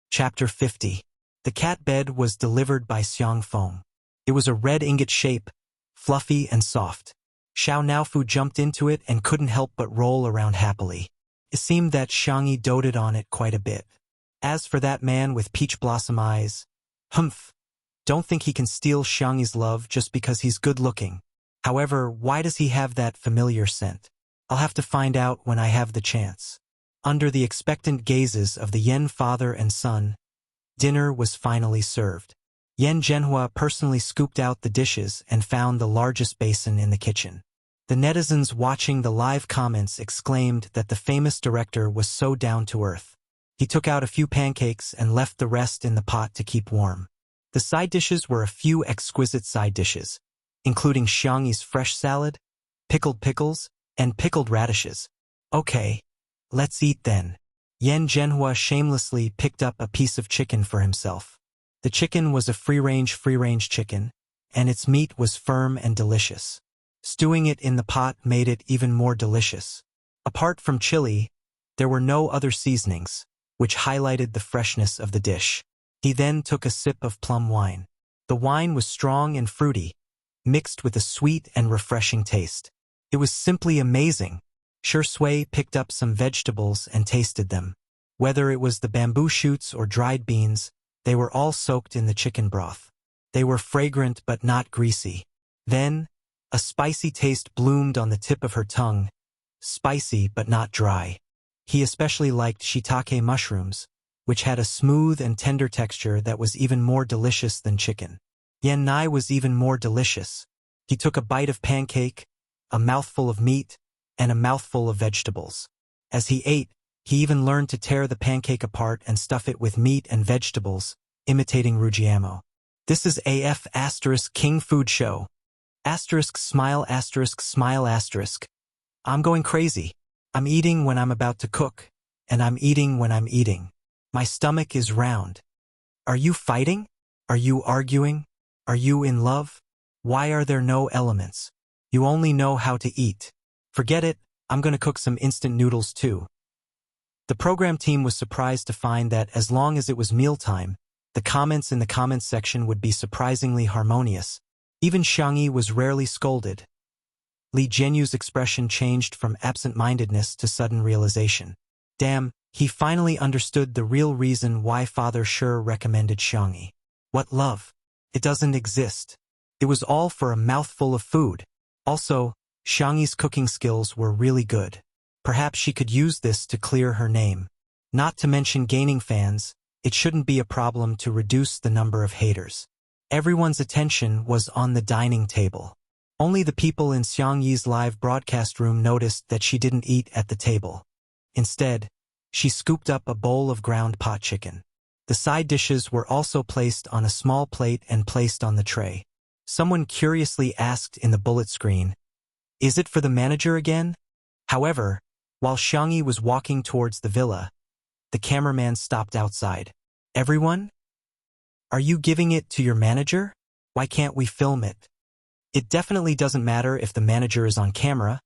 Chapter 50. The cat bed was delivered by Xiang Feng. It was a red ingot shape, fluffy and soft. Xiao Naofu jumped into it and couldn't help but roll around happily. It seemed that Xiangyi doted on it quite a bit. As for that man with peach blossom eyes, humph, don't think he can steal Xiangyi's love just because he's good-looking. However, why does he have that familiar scent? I'll have to find out when I have the chance. Under the expectant gazes of the Yen father and son, dinner was finally served. Yen Zhenhua personally scooped out the dishes and found the largest basin in the kitchen. The netizens watching the live comments exclaimed that the famous director was so down-to-earth. He took out a few pancakes and left the rest in the pot to keep warm. The side dishes were a few exquisite side dishes, including Xiangyi's fresh salad, pickled pickles, and pickled radishes. Okay, let's eat then. Yen Zhenhua shamelessly picked up a piece of chicken for himself. The chicken was a free-range chicken, and its meat was firm and delicious. Stewing it in the pot made it even more delicious. Apart from chili, there were no other seasonings, which highlighted the freshness of the dish. He then took a sip of plum wine. The wine was strong and fruity, mixed with a sweet and refreshing taste. It was simply amazing. Shui picked up some vegetables and tasted them. Whether it was the bamboo shoots or dried beans, they were all soaked in the chicken broth. They were fragrant but not greasy. Then, a spicy taste bloomed on the tip of her tongue, spicy but not dry. He especially liked shiitake mushrooms, which had a smooth and tender texture that was even more delicious than chicken. Yen Nai was even more delicious. He took a bite of pancake, a mouthful of meat, and a mouthful of vegetables. As he ate, he even learned to tear the pancake apart and stuff it with meat and vegetables, imitating Rujiamo. This is AF * King Food Show. Smile smile. I'm going crazy. I'm eating when I'm about to cook, and I'm eating when I'm eating. My stomach is round. Are you fighting? Are you arguing? Are you in love? Why are there no elements? You only know how to eat. Forget it, I'm gonna cook some instant noodles too. The program team was surprised to find that as long as it was mealtime, the comments in the comments section would be surprisingly harmonious. Even Xiangyi was rarely scolded. Li Jianyu's expression changed from absent-mindedness to sudden realization. Damn, he finally understood the real reason why Father Shi recommended Xiangyi. What love? It doesn't exist. It was all for a mouthful of food. Also, Xiangyi's cooking skills were really good. Perhaps she could use this to clear her name. Not to mention gaining fans, it shouldn't be a problem to reduce the number of haters. Everyone's attention was on the dining table. Only the people in Xiangyi's live broadcast room noticed that she didn't eat at the table. Instead, she scooped up a bowl of ground pot chicken. The side dishes were also placed on a small plate and placed on the tray. Someone curiously asked in the bullet screen, "Is it for the manager again?" However, while Xiangyi was walking towards the villa, the cameraman stopped outside. "Everyone? Are you giving it to your manager? Why can't we film it? It definitely doesn't matter if the manager is on camera,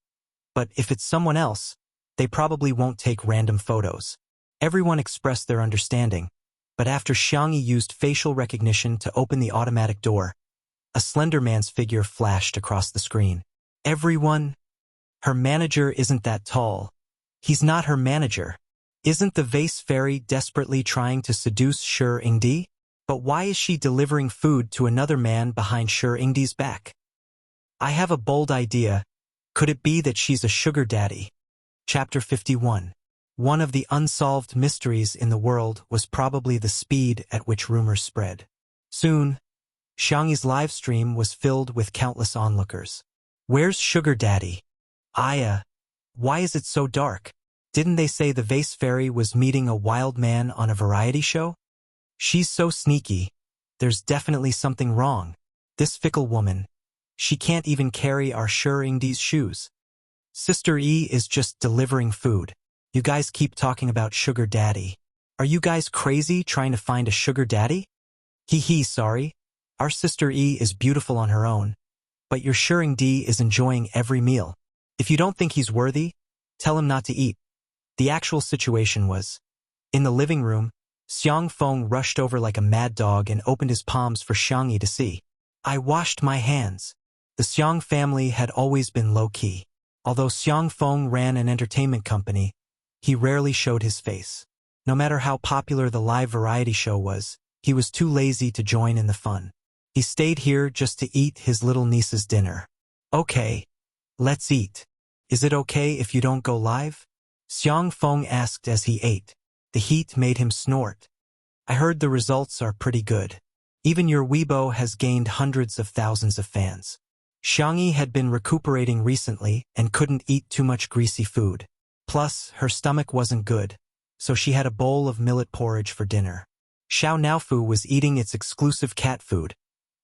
but if it's someone else, they probably won't take random photos." Everyone expressed their understanding, but after Xiangyi used facial recognition to open the automatic door, a slender man's figure flashed across the screen. "Everyone? Her manager isn't that tall. He's not her manager. Isn't the vase fairy desperately trying to seduce Shi Yingdi? But why is she delivering food to another man behind Shi Yingdi's back? I have a bold idea. Could it be that she's a sugar daddy?" Chapter 51. One of the unsolved mysteries in the world was probably the speed at which rumors spread. Soon, Xiangyi's live stream was filled with countless onlookers. "Where's Sugar Daddy? Aya, why is it so dark? Didn't they say the vase fairy was meeting a wild man on a variety show? She's so sneaky. There's definitely something wrong. This fickle woman. She can't even carry our Shi Yingdi's shoes. Sister E is just delivering food. You guys keep talking about Sugar Daddy. Are you guys crazy trying to find a sugar daddy? Hee, sorry. Our Sister E is beautiful on her own, but your Shi Yingdi is enjoying every meal. If you don't think he's worthy, tell him not to eat." The actual situation was, in the living room, Xiang Feng rushed over like a mad dog and opened his palms for Xiangyi to see. I washed my hands. The Xiang family had always been low-key. Although Xiang Feng ran an entertainment company, he rarely showed his face. No matter how popular the live variety show was, he was too lazy to join in the fun. He stayed here just to eat his little niece's dinner. Okay, let's eat. Is it okay if you don't go live? Xiang Feng asked as he ate. The heat made him snort. I heard the results are pretty good. Even your Weibo has gained hundreds of thousands of fans. Xiangyi had been recuperating recently and couldn't eat too much greasy food. Plus, her stomach wasn't good, so she had a bowl of millet porridge for dinner. Xiao Naofu was eating its exclusive cat food,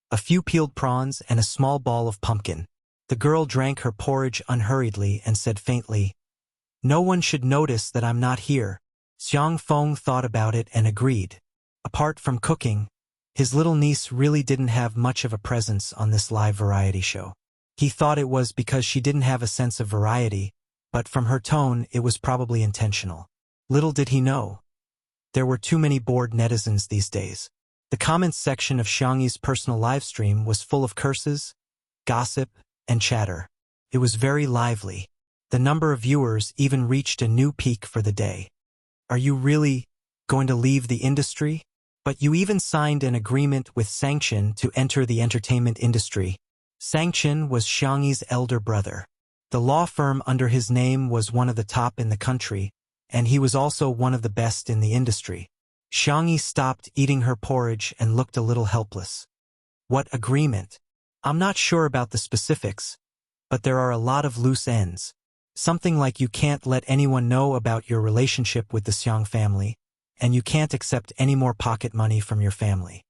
a few peeled prawns and a small ball of pumpkin. The girl drank her porridge unhurriedly and said faintly, "No one should notice that I'm not here." Xiang Feng thought about it and agreed. Apart from cooking, his little niece really didn't have much of a presence on this live variety show. He thought it was because she didn't have a sense of variety, but from her tone it was probably intentional. Little did he know. There were too many bored netizens these days. The comments section of Xiangyi's personal livestream was full of curses, gossip, and chatter. It was very lively. The number of viewers even reached a new peak for the day. Are you really going to leave the industry? But you even signed an agreement with Sanction to enter the entertainment industry. Sanction was Xiangyi's elder brother. The law firm under his name was one of the top in the country, and he was also one of the best in the industry. Xiangyi stopped eating her porridge and looked a little helpless. What agreement? I'm not sure about the specifics, but there are a lot of loose ends. Something like you can't let anyone know about your relationship with the Xiang family, and you can't accept any more pocket money from your family.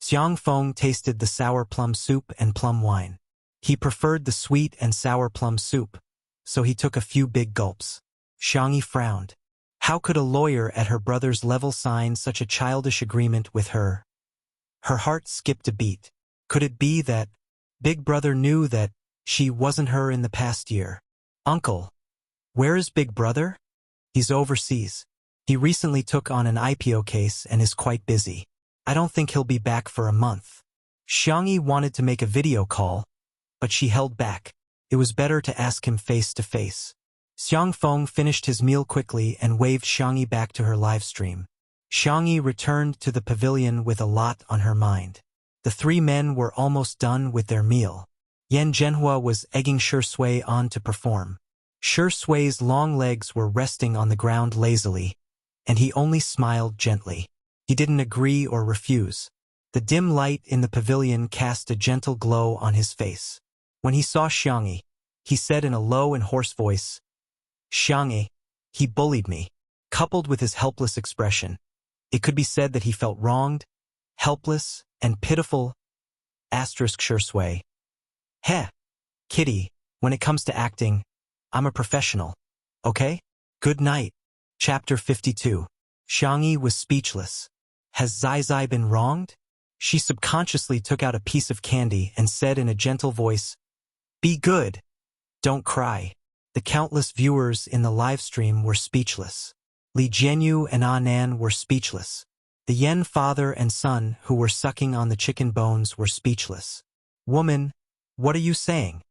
Xiang Feng tasted the sour plum soup and plum wine. He preferred the sweet and sour plum soup, so he took a few big gulps. Xiangyi frowned. How could a lawyer at her brother's level sign such a childish agreement with her? Her heart skipped a beat. Could it be that Big Brother knew that she wasn't her in the past year? Uncle, where is Big Brother? He's overseas. He recently took on an IPO case and is quite busy. I don't think he'll be back for a month. Xiangyi wanted to make a video call, but she held back. It was better to ask him face to face. Xiang Feng finished his meal quickly and waved Xiangyi back to her live stream. Xiangyi returned to the pavilion with a lot on her mind. The three men were almost done with their meal. Yan Zhenhua was egging Shi Sui on to perform. Shi Sui's long legs were resting on the ground lazily, and he only smiled gently. He didn't agree or refuse. The dim light in the pavilion cast a gentle glow on his face. When he saw Xiangyi, he said in a low and hoarse voice, "Xiangyi, he bullied me." Coupled with his helpless expression, it could be said that he felt wronged, helpless, and pitiful. Shi Sui. Heh, kitty, when it comes to acting, I'm a professional. Okay? Good night. Chapter 52. Xiangyi was speechless. Has Zai been wronged? She subconsciously took out a piece of candy and said in a gentle voice, "Be good. Don't cry." The countless viewers in the live stream were speechless. Li Jianyu and Nan were speechless. The Yen father and son who were sucking on the chicken bones were speechless. Woman, what are you saying?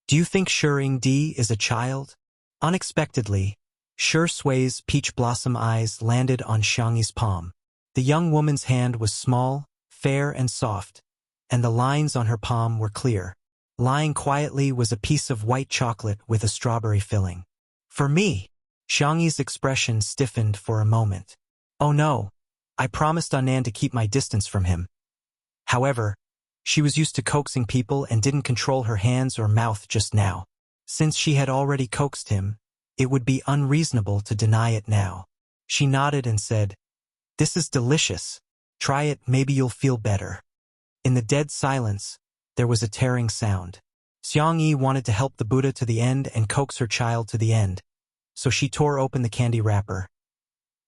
Do you think Shi Yingdi is a child? Unexpectedly, Shi Sui's peach blossom eyes landed on Xiangyi's palm. The young woman's hand was small, fair and soft, and the lines on her palm were clear. Lying quietly was a piece of white chocolate with a strawberry filling. For me, Xiangyi's expression stiffened for a moment. Oh no, I promised Nan to keep my distance from him. However, she was used to coaxing people and didn't control her hands or mouth just now. Since she had already coaxed him, it would be unreasonable to deny it now. She nodded and said, "This is delicious. Try it, maybe you'll feel better." In the dead silence, there was a tearing sound. Xiangyi wanted to help the Buddha to the end and coax her child to the end, so she tore open the candy wrapper.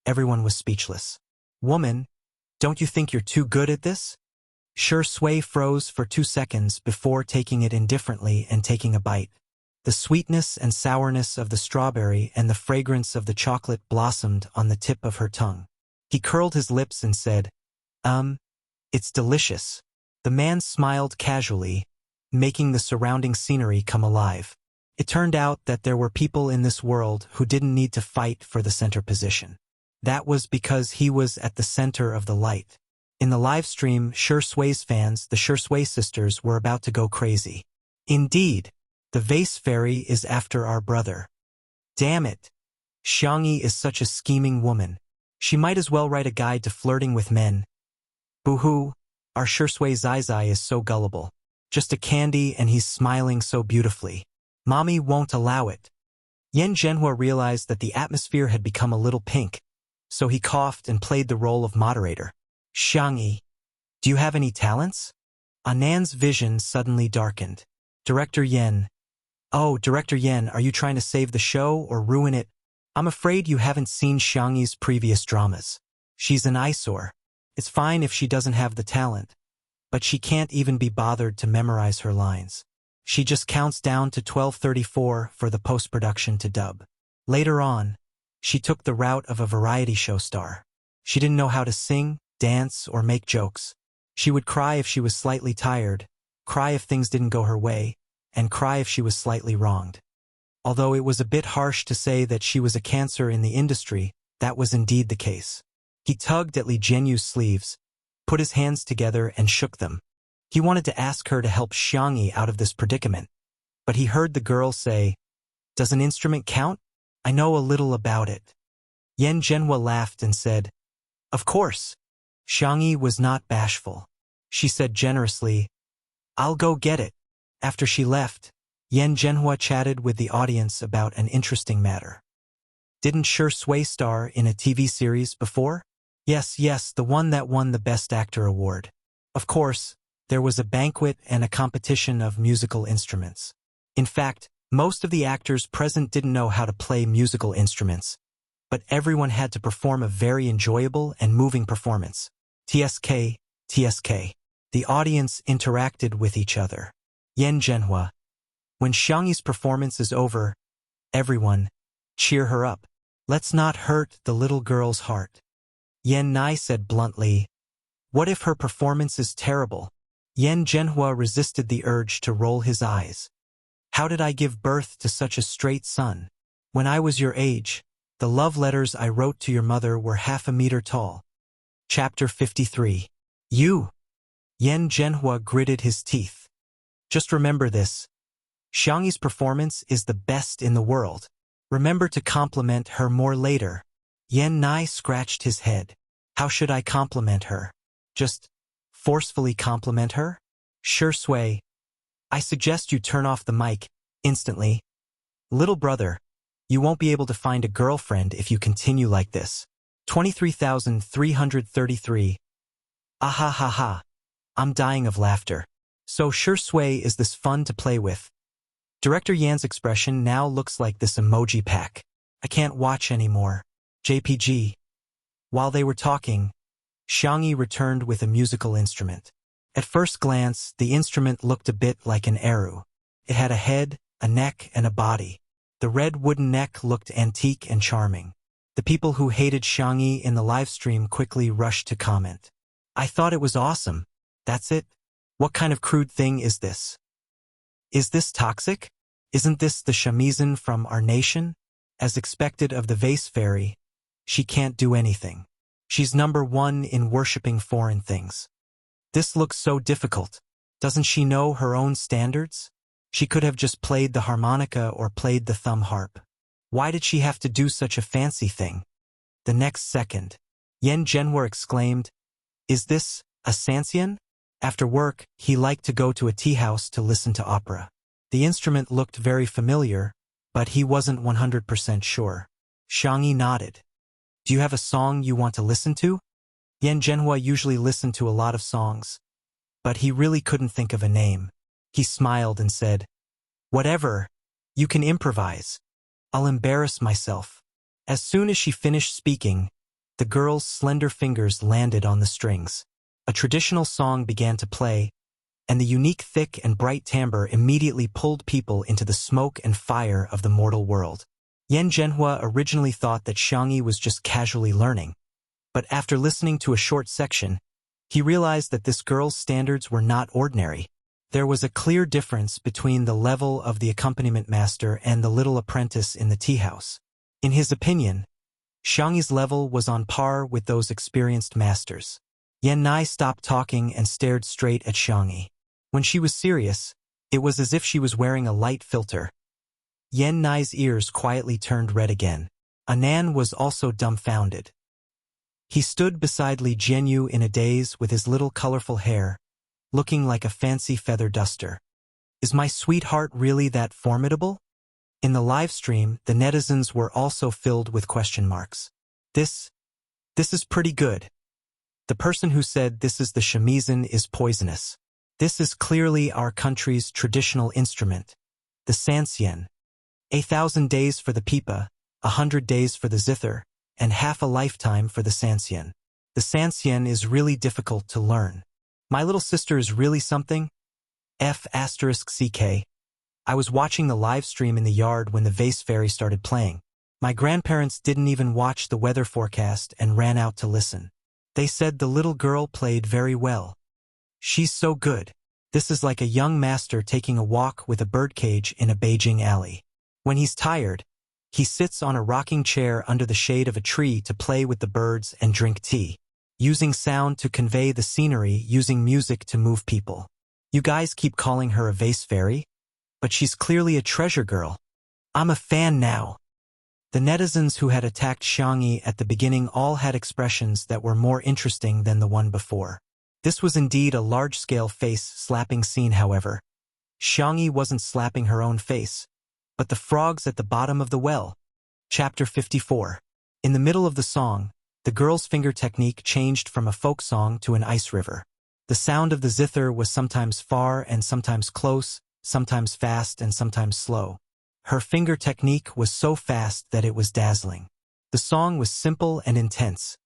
Everyone was speechless. Woman, don't you think you're too good at this? Shi Sui froze for 2 seconds before taking it indifferently and taking a bite. The sweetness and sourness of the strawberry and the fragrance of the chocolate blossomed on the tip of her tongue. He curled his lips and said, it's delicious. The man smiled casually, making the surrounding scenery come alive. It turned out that there were people in this world who didn't need to fight for the center position. That was because he was at the center of the light. In the live stream, Sure Sui's fans, the Sure Sui sisters, were about to go crazy. Indeed, the vase fairy is after our brother. Damn it. Xiangyi is such a scheming woman. She might as well write a guide to flirting with men. Boo-hoo, our Sure Sui Zai Zai is so gullible. Just a candy and he's smiling so beautifully. Mommy won't allow it. Yan Zhenhua realized that the atmosphere had become a little pink, so he coughed and played the role of moderator. Xiangyi, do you have any talents? Anan's vision suddenly darkened. Director Yan. Oh, Director Yan, are you trying to save the show or ruin it? I'm afraid you haven't seen Xiangyi's previous dramas. She's an eyesore. It's fine if she doesn't have the talent, but she can't even be bothered to memorize her lines. She just counts down to 12:34 for the post-production to dub. Later on, she took the route of a variety show star. She didn't know how to sing, dance, or make jokes. She would cry if she was slightly tired, cry if things didn't go her way, and cry if she was slightly wronged. Although it was a bit harsh to say that she was a cancer in the industry, that was indeed the case. He tugged at Li Jianyu's sleeves, put his hands together and shook them. He wanted to ask her to help Xiangyi out of this predicament, but he heard the girl say, "Does an instrument count? I know a little about it." Yan Zhenhua laughed and said, "Of course." Xiangyi was not bashful. She said generously, "I'll go get it." After she left, Yan Zhenhua chatted with the audience about an interesting matter. Didn't Sure Sui star in a TV series before? Yes, the one that won the Best Actor award. Of course, there was a banquet and a competition of musical instruments. In fact, most of the actors present didn't know how to play musical instruments, but everyone had to perform a very enjoyable and moving performance. TSK. The audience interacted with each other. Yan Zhenhua. When Xiangyi's performance is over, everyone, cheer her up. Let's not hurt the little girl's heart. Yan Nai said bluntly, "What if her performance is terrible?" Yan Zhenhua resisted the urge to roll his eyes. "How did I give birth to such a straight son? When I was your age, the love letters I wrote to your mother were 1/2 meter tall." Chapter 53. You! Yan Zhenhua gritted his teeth. Just remember this. Xiangyi's performance is the best in the world. Remember to compliment her more later. Yan Nai scratched his head. How should I compliment her? Just forcefully compliment her? Sure Sui. I suggest you turn off the mic, instantly. Little brother, you won't be able to find a girlfriend if you continue like this. 23,333. Ahahaha. I'm dying of laughter. So Sure Sui is this fun to play with. Director Yan's expression now looks like this emoji pack. I can't watch anymore. JPG. While they were talking, Xiangyi returned with a musical instrument. At first glance, the instrument looked a bit like an eru. It had a head, a neck, and a body. The red wooden neck looked antique and charming. The people who hated Xiangyi in the livestream quickly rushed to comment. I thought it was awesome. That's it? What kind of crude thing is this? Is this toxic? Isn't this the shamisen from our nation? As expected of the vase fairy, she can't do anything. She's number one in worshipping foreign things. This looks so difficult. Doesn't she know her own standards? She could have just played the harmonica or played the thumb harp. Why did she have to do such a fancy thing? The next second, Yan Zhenhua exclaimed, "Is this a Sanxian?" After work, he liked to go to a tea house to listen to opera. The instrument looked very familiar, but he wasn't 100% sure. Xiangyi nodded. Do you have a song you want to listen to? Yan Zhenhua usually listened to a lot of songs, but he really couldn't think of a name. He smiled and said, "Whatever, you can improvise. I'll embarrass myself." As soon as she finished speaking, the girl's slender fingers landed on the strings. A traditional song began to play, and the unique thick and bright timbre immediately pulled people into the smoke and fire of the mortal world. Yan Zhenhua originally thought that Xiangyi was just casually learning, But after listening to a short section, he realized that this girl's standards were not ordinary. There was a clear difference between the level of the accompaniment master and the little apprentice in the tea house. In his opinion, Xiangyi's level was on par with those experienced masters. Yan Nai stopped talking and stared straight at Xiangyi. When she was serious, it was as if she was wearing a light filter. Yan Nai's ears quietly turned red again. Anan was also dumbfounded. He stood beside Li Jianyu in a daze with his little colorful hair, looking like a fancy feather duster. Is my sweetheart really that formidable? In the live stream, the netizens were also filled with question marks. This is pretty good. The person who said this is the shamisen is poisonous. This is clearly our country's traditional instrument, the sanxian. 1,000 days for the pipa, 100 days for the zither, and half a lifetime for the sanxian. The sanxian is really difficult to learn. My little sister is really something? F***CK. I was watching the live stream in the yard when the vase fairy started playing. My grandparents didn't even watch the weather forecast and ran out to listen. They said the little girl played very well. She's so good. This is like a young master taking a walk with a birdcage in a Beijing alley. When he's tired, he sits on a rocking chair under the shade of a tree to play with the birds and drink tea, using sound to convey the scenery, using music to move people. You guys keep calling her a vase fairy? But she's clearly a treasure girl. I'm a fan now. The netizens who had attacked Xiangyi at the beginning all had expressions that were more interesting than the one before. This was indeed a large-scale face-slapping scene, however. Xiangyi wasn't slapping her own face, but the frogs at the bottom of the well. Chapter 54. In the middle of the song, the girl's finger technique changed from a folk song to an ice river. The sound of the zither was sometimes far and sometimes close, sometimes fast and sometimes slow. Her finger technique was so fast that it was dazzling. The song was simple and intense,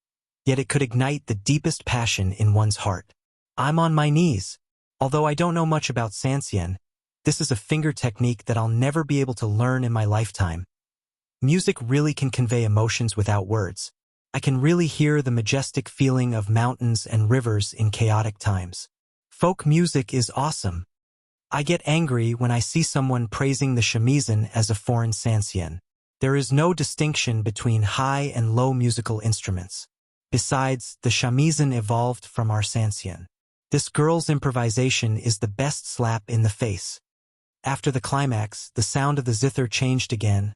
yet it could ignite the deepest passion in one's heart. I'm on my knees. Although I don't know much about sanxian, this is a finger technique that I'll never be able to learn in my lifetime. Music really can convey emotions without words. I can really hear the majestic feeling of mountains and rivers in chaotic times. Folk music is awesome. I get angry when I see someone praising the shamisen as a foreign sanxian. There is no distinction between high and low musical instruments. Besides, the shamisen evolved from our sanxian. This girl's improvisation is the best slap in the face. After the climax, the sound of the zither changed again,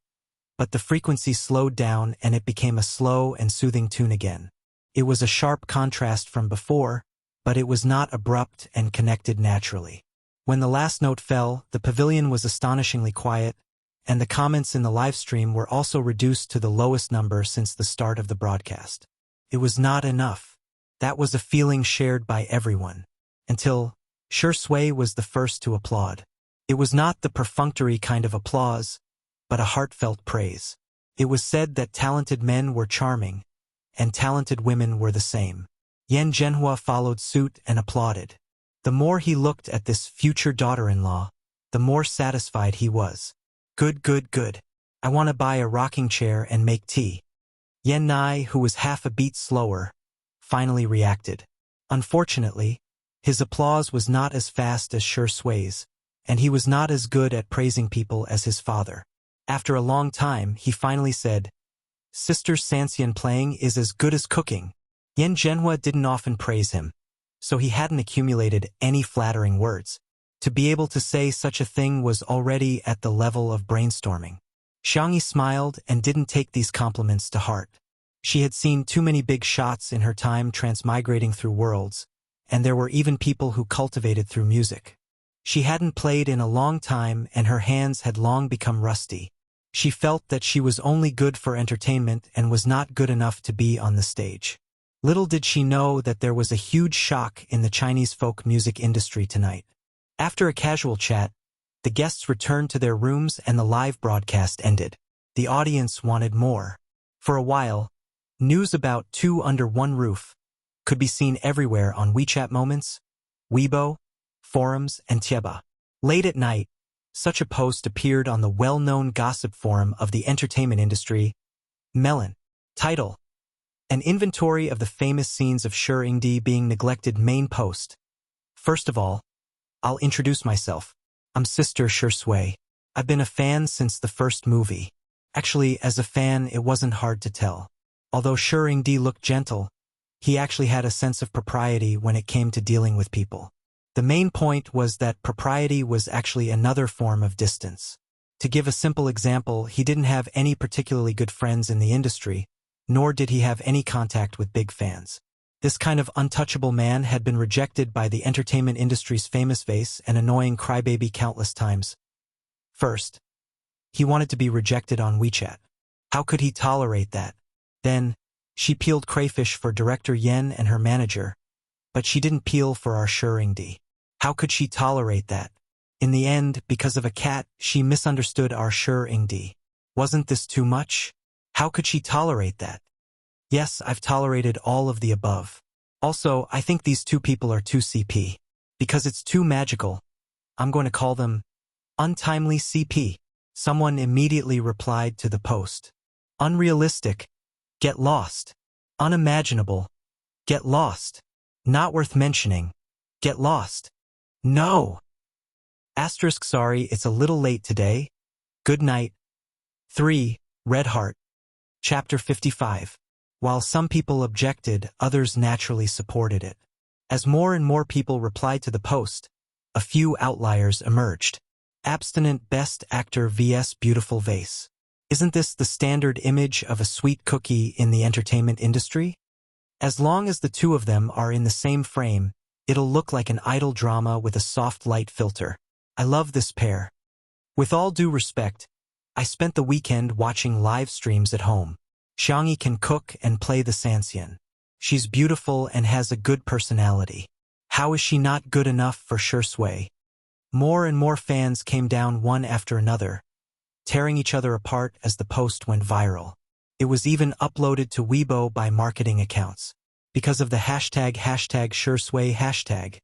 but the frequency slowed down and it became a slow and soothing tune again. It was a sharp contrast from before, but it was not abrupt and connected naturally. When the last note fell, the pavilion was astonishingly quiet, and the comments in the live stream were also reduced to the lowest number since the start of the broadcast. It was not enough. That was a feeling shared by everyone. Until Shi Sui was the first to applaud. It was not the perfunctory kind of applause, but a heartfelt praise. It was said that talented men were charming, and talented women were the same. Yan Zhenhua followed suit and applauded. The more he looked at this future daughter-in-law, the more satisfied he was. Good, good, good. I want to buy a rocking chair and make tea. Yan Nai, who was half a beat slower, finally reacted. Unfortunately, his applause was not as fast as Shi Sui's, and he was not as good at praising people as his father. After a long time, he finally said, Sister's sanxian playing is as good as cooking. Yan Zhenhua didn't often praise him, so he hadn't accumulated any flattering words. To be able to say such a thing was already at the level of brainstorming. Xiangyi smiled and didn't take these compliments to heart. She had seen too many big shots in her time transmigrating through worlds, and there were even people who cultivated through music. She hadn't played in a long time and her hands had long become rusty. She felt that she was only good for entertainment and was not good enough to be on the stage. Little did she know that there was a huge shock in the Chinese folk music industry tonight. After a casual chat, the guests returned to their rooms and the live broadcast ended. The audience wanted more. For a while, news about Two Under One Roof could be seen everywhere on WeChat Moments, Weibo, forums, and Tieba. Late at night, such a post appeared on the well-known gossip forum of the entertainment industry, Melon. Title: An inventory of the famous scenes of Shi Ingdi being neglected. Main post. First of all, I'll introduce myself. I'm Sister Shi Sui. I've been a fan since the first movie. Actually, as a fan, it wasn't hard to tell. Although Shi Ingdi looked gentle, he actually had a sense of propriety when it came to dealing with people. The main point was that propriety was actually another form of distance. To give a simple example, he didn't have any particularly good friends in the industry, nor did he have any contact with big fans. This kind of untouchable man had been rejected by the entertainment industry's famous face and annoying crybaby countless times. First, he wanted to be rejected on WeChat. How could he tolerate that? Then, she peeled crayfish for director Yen and her manager, but she didn't peel for our Shi Ingdi. How could she tolerate that? In the end, because of a cat, she misunderstood our Shi Ingdi. Wasn't this too much? How could she tolerate that? Yes, I've tolerated all of the above. Also, I think these two people are too CP. Because it's too magical, I'm going to call them untimely CP. Someone immediately replied to the post. Unrealistic. Get lost. Unimaginable. Get lost. Not worth mentioning. Get lost. No. Asterisk sorry, it's a little late today. Good night. 3. Red Heart. Chapter 55. While some people objected, others naturally supported it. As more and more people replied to the post, a few outliers emerged. Abstinent Best Actor vs Beautiful Vase. Isn't this the standard image of a sweet cookie in the entertainment industry? As long as the two of them are in the same frame, it'll look like an idol drama with a soft light filter. I love this pair. With all due respect, I spent the weekend watching live streams at home. Xiangyi can cook and play the Sanxian. She's beautiful and has a good personality. How is she not good enough for Shi Sui? More and more fans came down one after another, tearing each other apart as the post went viral. It was even uploaded to Weibo by marketing accounts. Because of the hashtag Shi Sui hashtag,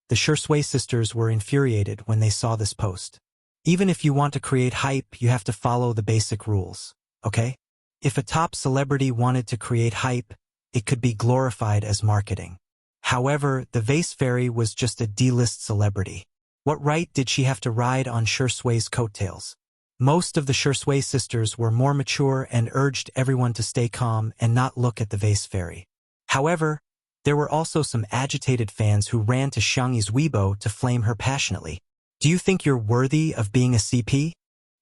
the Shi Sui sisters were infuriated when they saw this post. Even if you want to create hype, you have to follow the basic rules, okay? If a top celebrity wanted to create hype, it could be glorified as marketing. However, the Vase Fairy was just a D-list celebrity. What right did she have to ride on Shi Sui's coattails? Most of the Shi Sui sisters were more mature and urged everyone to stay calm and not look at the Vase Fairy. However, there were also some agitated fans who ran to Xiangyi's Weibo to flame her passionately. Do you think you're worthy of being a CP?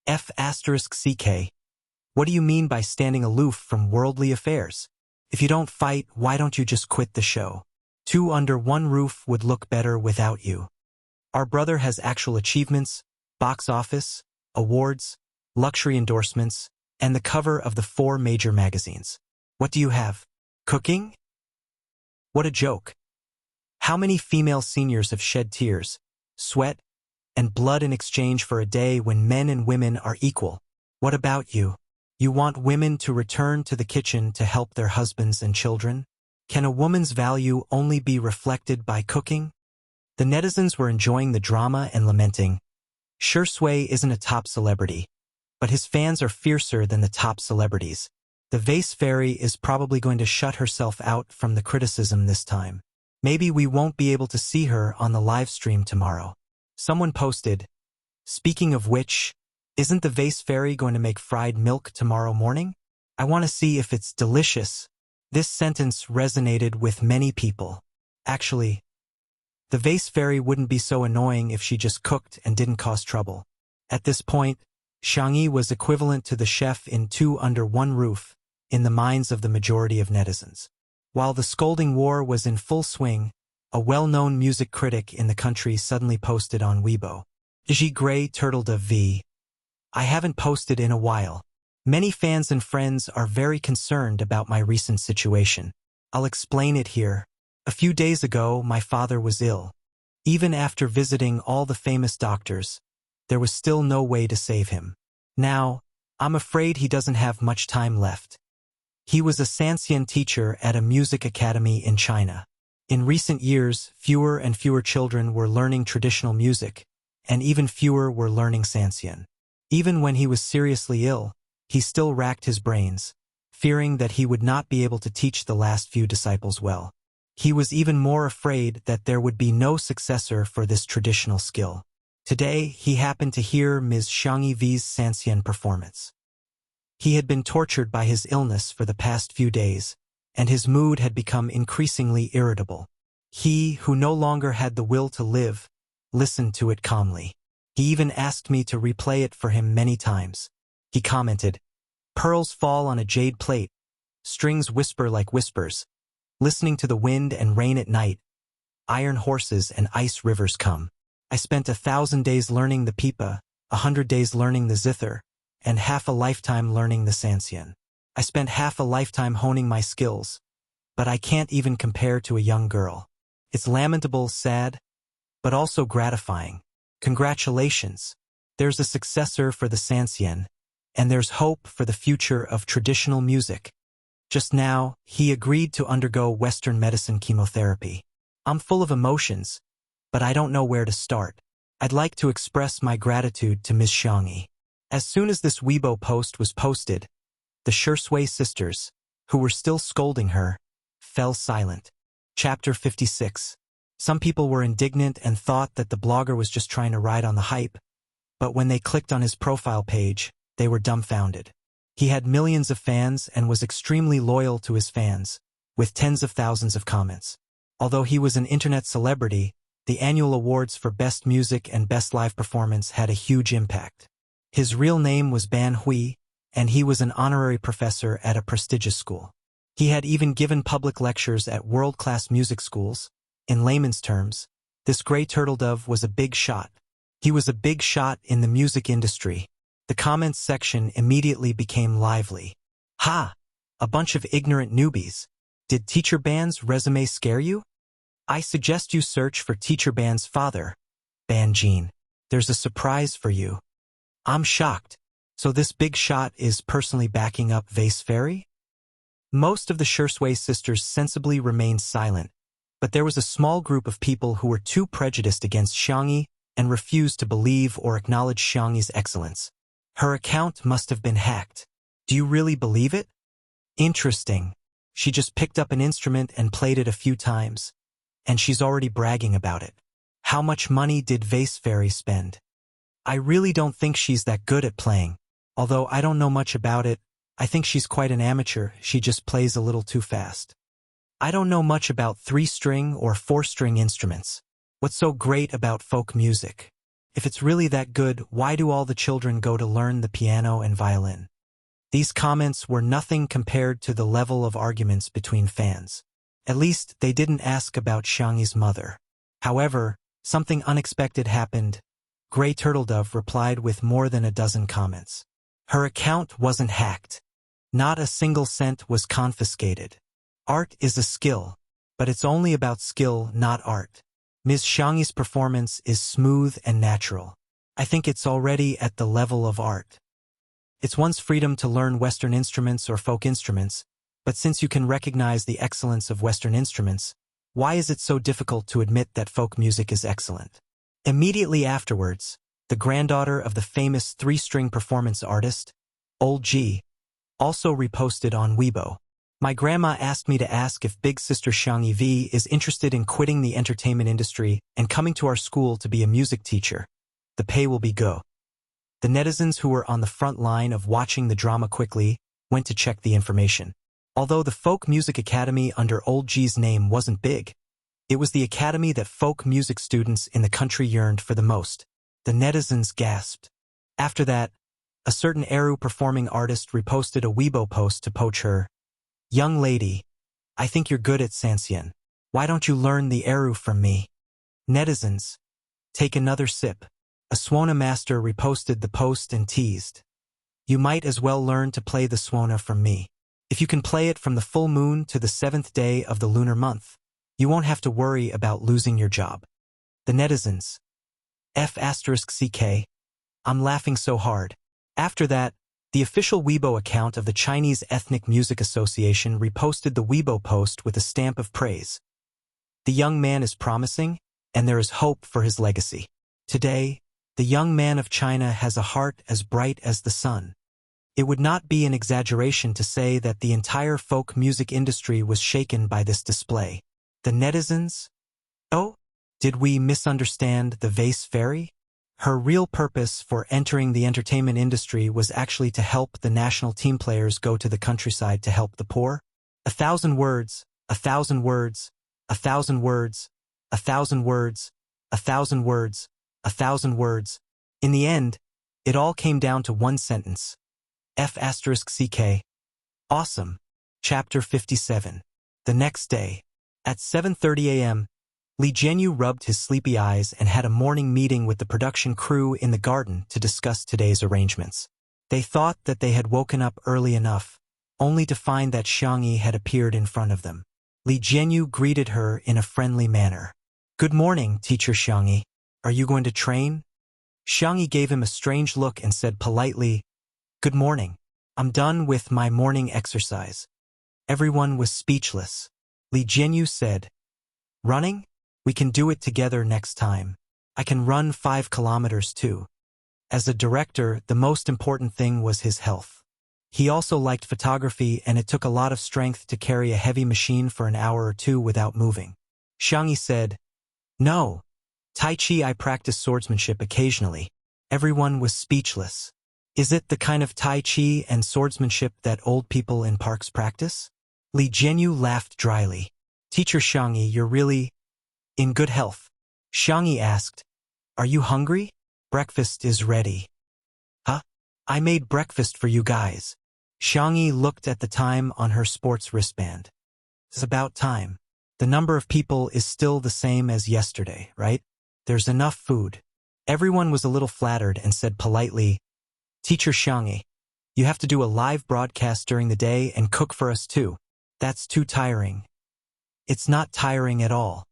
F***CK. What do you mean by standing aloof from worldly affairs? If you don't fight, why don't you just quit the show? Two under one roof would look better without you. Our brother has actual achievements, box office, awards, luxury endorsements, and the cover of the 4 major magazines. What do you have? Cooking? What a joke. How many female seniors have shed tears, sweat, and blood in exchange for a day when men and women are equal? What about you? You want women to return to the kitchen to help their husbands and children? Can a woman's value only be reflected by cooking? The netizens were enjoying the drama and lamenting. Shi Sui isn't a top celebrity, but his fans are fiercer than the top celebrities. The Vase Fairy is probably going to shut herself out from the criticism this time. Maybe we won't be able to see her on the live stream tomorrow. Someone posted, speaking of which, isn't the Vase Fairy going to make fried milk tomorrow morning? I want to see if it's delicious. This sentence resonated with many people. Actually, the Vase Fairy wouldn't be so annoying if she just cooked and didn't cause trouble. At this point, Xiangyi was equivalent to the chef in 2 under 1 roof in the minds of the majority of netizens. While the scolding war was in full swing, a well-known music critic in the country suddenly posted on Weibo. G. Gray Turtle V. I haven't posted in a while. Many fans and friends are very concerned about my recent situation. I'll explain it here. A few days ago, my father was ill. Even after visiting all the famous doctors, there was still no way to save him. Now, I'm afraid he doesn't have much time left. He was a Sanxian teacher at a music academy in China. In recent years, fewer and fewer children were learning traditional music, and even fewer were learning Sanxian. Even when he was seriously ill, he still racked his brains, fearing that he would not be able to teach the last few disciples well. He was even more afraid that there would be no successor for this traditional skill. Today, he happened to hear Ms. Xiangyi V's Sanxian performance. He had been tortured by his illness for the past few days, and his mood had become increasingly irritable. He, who no longer had the will to live, listened to it calmly. He even asked me to replay it for him many times. He commented, "Pearls fall on a jade plate, strings whisper like whispers, listening to the wind and rain at night, iron horses and ice rivers come. I spent 1,000 days learning the pipa, 100 days learning the zither, and half a lifetime learning the Sanxian. I spent half a lifetime honing my skills, but I can't even compare to a young girl. It's lamentable, sad, but also gratifying. Congratulations. There's a successor for the Sanxian, and there's hope for the future of traditional music. Just now, he agreed to undergo Western medicine chemotherapy. I'm full of emotions, but I don't know where to start. I'd like to express my gratitude to Ms. Xiangyi." As soon as this Weibo post was posted, the Shui sisters, who were still scolding her, fell silent. Chapter 56. Some people were indignant and thought that the blogger was just trying to ride on the hype, but when they clicked on his profile page, they were dumbfounded. He had millions of fans and was extremely loyal to his fans, with tens of thousands of comments. Although he was an internet celebrity, the annual awards for Best Music and Best Live Performance had a huge impact. His real name was Ban Hui, and he was an honorary professor at a prestigious school. He had even given public lectures at world-class music schools. In layman's terms, this gray turtle dove was a big shot. He was a big shot in the music industry. The comments section immediately became lively. "Ha! A bunch of ignorant newbies. Did Teacher Ban's resume scare you? I suggest you search for Teacher Ban's father, Ban Jin. There's a surprise for you. I'm shocked. So this big shot is personally backing up Vase Fairy?" Most of the Shui sisters sensibly remained silent, but there was a small group of people who were too prejudiced against Xiangyi and refused to believe or acknowledge Xiangyi's excellence. "Her account must have been hacked. Do you really believe it? Interesting. She just picked up an instrument and played it a few times, and she's already bragging about it. How much money did Vase Fairy spend? I really don't think she's that good at playing. Although I don't know much about it, I think she's quite an amateur, she just plays a little too fast. I don't know much about 3-string or 4-string instruments. What's so great about folk music? If it's really that good, why do all the children go to learn the piano and violin?" These comments were nothing compared to the level of arguments between fans. At least, they didn't ask about Xiangyi's mother. However, something unexpected happened. Gray Turtledove replied with more than a dozen comments. Her account wasn't hacked. Not a single cent was confiscated. Art is a skill, but it's only about skill, not art. Ms. Xiangyi's performance is smooth and natural. I think it's already at the level of art. It's one's freedom to learn Western instruments or folk instruments, but since you can recognize the excellence of Western instruments, why is it so difficult to admit that folk music is excellent? Immediately afterwards, the granddaughter of the famous 3-string performance artist, Old G, also reposted on Weibo. My grandma asked me to ask if big sister Xiangyi V is interested in quitting the entertainment industry and coming to our school to be a music teacher. The pay will be go. The netizens who were on the front line of watching the drama quickly went to check the information. Although the Folk Music Academy under Old G's name wasn't big, it was the academy that folk music students in the country yearned for the most. The netizens gasped. After that, a certain Eru performing artist reposted a Weibo post to poach her. Young lady, I think you're good at Sanxian. Why don't you learn the Eru from me? Netizens, take another sip. A Suona master reposted the post and teased. You might as well learn to play the Suona from me. If you can play it from the full moon to the 7th day of the lunar month, you won't have to worry about losing your job. The netizens. F*CK. I'm laughing so hard. After that, the official Weibo account of the Chinese Ethnic Music Association reposted the Weibo post with a stamp of praise. The young man is promising, and there is hope for his legacy. Today, the young man of China has a heart as bright as the sun. It would not be an exaggeration to say that the entire folk music industry was shaken by this display. The netizens? Oh, did we misunderstand the vase fairy? Her real purpose for entering the entertainment industry was actually to help the national team players go to the countryside to help the poor. 1,000 words, 1,000 words, 1,000 words, 1,000 words, 1,000 words, 1,000 words. In the end, it all came down to one sentence. F***CK. Awesome. Chapter 57. The next day, at 7:30 a.m., Li Jianyu rubbed his sleepy eyes and had a morning meeting with the production crew in the garden to discuss today's arrangements. They thought that they had woken up early enough, only to find that Xiangyi had appeared in front of them. Li Jianyu greeted her in a friendly manner. "Good morning, teacher Xiangyi. Are you going to train?" Xiangyi gave him a strange look and said politely, "Good morning. I'm done with my morning exercise." Everyone was speechless. Li Jianyu said, "Running? We can do it together next time. I can run 5 kilometers too." As a director, the most important thing was his health. He also liked photography, and it took a lot of strength to carry a heavy machine for an hour or two without moving. Xiangyi said, "No. Tai Chi, I practice swordsmanship occasionally." Everyone was speechless. Is it the kind of Tai Chi and swordsmanship that old people in parks practice? Li Jianyu laughed dryly. "Teacher Xiangyi, you're really in good health." Xiangyi asked, "Are you hungry? Breakfast is ready." "Huh? I made breakfast for you guys." Xiangyi looked at the time on her sports wristband. "It's about time. The number of people is still the same as yesterday, right? There's enough food." Everyone was a little flattered and said politely, "Teacher Xiangyi, you have to do a live broadcast during the day and cook for us too. That's too tiring." "It's not tiring at all."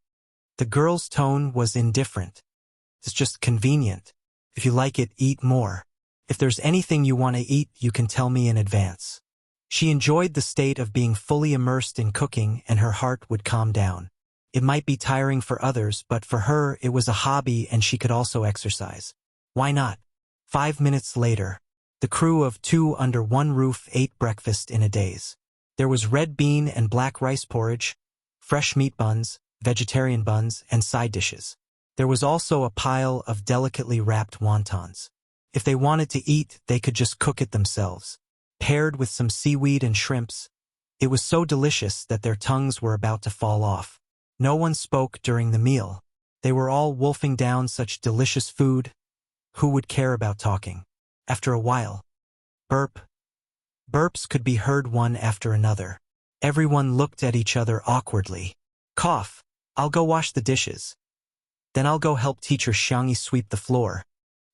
The girl's tone was indifferent. "It's just convenient. If you like it, eat more. If there's anything you want to eat, you can tell me in advance." She enjoyed the state of being fully immersed in cooking, and her heart would calm down. It might be tiring for others, but for her it was a hobby and she could also exercise. Why not? 5 minutes later, the crew of 2 under one roof ate breakfast in a daze. There was red bean and black rice porridge, fresh meat buns, vegetarian buns, and side dishes. There was also a pile of delicately wrapped wontons. If they wanted to eat, they could just cook it themselves. Paired with some seaweed and shrimps, it was so delicious that their tongues were about to fall off. No one spoke during the meal. They were all wolfing down such delicious food. Who would care about talking? After a while, burps could be heard one after another. Everyone looked at each other awkwardly. Cough. "I'll go wash the dishes. Then I'll go help teacher Xiangyi sweep the floor.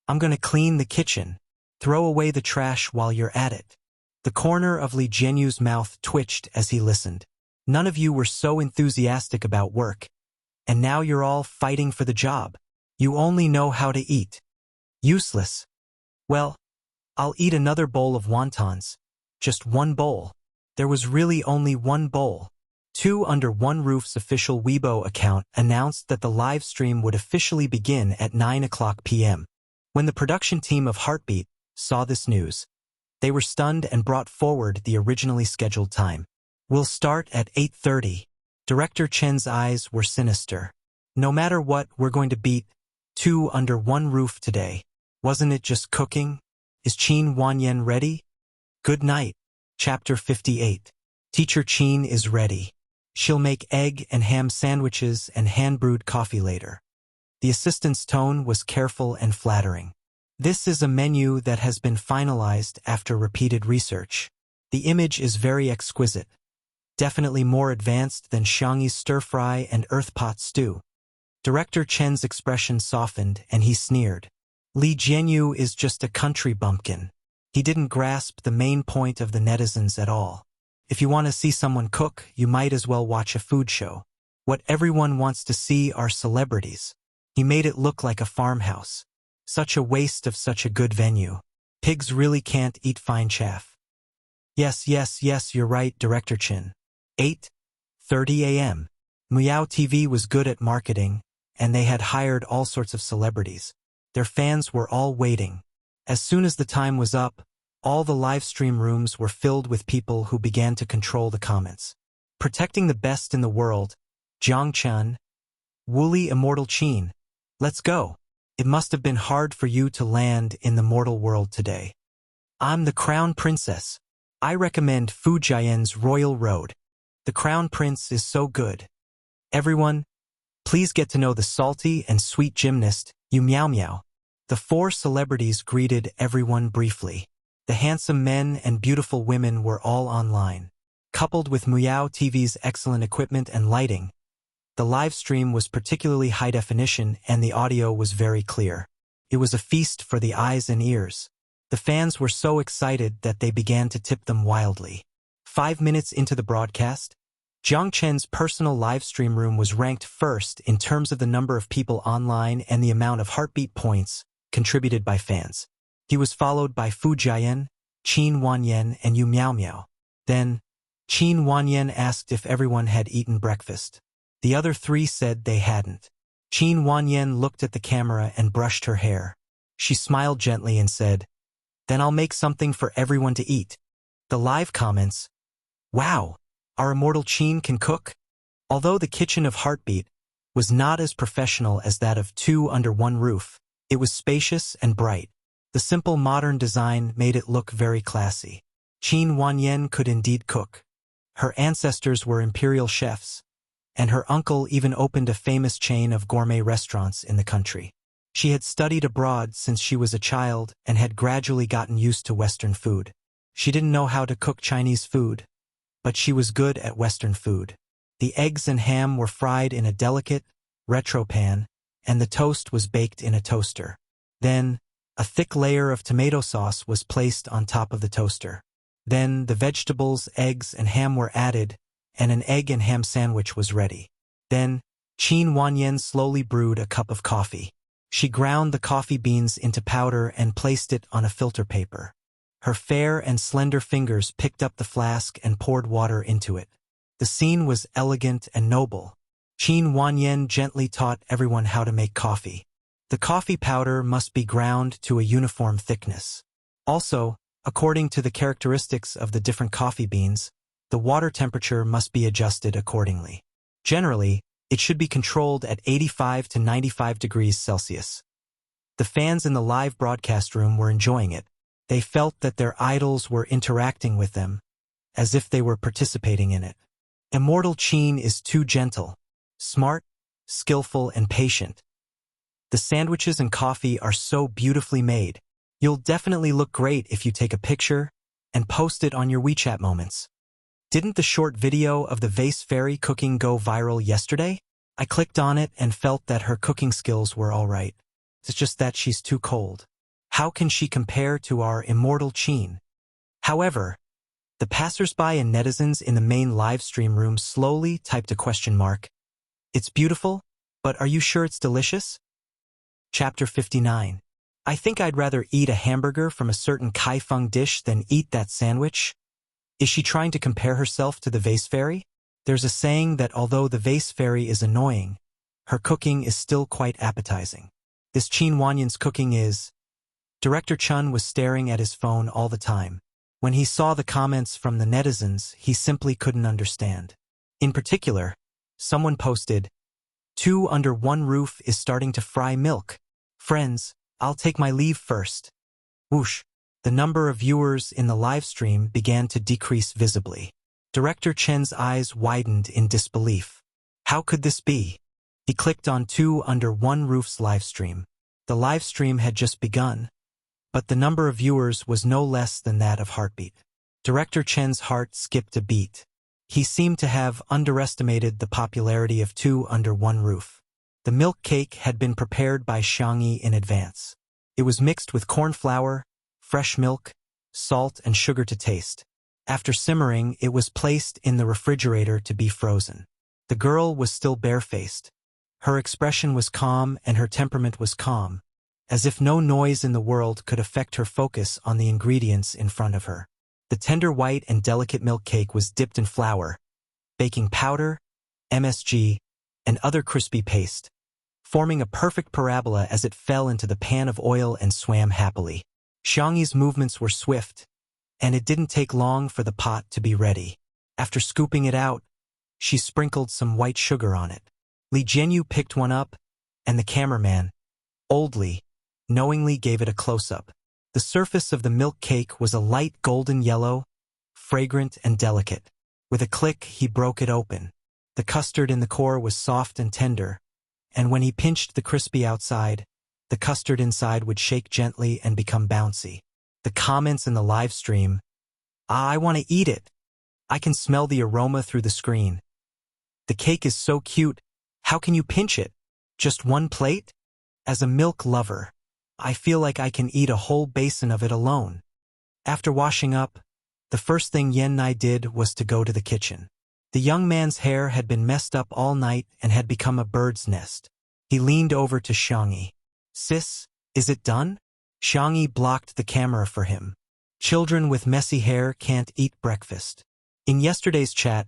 I'm gonna clean the kitchen. Throw away the trash while you're at it." The corner of Li Jianyu's mouth twitched as he listened. None of you were so enthusiastic about work. And now you're all fighting for the job. You only know how to eat. Useless. Well, I'll eat another bowl of wontons. Just one bowl. There was really only one bowl. 2 Under One Roof's official Weibo account announced that the live stream would officially begin at 9:00 p.m. When the production team of Heartbeat saw this news, they were stunned and brought forward the originally scheduled time. "We'll start at 8:30. Director Chen's eyes were sinister. "No matter what, we're going to beat 2 Under One Roof today. Wasn't it just cooking? Is Qin Wanyan ready?" Good night. Chapter 58. Teacher Qin is ready. She'll make egg and ham sandwiches and hand-brewed coffee later. The assistant's tone was careful and flattering. This is a menu that has been finalized after repeated research. The image is very exquisite. Definitely more advanced than Xiangyi's stir-fry and earth-pot stew. Director Chen's expression softened and he sneered. Li Jianyu is just a country bumpkin. He didn't grasp the main point of the netizens at all. If you want to see someone cook, you might as well watch a food show. What everyone wants to see are celebrities. He made it look like a farmhouse. Such a waste of such a good venue. Pigs really can't eat fine chaff. Yes, you're right, Director Chin. 8:30 a.m. Meow TV was good at marketing, and they had hired all sorts of celebrities. Their fans were all waiting. As soon as the time was up, All the live stream rooms were filled with people who began to control the comments. Protecting the best in the world, Jiang Chen, Wooly Immortal Qin. Let's go. It must have been hard for you to land in the mortal world today. I'm the Crown Princess. I recommend Fujian's Royal Road. The Crown Prince is so good. Everyone, please get to know the salty and sweet gymnast, Yu Miao Miao. The four celebrities greeted everyone briefly. The handsome men and beautiful women were all online. Coupled with Miao TV's excellent equipment and lighting, the live stream was particularly high definition and the audio was very clear. It was a feast for the eyes and ears. The fans were so excited that they began to tip them wildly. 5 minutes into the broadcast, Jiang Chen's personal live stream room was ranked first in terms of the number of people online and the amount of heartbeat points contributed by fans. He was followed by Fu Jiayan, Qin Wanyan, and Yu Miao Miao. Then, Qin Wanyan asked if everyone had eaten breakfast. The other three said they hadn't. Qin Wanyan looked at the camera and brushed her hair. She smiled gently and said, "Then I'll make something for everyone to eat." The live comments, "Wow, our immortal Qin can cook?" Although the kitchen of Heartbeat was not as professional as that of Two Under One Roof, it was spacious and bright. The simple modern design made it look very classy. Qin Wanyan could indeed cook. Her ancestors were imperial chefs, and her uncle even opened a famous chain of gourmet restaurants in the country. She had studied abroad since she was a child and had gradually gotten used to Western food. She didn't know how to cook Chinese food, but she was good at Western food. The eggs and ham were fried in a delicate, retro pan, and the toast was baked in a toaster. Then, a thick layer of tomato sauce was placed on top of the toaster. Then, the vegetables, eggs, and ham were added, and an egg and ham sandwich was ready. Then, Qin Wanyan slowly brewed a cup of coffee. She ground the coffee beans into powder and placed it on a filter paper. Her fair and slender fingers picked up the flask and poured water into it. The scene was elegant and noble. Qin Wanyan gently taught everyone how to make coffee. The coffee powder must be ground to a uniform thickness. Also, according to the characteristics of the different coffee beans, the water temperature must be adjusted accordingly. Generally, it should be controlled at 85 to 95 degrees Celsius. The fans in the live broadcast room were enjoying it. They felt that their idols were interacting with them, as if they were participating in it. Immortal Qin is too gentle, smart, skillful, and patient. The sandwiches and coffee are so beautifully made. You'll definitely look great if you take a picture and post it on your WeChat moments. Didn't the short video of the vase fairy cooking go viral yesterday? I clicked on it and felt that her cooking skills were all right. It's just that she's too cold. How can she compare to our immortal Qin? However, the passersby and netizens in the main live stream room slowly typed a question mark. It's beautiful, but are you sure it's delicious? Chapter 59. I think I'd rather eat a hamburger from a certain Kaifeng dish than eat that sandwich. Is she trying to compare herself to the vase fairy? There's a saying that although the vase fairy is annoying, her cooking is still quite appetizing. This Qin Wanyan's cooking is... Director Chun was staring at his phone all the time. When he saw the comments from the netizens, he simply couldn't understand. In particular, someone posted, Two Under One Roof is starting to fry milk. Friends, I'll take my leave first. Whoosh. The number of viewers in the live stream began to decrease visibly. Director Chen's eyes widened in disbelief. How could this be? He clicked on Two Under One Roof's live stream. The live stream had just begun, but the number of viewers was no less than that of Heartbeat. Director Chen's heart skipped a beat. He seemed to have underestimated the popularity of Two Under One Roof. The milk cake had been prepared by Xiangyi in advance. It was mixed with corn flour, fresh milk, salt, and sugar to taste. After simmering, it was placed in the refrigerator to be frozen. The girl was still barefaced. Her expression was calm and her temperament was calm, as if no noise in the world could affect her focus on the ingredients in front of her. The tender white and delicate milk cake was dipped in flour, baking powder, MSG, and other crispy paste, forming a perfect parabola as it fell into the pan of oil and swam happily. Xiangyi's movements were swift, and it didn't take long for the pot to be ready. After scooping it out, she sprinkled some white sugar on it. Li Jianyu picked one up, and the cameraman, old Li, knowingly gave it a close-up. The surface of the milk cake was a light golden yellow, fragrant and delicate. With a click, he broke it open. The custard in the core was soft and tender, and when he pinched the crispy outside, the custard inside would shake gently and become bouncy. The comments in the live stream, "I want to eat it. I can smell the aroma through the screen. The cake is so cute. How can you pinch it? Just one plate? As a milk lover, I feel like I can eat a whole basin of it alone." After washing up, the first thing Yan Nai did was to go to the kitchen. The young man's hair had been messed up all night and had become a bird's nest. He leaned over to Xiangyi. "Sis, is it done?" Xiangyi blocked the camera for him. Children with messy hair can't eat breakfast. In yesterday's chat,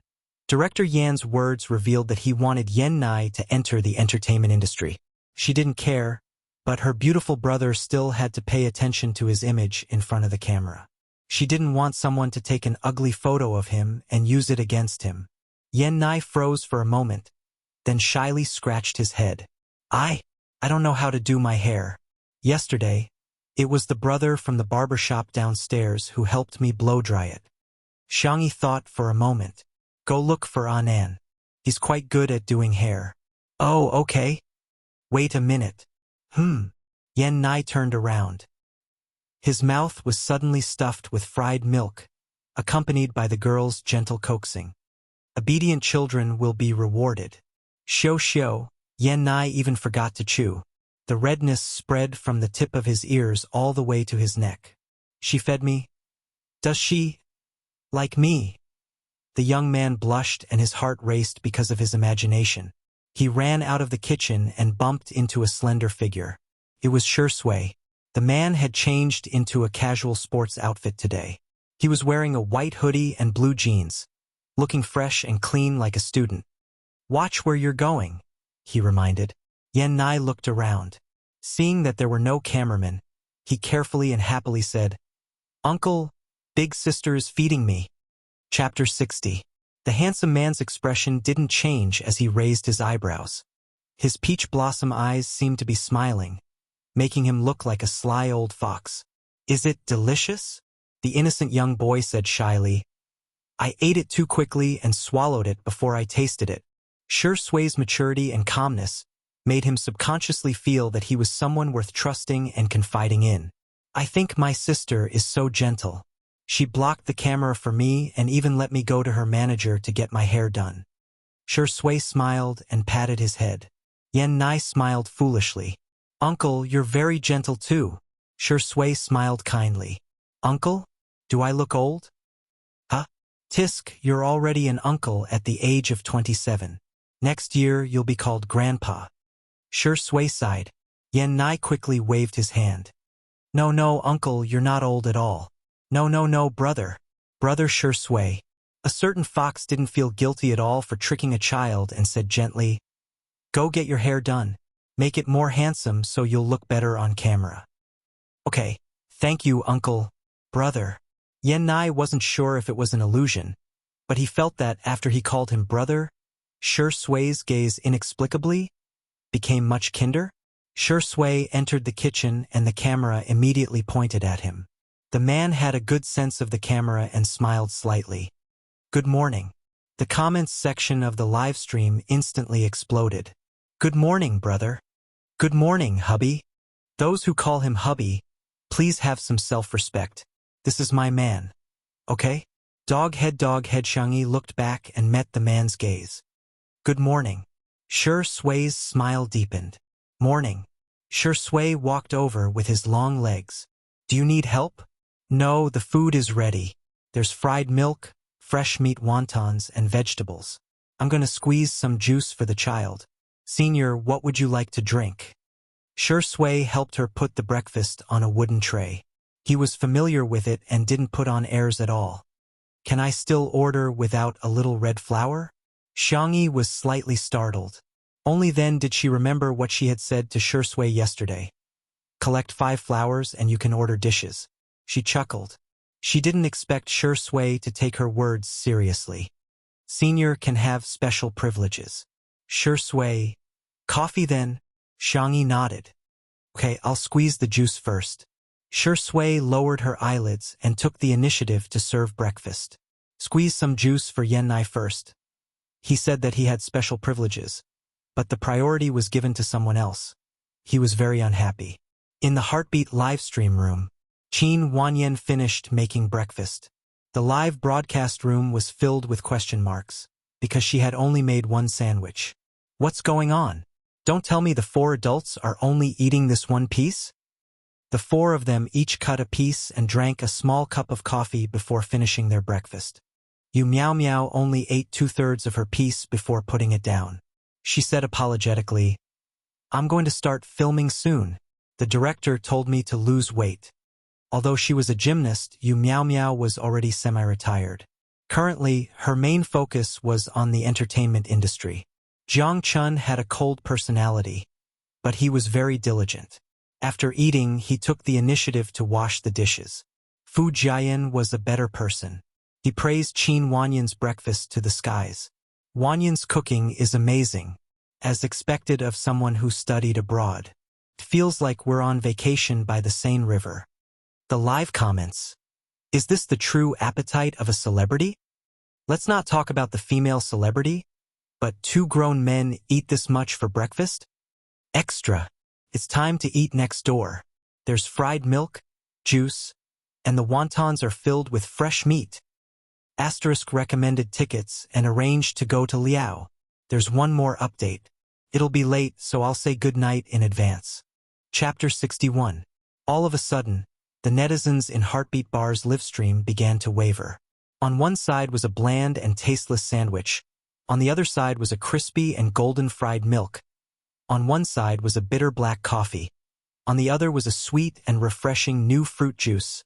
Director Yan's words revealed that he wanted Yan Nai to enter the entertainment industry. She didn't care, but her beautiful brother still had to pay attention to his image in front of the camera. She didn't want someone to take an ugly photo of him and use it against him. Yan Nai froze for a moment, then shyly scratched his head. I don't know how to do my hair. Yesterday, it was the brother from the barber shop downstairs who helped me blow-dry it. Xiangyi thought for a moment. Go look for Anan. He's quite good at doing hair. Oh, okay. Wait a minute. Yan Nai turned around. His mouth was suddenly stuffed with fried milk, accompanied by the girl's gentle coaxing. Obedient children will be rewarded. Xiao, Yan Nai even forgot to chew. The redness spread from the tip of his ears all the way to his neck. She fed me? Does she? Like me? The young man blushed and his heart raced because of his imagination. He ran out of the kitchen and bumped into a slender figure. It was Shui. The man had changed into a casual sports outfit today. He was wearing a white hoodie and blue jeans, looking fresh and clean like a student. Watch where you're going, he reminded. Yan Nai looked around. Seeing that there were no cameramen, he carefully and happily said, "Uncle, big sister is feeding me." Chapter 60. The handsome man's expression didn't change as he raised his eyebrows. His peach blossom eyes seemed to be smiling, making him look like a sly old fox. "Is it delicious?" the innocent young boy said shyly. "I ate it too quickly and swallowed it before I tasted it." Shui's maturity and calmness made him subconsciously feel that he was someone worth trusting and confiding in. "I think my sister is so gentle. She blocked the camera for me and even let me go to her manager to get my hair done." Shui smiled and patted his head. Yan Nai smiled foolishly. "Uncle, you're very gentle too." Shui smiled kindly. "Uncle? Do I look old?" "Huh? Tisk, you're already an uncle at the age of 27. Next year you'll be called Grandpa." Shui sighed. Yan Nai quickly waved his hand. No, uncle, you're not old at all." No, brother. Brother Shui. A certain fox didn't feel guilty at all for tricking a child and said gently, "Go get your hair done. Make it more handsome so you'll look better on camera." "Okay, thank you, uncle." "Brother." Yan Nai wasn't sure if it was an illusion, but he felt that after he called him brother, Shui's gaze inexplicably became much kinder. Shui entered the kitchen and the camera immediately pointed at him. The man had a good sense of the camera and smiled slightly. "Good morning." The comments section of the live stream instantly exploded. "Good morning, brother." "Good morning, hubby." Those who call him hubby, please have some self-respect. This is my man. Okay? Doghead Xiangyi looked back and met the man's gaze. "Good morning." Shui's smile deepened. "Morning." Shui walked over with his long legs. "Do you need help?" "No, the food is ready. There's fried milk, fresh meat wontons, and vegetables. I'm gonna squeeze some juice for the child. Senior, what would you like to drink?" Shui helped her put the breakfast on a wooden tray. He was familiar with it and didn't put on airs at all. "Can I still order without a little red flour?" Xiangyi was slightly startled. Only then did she remember what she had said to Shui yesterday. "Collect 5 flowers and you can order dishes." She chuckled. She didn't expect Shi Sui to take her words seriously. Senior can have special privileges. Shi Sui. Coffee then? Xiang Yi nodded. Okay, I'll squeeze the juice first. Shi Sui lowered her eyelids and took the initiative to serve breakfast. Squeeze some juice for Yan Nai first. He said that he had special privileges, but the priority was given to someone else. He was very unhappy. In the Heartbeat livestream room, Qin Wanyan finished making breakfast. The live broadcast room was filled with question marks, because she had only made one sandwich. What's going on? Don't tell me the 4 adults are only eating this one piece? The 4 of them each cut a piece and drank a small cup of coffee before finishing their breakfast. Yu Miao Miao only ate 2/3 of her piece before putting it down. She said apologetically, I'm going to start filming soon. The director told me to lose weight. Although she was a gymnast, Yu Miao Miao was already semi-retired. Currently, her main focus was on the entertainment industry. Jiang Chun had a cold personality, but he was very diligent. After eating, he took the initiative to wash the dishes. Fu Jiayan was a better person. He praised Qin Wanyan's breakfast to the skies. Wanyan's cooking is amazing, as expected of someone who studied abroad. It feels like we're on vacation by the Seine River. The live comments. Is this the true appetite of a celebrity? Let's not talk about the female celebrity, but 2 grown men eat this much for breakfast? Extra. It's time to eat next door. There's fried milk, juice, and the wontons are filled with fresh meat. Asterisk recommended tickets and arranged to go to Liao. There's one more update. It'll be late, so I'll say good night in advance. Chapter 61. All of a sudden, the netizens in Heartbeat Bar's livestream began to waver. On one side was a bland and tasteless sandwich. On the other side was a crispy and golden fried milk. On one side was a bitter black coffee. On the other was a sweet and refreshing new fruit juice.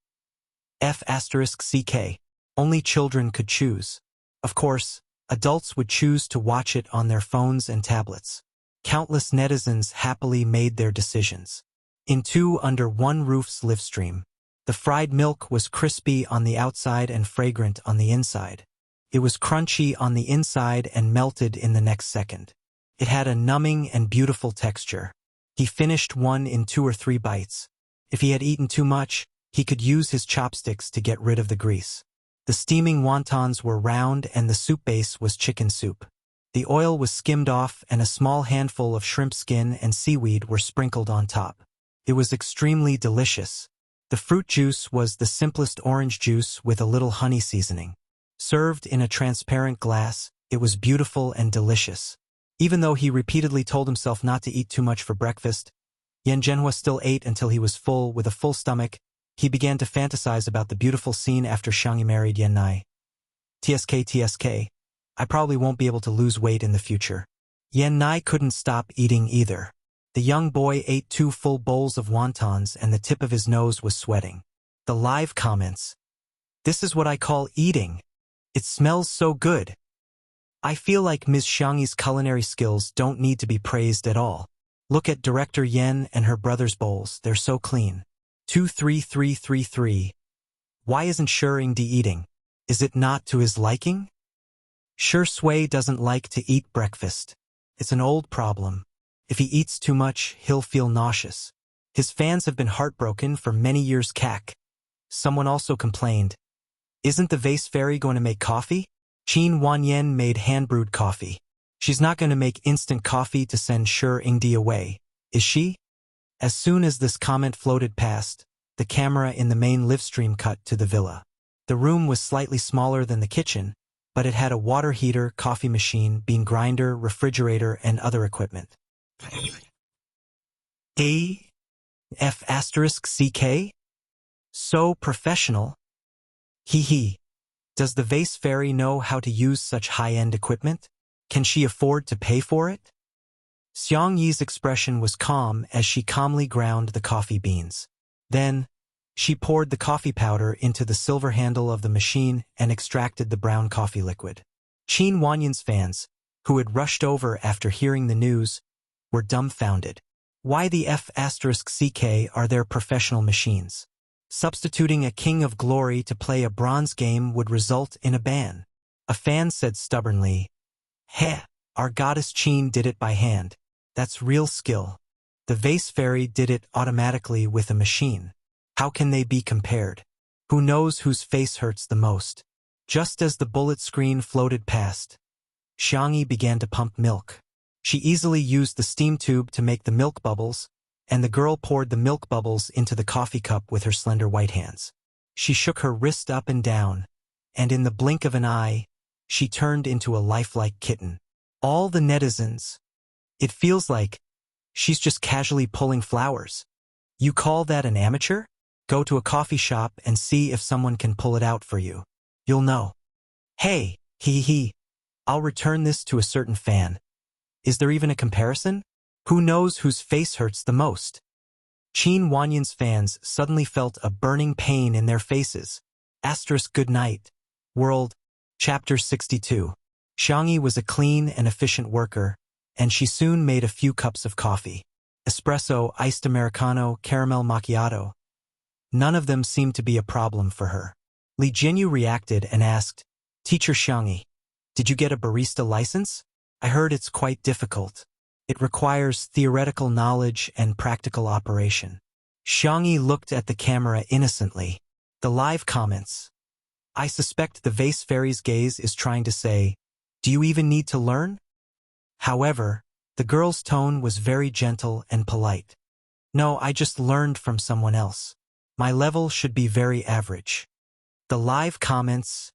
F***CK. Only children could choose. Of course, adults would choose to watch it on their phones and tablets. Countless netizens happily made their decisions. In 2 Under One Roof's livestream, the fried milk was crispy on the outside and fragrant on the inside. It was crunchy on the inside and melted in the next second. It had a numbing and beautiful texture. He finished one in 2 or 3 bites. If he had eaten too much, he could use his chopsticks to get rid of the grease. The steaming wontons were round and the soup base was chicken soup. The oil was skimmed off and a small handful of shrimp skin and seaweed were sprinkled on top. It was extremely delicious. The fruit juice was the simplest orange juice with a little honey seasoning. Served in a transparent glass, it was beautiful and delicious. Even though he repeatedly told himself not to eat too much for breakfast, Yan Zhenhua still ate until he was full. With a full stomach, he began to fantasize about the beautiful scene after Xiang Yi married Yan Nai. TSK, I probably won't be able to lose weight in the future. Yan Nai couldn't stop eating either. The young boy ate 2 full bowls of wontons and the tip of his nose was sweating. The live comments. This is what I call eating. It smells so good. I feel like Ms. Xiang Yi's culinary skills don't need to be praised at all. Look at Director Yen and her brother's bowls, they're so clean. 23333. Why isn't Shi Yingdi eating? Is it not to his liking? Shi Sui doesn't like to eat breakfast. It's an old problem. If he eats too much, he'll feel nauseous. His fans have been heartbroken for many years. Someone also complained. Isn't the vase fairy going to make coffee? Qin Wanyan made hand-brewed coffee. She's not going to make instant coffee to send Shi Yingdi away, is she? As soon as this comment floated past, the camera in the main livestream cut to the villa. The room was slightly smaller than the kitchen, but it had a water heater, coffee machine, bean grinder, refrigerator, and other equipment. F***CK? So professional. Hee. Does the vase fairy know how to use such high-end equipment? Can she afford to pay for it? Xiang Yi's expression was calm as she calmly ground the coffee beans. Then, she poured the coffee powder into the silver handle of the machine and extracted the brown coffee liquid. Qin Wanyan's fans, who had rushed over after hearing the news, were dumbfounded. Why the F***CK are their professional machines? Substituting a king of glory to play a bronze game would result in a ban. A fan said stubbornly, "Heh, our goddess Qin did it by hand. That's real skill. The vase fairy did it automatically with a machine. How can they be compared? Who knows whose face hurts the most?" Just as the bullet screen floated past, Xiangyi began to pump milk. She easily used the steam tube to make the milk bubbles, and the girl poured the milk bubbles into the coffee cup with her slender white hands. She shook her wrist up and down, and in the blink of an eye, she turned into a lifelike kitten. All the netizens, "It feels like she's just casually pulling flowers. You call that an amateur? Go to a coffee shop and see if someone can pull it out for you. You'll know." "Hey, hee, I'll return this to a certain fan. Is there even a comparison? Who knows whose face hurts the most?" Qin Wanyan's fans suddenly felt a burning pain in their faces. Good night, world. Chapter 62. Xiangyi was a clean and efficient worker, and she soon made a few cups of coffee. Espresso, iced Americano, caramel macchiato. None of them seemed to be a problem for her. Li Jinyu reacted and asked, "Teacher Xiangyi, did you get a barista license? I heard it's quite difficult. It requires theoretical knowledge and practical operation." Xiangyi looked at the camera innocently. The live comments. "I suspect the vase fairy's gaze is trying to say, 'Do you even need to learn?'" However, the girl's tone was very gentle and polite. "No, I just learned from someone else. My level should be very average." The live comments.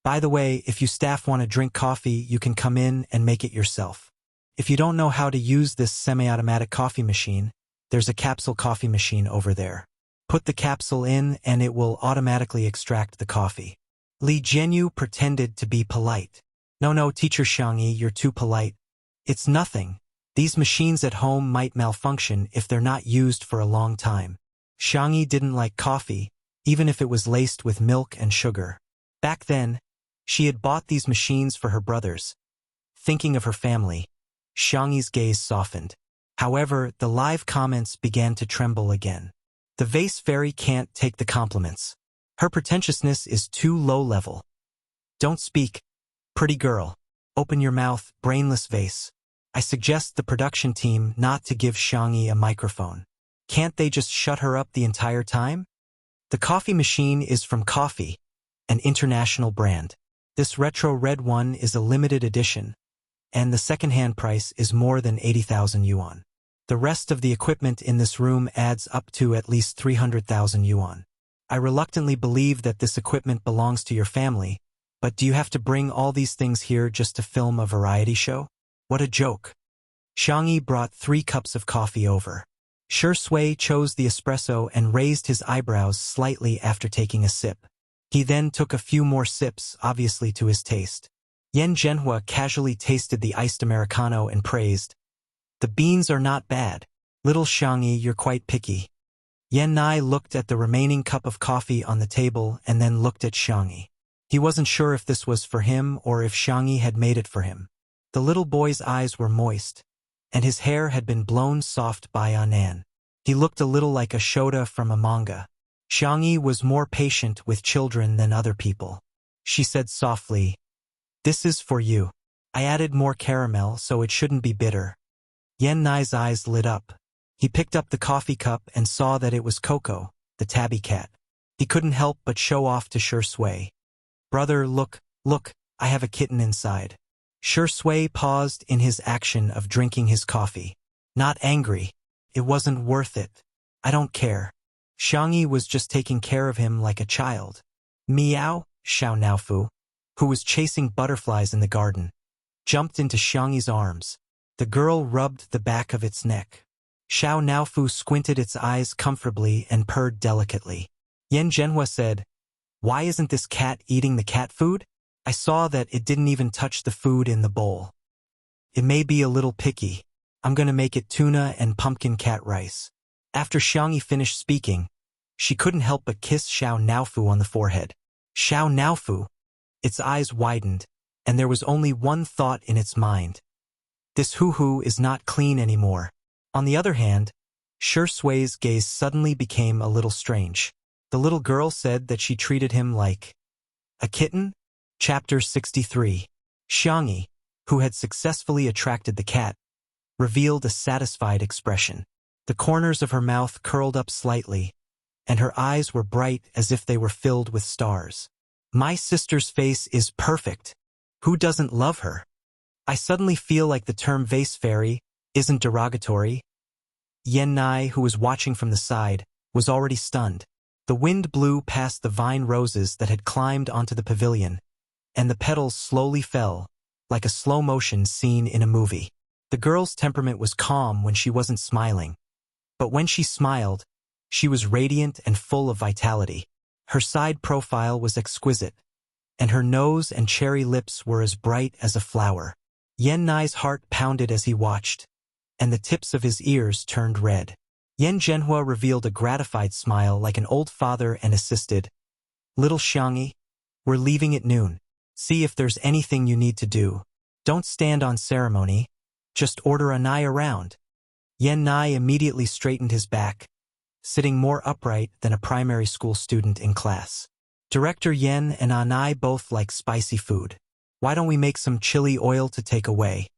By the way, if you staff want to drink coffee, you can come in and make it yourself. If you don't know how to use this semi-automatic coffee machine, there's a capsule coffee machine over there. Put the capsule in and it will automatically extract the coffee." Li Jinyu pretended to be polite. No, Teacher Xiangyi, you're too polite. It's nothing. These machines at home might malfunction if they're not used for a long time." Xiangyi didn't like coffee, even if it was laced with milk and sugar. Back then, she had bought these machines for her brothers. Thinking of her family, Xiangyi's gaze softened. However, the live comments began to tremble again. "The vase fairy can't take the compliments. Her pretentiousness is too low level. Don't speak, pretty girl. Open your mouth, brainless vase. I suggest the production team not to give Xiangyi a microphone. Can't they just shut her up the entire time? The coffee machine is from Coffee, an international brand. This retro red one is a limited edition, and the second-hand price is more than 80,000 yuan. The rest of the equipment in this room adds up to at least 300,000 yuan. I reluctantly believe that this equipment belongs to your family, but do you have to bring all these things here just to film a variety show? What a joke." Xiangyi brought 3 cups of coffee over. Shui chose the espresso and raised his eyebrows slightly after taking a sip. He then took a few more sips, obviously to his taste. Yan Zhenhua casually tasted the iced Americano and praised, "The beans are not bad. Little Xiangyi, you're quite picky." Yan Nai looked at the remaining cup of coffee on the table and then looked at Xiangyi. He wasn't sure if this was for him or if Xiangyi had made it for him. The little boy's eyes were moist, and his hair had been blown soft by Anan. He looked a little like a Shota from a manga. Xiangyi was more patient with children than other people. She said softly, "This is for you. I added more caramel so it shouldn't be bitter." Yan Nai's eyes lit up. He picked up the coffee cup and saw that it was Coco, the tabby cat. He couldn't help but show off to Shui. "Brother, look, I have a kitten inside." Shui paused in his action of drinking his coffee. Not angry. It wasn't worth it. "I don't care." Xiangyi was just taking care of him like a child. Meow, Xiao Naofu, who was chasing butterflies in the garden, jumped into Xiangyi's arms. The girl rubbed the back of its neck. Xiao Naofu squinted its eyes comfortably and purred delicately. Yan Zhenhua said, "Why isn't this cat eating the cat food? I saw that it didn't even touch the food in the bowl. It may be a little picky. I'm gonna make it tuna and pumpkin cat rice." After Xiangyi finished speaking, she couldn't help but kiss Xiao Naofu on the forehead. Xiao Naofu! Its eyes widened, and there was only one thought in its mind. This hoo-hoo is not clean anymore. On the other hand, Sui's gaze suddenly became a little strange. The little girl said that she treated him like a kitten? Chapter 63. Xiangyi, who had successfully attracted the cat, revealed a satisfied expression. The corners of her mouth curled up slightly, and her eyes were bright as if they were filled with stars. My sister's face is perfect. Who doesn't love her? I suddenly feel like the term vase fairy isn't derogatory. Yan Nai, who was watching from the side, was already stunned. The wind blew past the vine roses that had climbed onto the pavilion, and the petals slowly fell, like a slow-motion scene in a movie. The girl's temperament was calm when she wasn't smiling, but when she smiled, she was radiant and full of vitality. Her side profile was exquisite, and her nose and cherry lips were as bright as a flower. Yan Nai's heart pounded as he watched, and the tips of his ears turned red. Yan Zhenhua revealed a gratified smile like an old father and assisted. Little Xiangyi, we're leaving at noon. See if there's anything you need to do. Don't stand on ceremony. Just order Anai around. Yan Nai immediately straightened his back, sitting more upright than a primary school student in class. Director Yan and Anai both like spicy food. Why don't we make some chili oil to take away?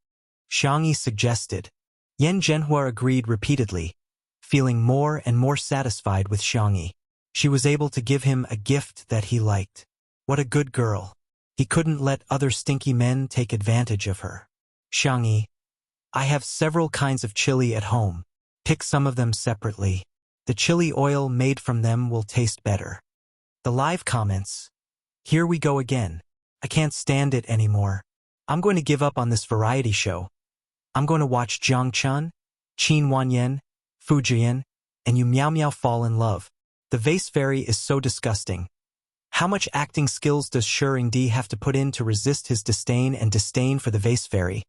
Xiangyi suggested. Yan Zhenhua agreed repeatedly, feeling more and more satisfied with Xiangyi. She was able to give him a gift that he liked. What a good girl. He couldn't let other stinky men take advantage of her. Xiangyi, I have several kinds of chili at home. Pick some of them separately. The chili oil made from them will taste better. The live comments. Here we go again. I can't stand it anymore. I'm going to give up on this variety show. I'm going to watch Jiang Chun, Qin Wanyan, Fu Jian, and you Miao Miao fall in love. The vase fairy is so disgusting. How much acting skills does Shuringdi have to put in to resist his disdain and disdain for the vase fairy?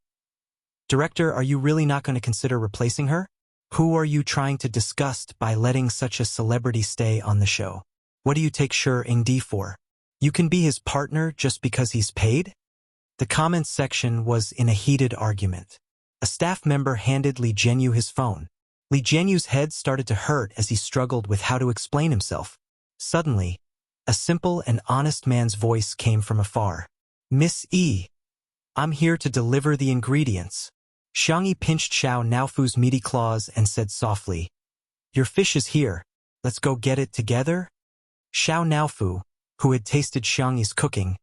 Director, are you really not going to consider replacing her? Who are you trying to disgust by letting such a celebrity stay on the show? What do you take Shuringdi for? You can be his partner just because he's paid? The comments section was in a heated argument. A staff member handed Li Jianyu his phone. Li Jianyu's head started to hurt as he struggled with how to explain himself. Suddenly, a simple and honest man's voice came from afar. Miss E, I'm here to deliver the ingredients. Xiangyi pinched Xiao Naofu's meaty claws and said softly, Your fish is here. Let's go get it together? Xiao Naofu, who had tasted Xiangyi's cooking,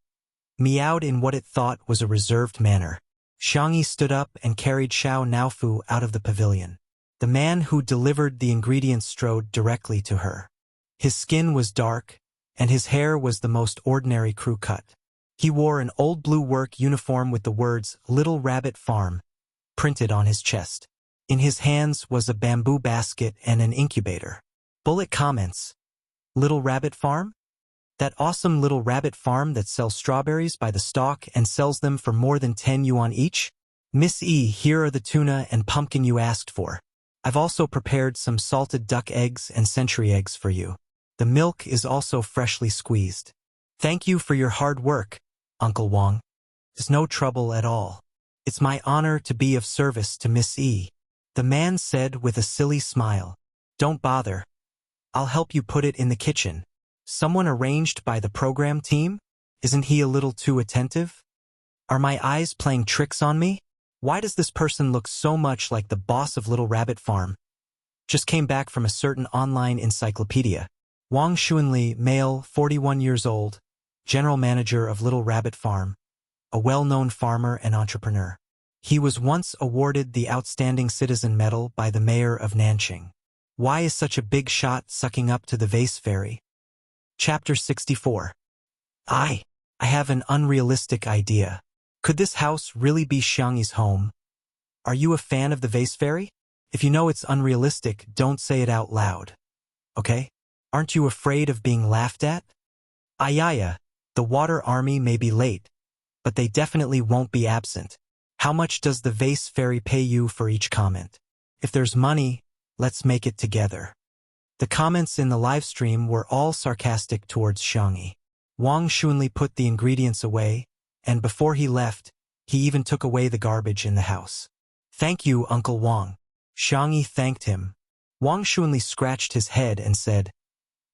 meowed in what it thought was a reserved manner. Xiangyi stood up and carried Xiao Naofu out of the pavilion. The man who delivered the ingredients strode directly to her. His skin was dark, and his hair was the most ordinary crew cut. He wore an old blue work uniform with the words Little Rabbit Farm printed on his chest. In his hands was a bamboo basket and an incubator. Bullet comments. Little Rabbit Farm? That awesome Little Rabbit Farm that sells strawberries by the stalk and sells them for more than 10 yuan each? Miss E, here are the tuna and pumpkin you asked for. I've also prepared some salted duck eggs and century eggs for you. The milk is also freshly squeezed. Thank you for your hard work, Uncle Wang. It's no trouble at all. It's my honor to be of service to Miss E. The man said with a silly smile. Don't bother. I'll help you put it in the kitchen. Someone arranged by the program team? Isn't he a little too attentive? Are my eyes playing tricks on me? Why does this person look so much like the boss of Little Rabbit Farm? Just came back from a certain online encyclopedia. Wang Xuanli, male, 41 years old, general manager of Little Rabbit Farm, a well-known farmer and entrepreneur. He was once awarded the Outstanding Citizen Medal by the mayor of Nanjing. Why is such a big shot sucking up to the vase fairy? Chapter 64. I have an unrealistic idea. Could this house really be Xiangyi's home? Are you a fan of the vase fairy? If you know it's unrealistic, don't say it out loud. Okay? Aren't you afraid of being laughed at? Ayaya, the water army may be late, but they definitely won't be absent. How much does the vase fairy pay you for each comment? If there's money, let's make it together. The comments in the live stream were all sarcastic towards Xiangyi. Wang Xuanli put the ingredients away, and before he left, he even took away the garbage in the house. Thank you, Uncle Wang. Xiangyi thanked him, Wang Xuanli scratched his head and said,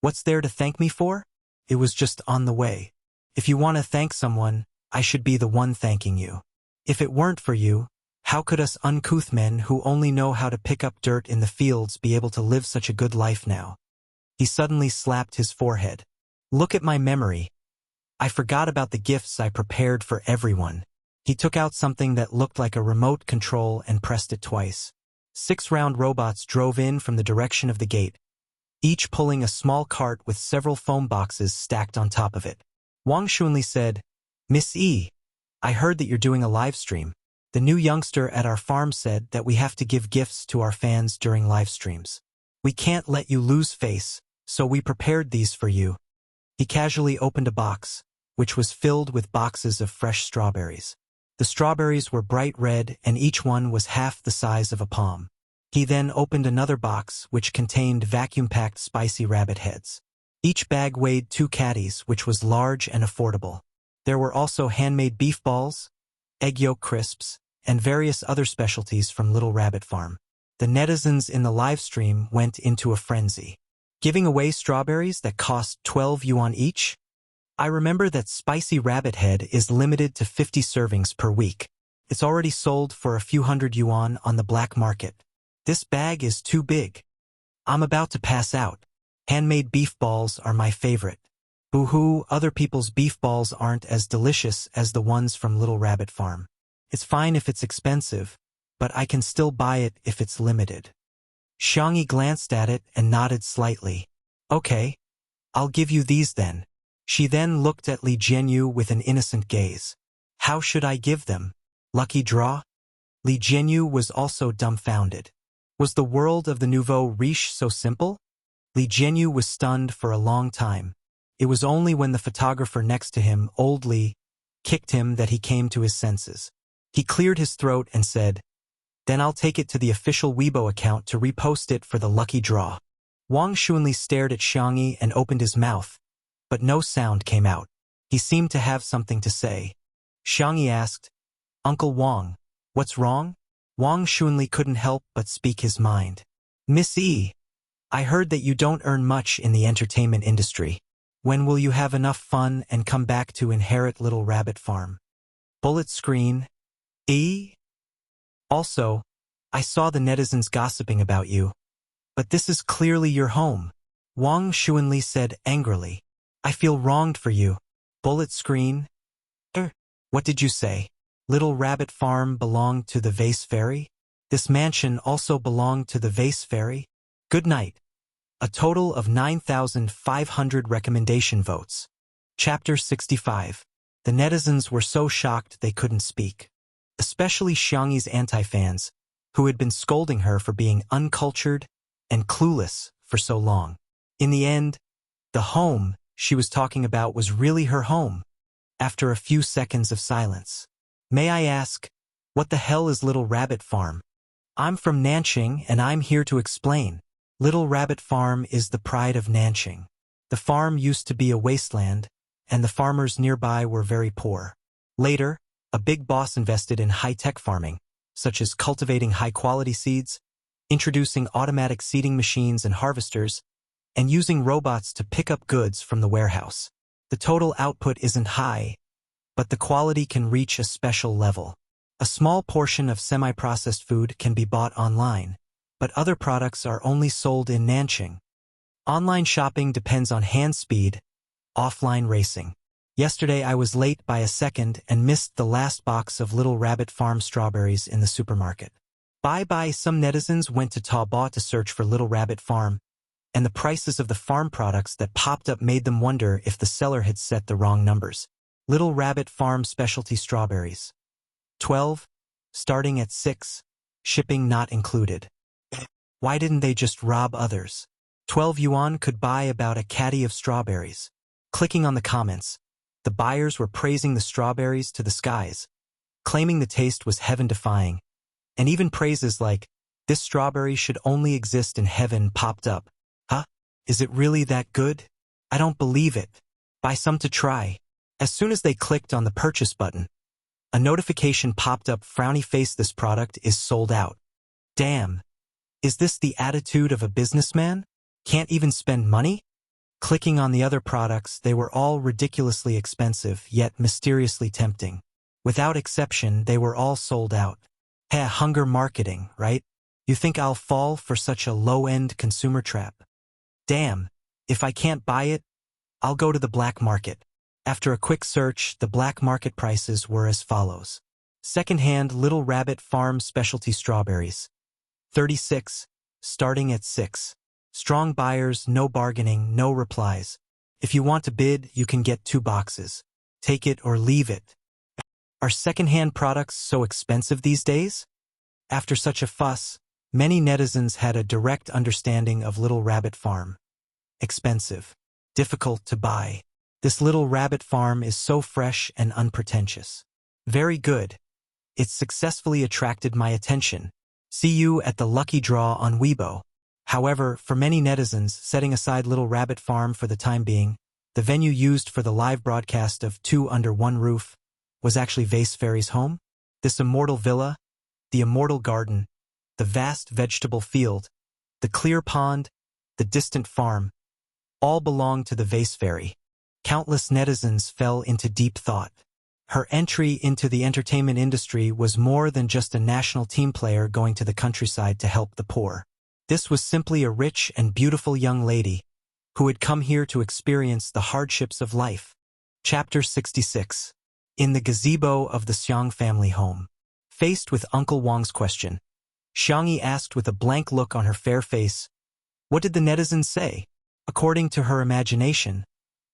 "What's there to thank me for? It was just on the way. If you want to thank someone, I should be the one thanking you. If it weren't for you, how could us uncouth men who only know how to pick up dirt in the fields be able to live such a good life now?" He suddenly slapped his forehead. "Look at my memory. I forgot about the gifts I prepared for everyone." He took out something that looked like a remote control and pressed it twice. 6 round robots drove in from the direction of the gate, each pulling a small cart with several foam boxes stacked on top of it. Wang Xuanli said, "Miss E, I heard that you're doing a live stream. The new youngster at our farm said that we have to give gifts to our fans during live streams. We can't let you lose face, so we prepared these for you." He casually opened a box, which was filled with boxes of fresh strawberries. The strawberries were bright red and each one was half the size of a palm. He then opened another box which contained vacuum-packed spicy rabbit heads. Each bag weighed 2 caddies, which was large and affordable. There were also handmade beef balls, egg yolk crisps, and various other specialties from Little Rabbit Farm. The netizens in the live stream went into a frenzy, giving away strawberries that cost 12 yuan each. I remember that spicy rabbit head is limited to 50 servings per week. It's already sold for a few hundred yuan on the black market. This bag is too big. I'm about to pass out. Handmade beef balls are my favorite. Boo-hoo, other people's beef balls aren't as delicious as the ones from Little Rabbit Farm. It's fine if it's expensive, but I can still buy it if it's limited. Xiangyi glanced at it and nodded slightly. "Okay, I'll give you these then." She then looked at Li Jianyu with an innocent gaze. "How should I give them? Lucky draw?" Li Jianyu was also dumbfounded. Was the world of the nouveau riche so simple? Li Jianyu was stunned for a long time. It was only when the photographer next to him, old Li, kicked him that he came to his senses. He cleared his throat and said, "Then I'll take it to the official Weibo account to repost it for the lucky draw." Wang Xuanli stared at Xiangyi and opened his mouth, but no sound came out. He seemed to have something to say. Xiangyi asked, "Uncle Wang, what's wrong?" Wang Xuanli couldn't help but speak his mind. "Miss E, I heard that you don't earn much in the entertainment industry. When will you have enough fun and come back to inherit Little Rabbit Farm?" Bullet screen. E? Also, I saw the netizens gossiping about you. But this is clearly your home. Wang Xuanli said angrily. "I feel wronged for you." Bullet screen. What did you say? Little Rabbit Farm belonged to the Vase Fairy? This mansion also belonged to the Vase Fairy? Good night. A total of 9,500 recommendation votes. Chapter 65. The netizens were so shocked they couldn't speak. Especially Xiangyi's anti-fans, who had been scolding her for being uncultured and clueless for so long. In the end, the home she was talking about was really her home. After a few seconds of silence. "May I ask, what the hell is Little Rabbit Farm?" "I'm from Nanqing and I'm here to explain. Little Rabbit Farm is the pride of Nanqing. The farm used to be a wasteland, and the farmers nearby were very poor. Later, a big boss invested in high-tech farming, such as cultivating high-quality seeds, introducing automatic seeding machines and harvesters, and using robots to pick up goods from the warehouse. The total output isn't high, but the quality can reach a special level. A small portion of semi-processed food can be bought online, but other products are only sold in Nanqing. Online shopping depends on hand speed, offline racing. Yesterday I was late by a second and missed the last box of Little Rabbit Farm strawberries in the supermarket. Bye-bye. Some netizens went to Taobao to search for Little Rabbit Farm, and the prices of the farm products that popped up made them wonder if the seller had set the wrong numbers. Little Rabbit Farm specialty strawberries. 12, starting at 6, shipping not included. Why didn't they just rob others? 12 yuan could buy about a caddy of strawberries. Clicking on the comments, the buyers were praising the strawberries to the skies, claiming the taste was heaven-defying, and even phrases like, "This strawberry should only exist in heaven" popped up. Huh? Is it really that good? I don't believe it. Buy some to try. As soon as they clicked on the purchase button, a notification popped up. Frowny face, this product is sold out. Damn. Is this the attitude of a businessman? Can't even spend money? Clicking on the other products, they were all ridiculously expensive, yet mysteriously tempting. Without exception, they were all sold out. Heh, hunger marketing, right? You think I'll fall for such a low-end consumer trap? Damn, if I can't buy it, I'll go to the black market. After a quick search, the black market prices were as follows. Second-hand Little Rabbit Farm Specialty Strawberries. 36, starting at 6. Strong buyers, no bargaining, no replies. If you want to bid, you can get 2 boxes. Take it or leave it. Are second-hand products so expensive these days? After such a fuss, many netizens had a direct understanding of Little Rabbit Farm. Expensive. Difficult to buy. This Little Rabbit Farm is so fresh and unpretentious. Very good. It successfully attracted my attention. See you at the lucky draw on Weibo. However, for many netizens, setting aside Little Rabbit Farm for the time being, the venue used for the live broadcast of Two Under One Roof was actually Vase Fairy's home. This immortal villa, the immortal garden, the vast vegetable field, the clear pond, the distant farm, all belonged to the Vase Fairy. Countless netizens fell into deep thought. Her entry into the entertainment industry was more than just a national team player going to the countryside to help the poor. This was simply a rich and beautiful young lady who had come here to experience the hardships of life. Chapter 66. In the gazebo of the Xiang family home. Faced with Uncle Wang's question, Xiangyi asked with a blank look on her fair face, "What did the netizens say?" According to her imagination,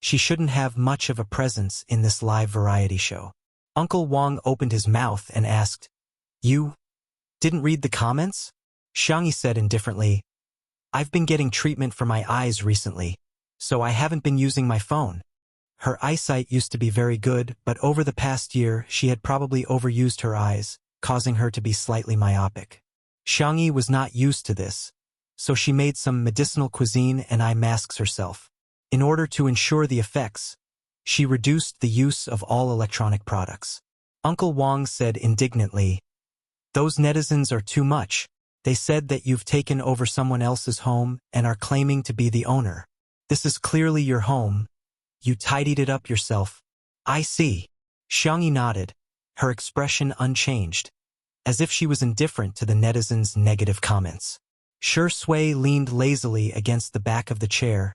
she shouldn't have much of a presence in this live variety show. Uncle Wang opened his mouth and asked, "You didn't read the comments?" Xiangyi said indifferently, "I've been getting treatment for my eyes recently, so I haven't been using my phone." Her eyesight used to be very good, but over the past year she had probably overused her eyes, causing her to be slightly myopic. Xiangyi was not used to this, so she made some medicinal cuisine and eye masks herself. In order to ensure the effects, she reduced the use of all electronic products. Uncle Wang said indignantly, "Those netizens are too much. They said that you've taken over someone else's home and are claiming to be the owner. This is clearly your home. You tidied it up yourself." "I see." Xiangyi nodded, her expression unchanged, as if she was indifferent to the netizens' negative comments. Shui leaned lazily against the back of the chair,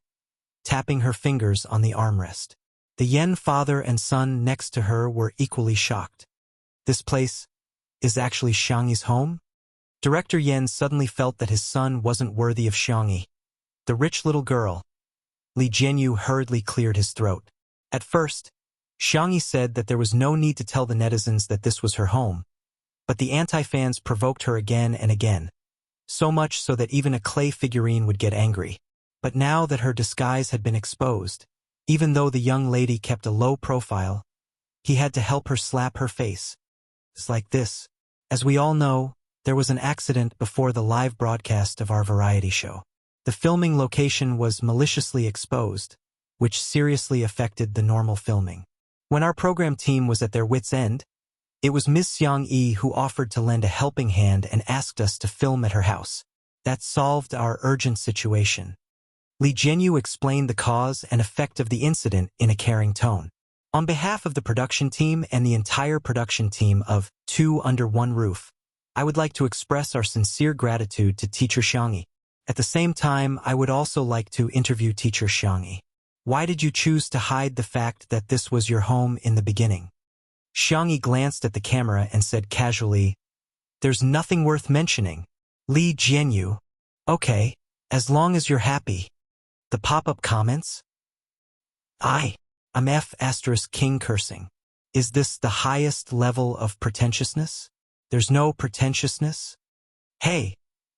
tapping her fingers on the armrest. The Yen father and son next to her were equally shocked. This place is actually Xiangyi's home? Director Yen suddenly felt that his son wasn't worthy of Xiangyi. The rich little girl. Li Jianyu hurriedly cleared his throat. At first, Xiangyi said that there was no need to tell the netizens that this was her home, but the anti-fans provoked her again and again, so much so that even a clay figurine would get angry. But now that her disguise had been exposed, even though the young lady kept a low profile, he had to help her slap her face. It's like this. As we all know, there was an accident before the live broadcast of our variety show. The filming location was maliciously exposed, which seriously affected the normal filming. When our program team was at their wits' end, it was Ms. Xiang Yi who offered to lend a helping hand and asked us to film at her house. That solved our urgent situation. Li Jianyu explained the cause and effect of the incident in a caring tone. On behalf of the production team and the entire production team of Two Under One Roof, I would like to express our sincere gratitude to Teacher Xiangyi. At the same time, I would also like to interview Teacher Xiangyi. Why did you choose to hide the fact that this was your home in the beginning? Xiangyi glanced at the camera and said casually, "There's nothing worth mentioning." Li Jianyu. "Okay, as long as you're happy." The pop-up comments? I'm F***king cursing. Is this the highest level of pretentiousness? There's no pretentiousness? Hey,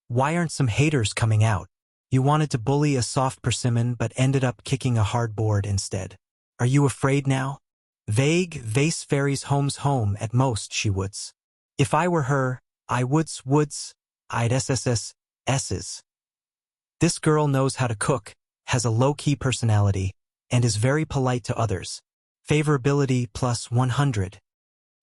why aren't some haters coming out? You wanted to bully a soft persimmon but ended up kicking a hard board instead. Are you afraid now? Vague, Vase Fairy's home at most, she woods. If I were her, I woods, I'd SSS. This girl knows how to cook, has a low-key personality, and is very polite to others. Favorability plus 100.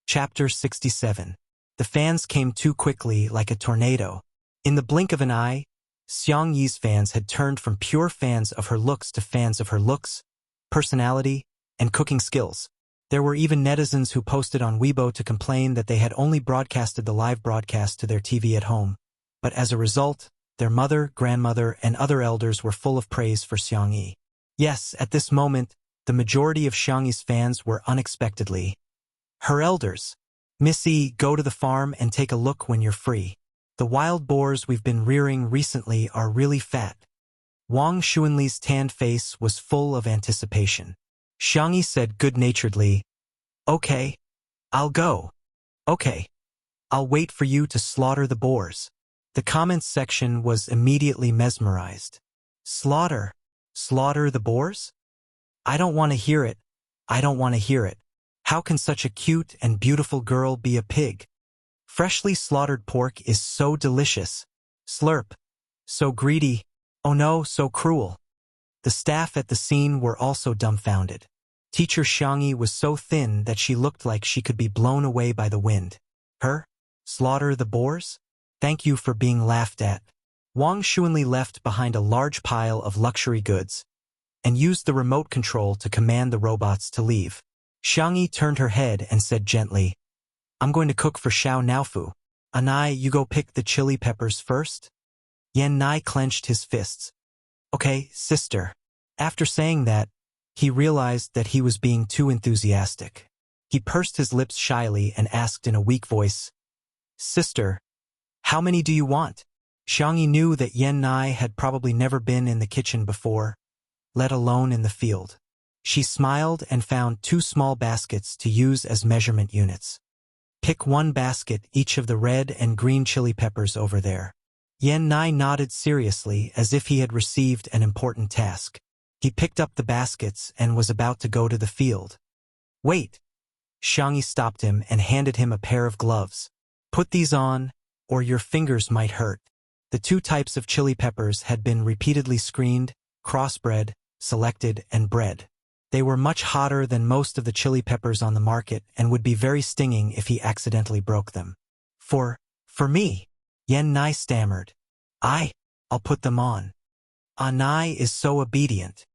Chapter 67. The fans came too quickly like a tornado. In the blink of an eye, Xiang Yi's fans had turned from pure fans of her looks to fans of her looks, personality, and cooking skills. There were even netizens who posted on Weibo to complain that they had only broadcasted the live broadcast to their TV at home, but as a result, their mother, grandmother, and other elders were full of praise for Xiang Yi. Yes, at this moment, the majority of Xiang Yi's fans were unexpectedly her elders. Missy, go to the farm and take a look when you're free. The wild boars we've been rearing recently are really fat. Wang Xuanli's tanned face was full of anticipation. Xiang Yi said good-naturedly, "Okay, I'll go. Okay, I'll wait for you to slaughter the boars." The comments section was immediately mesmerized. Slaughter? Slaughter the boars? I don't want to hear it. I don't want to hear it. How can such a cute and beautiful girl be a pig? Freshly slaughtered pork is so delicious. Slurp. So greedy. Oh no, so cruel. The staff at the scene were also dumbfounded. Teacher Xiang Yi was so thin that she looked like she could be blown away by the wind. Her? Slaughter the boars? Thank you for being laughed at. Wang Xuanli left behind a large pile of luxury goods and used the remote control to command the robots to leave. Xiang Yi turned her head and said gently, "I'm going to cook for Xiao Naofu. Anai, you go pick the chili peppers first?" Yan Nai clenched his fists. "Okay, sister." After saying that, he realized that he was being too enthusiastic. He pursed his lips shyly and asked in a weak voice, "Sister, how many do you want?" Xiang Yi knew that Yan Nai had probably never been in the kitchen before, let alone in the field. She smiled and found 2 small baskets to use as measurement units. "Pick 1 basket each of the red and green chili peppers over there." Yan Nai nodded seriously as if he had received an important task. He picked up the baskets and was about to go to the field. "Wait!" Xiang Yi stopped him and handed him a pair of gloves. "Put these on, or your fingers might hurt." The 2 types of chili peppers had been repeatedly screened, crossbred, selected, and bred. They were much hotter than most of the chili peppers on the market and would be very stinging if he accidentally broke them. For me," Yan Nai stammered. I'll put them on." "Anai is so obedient."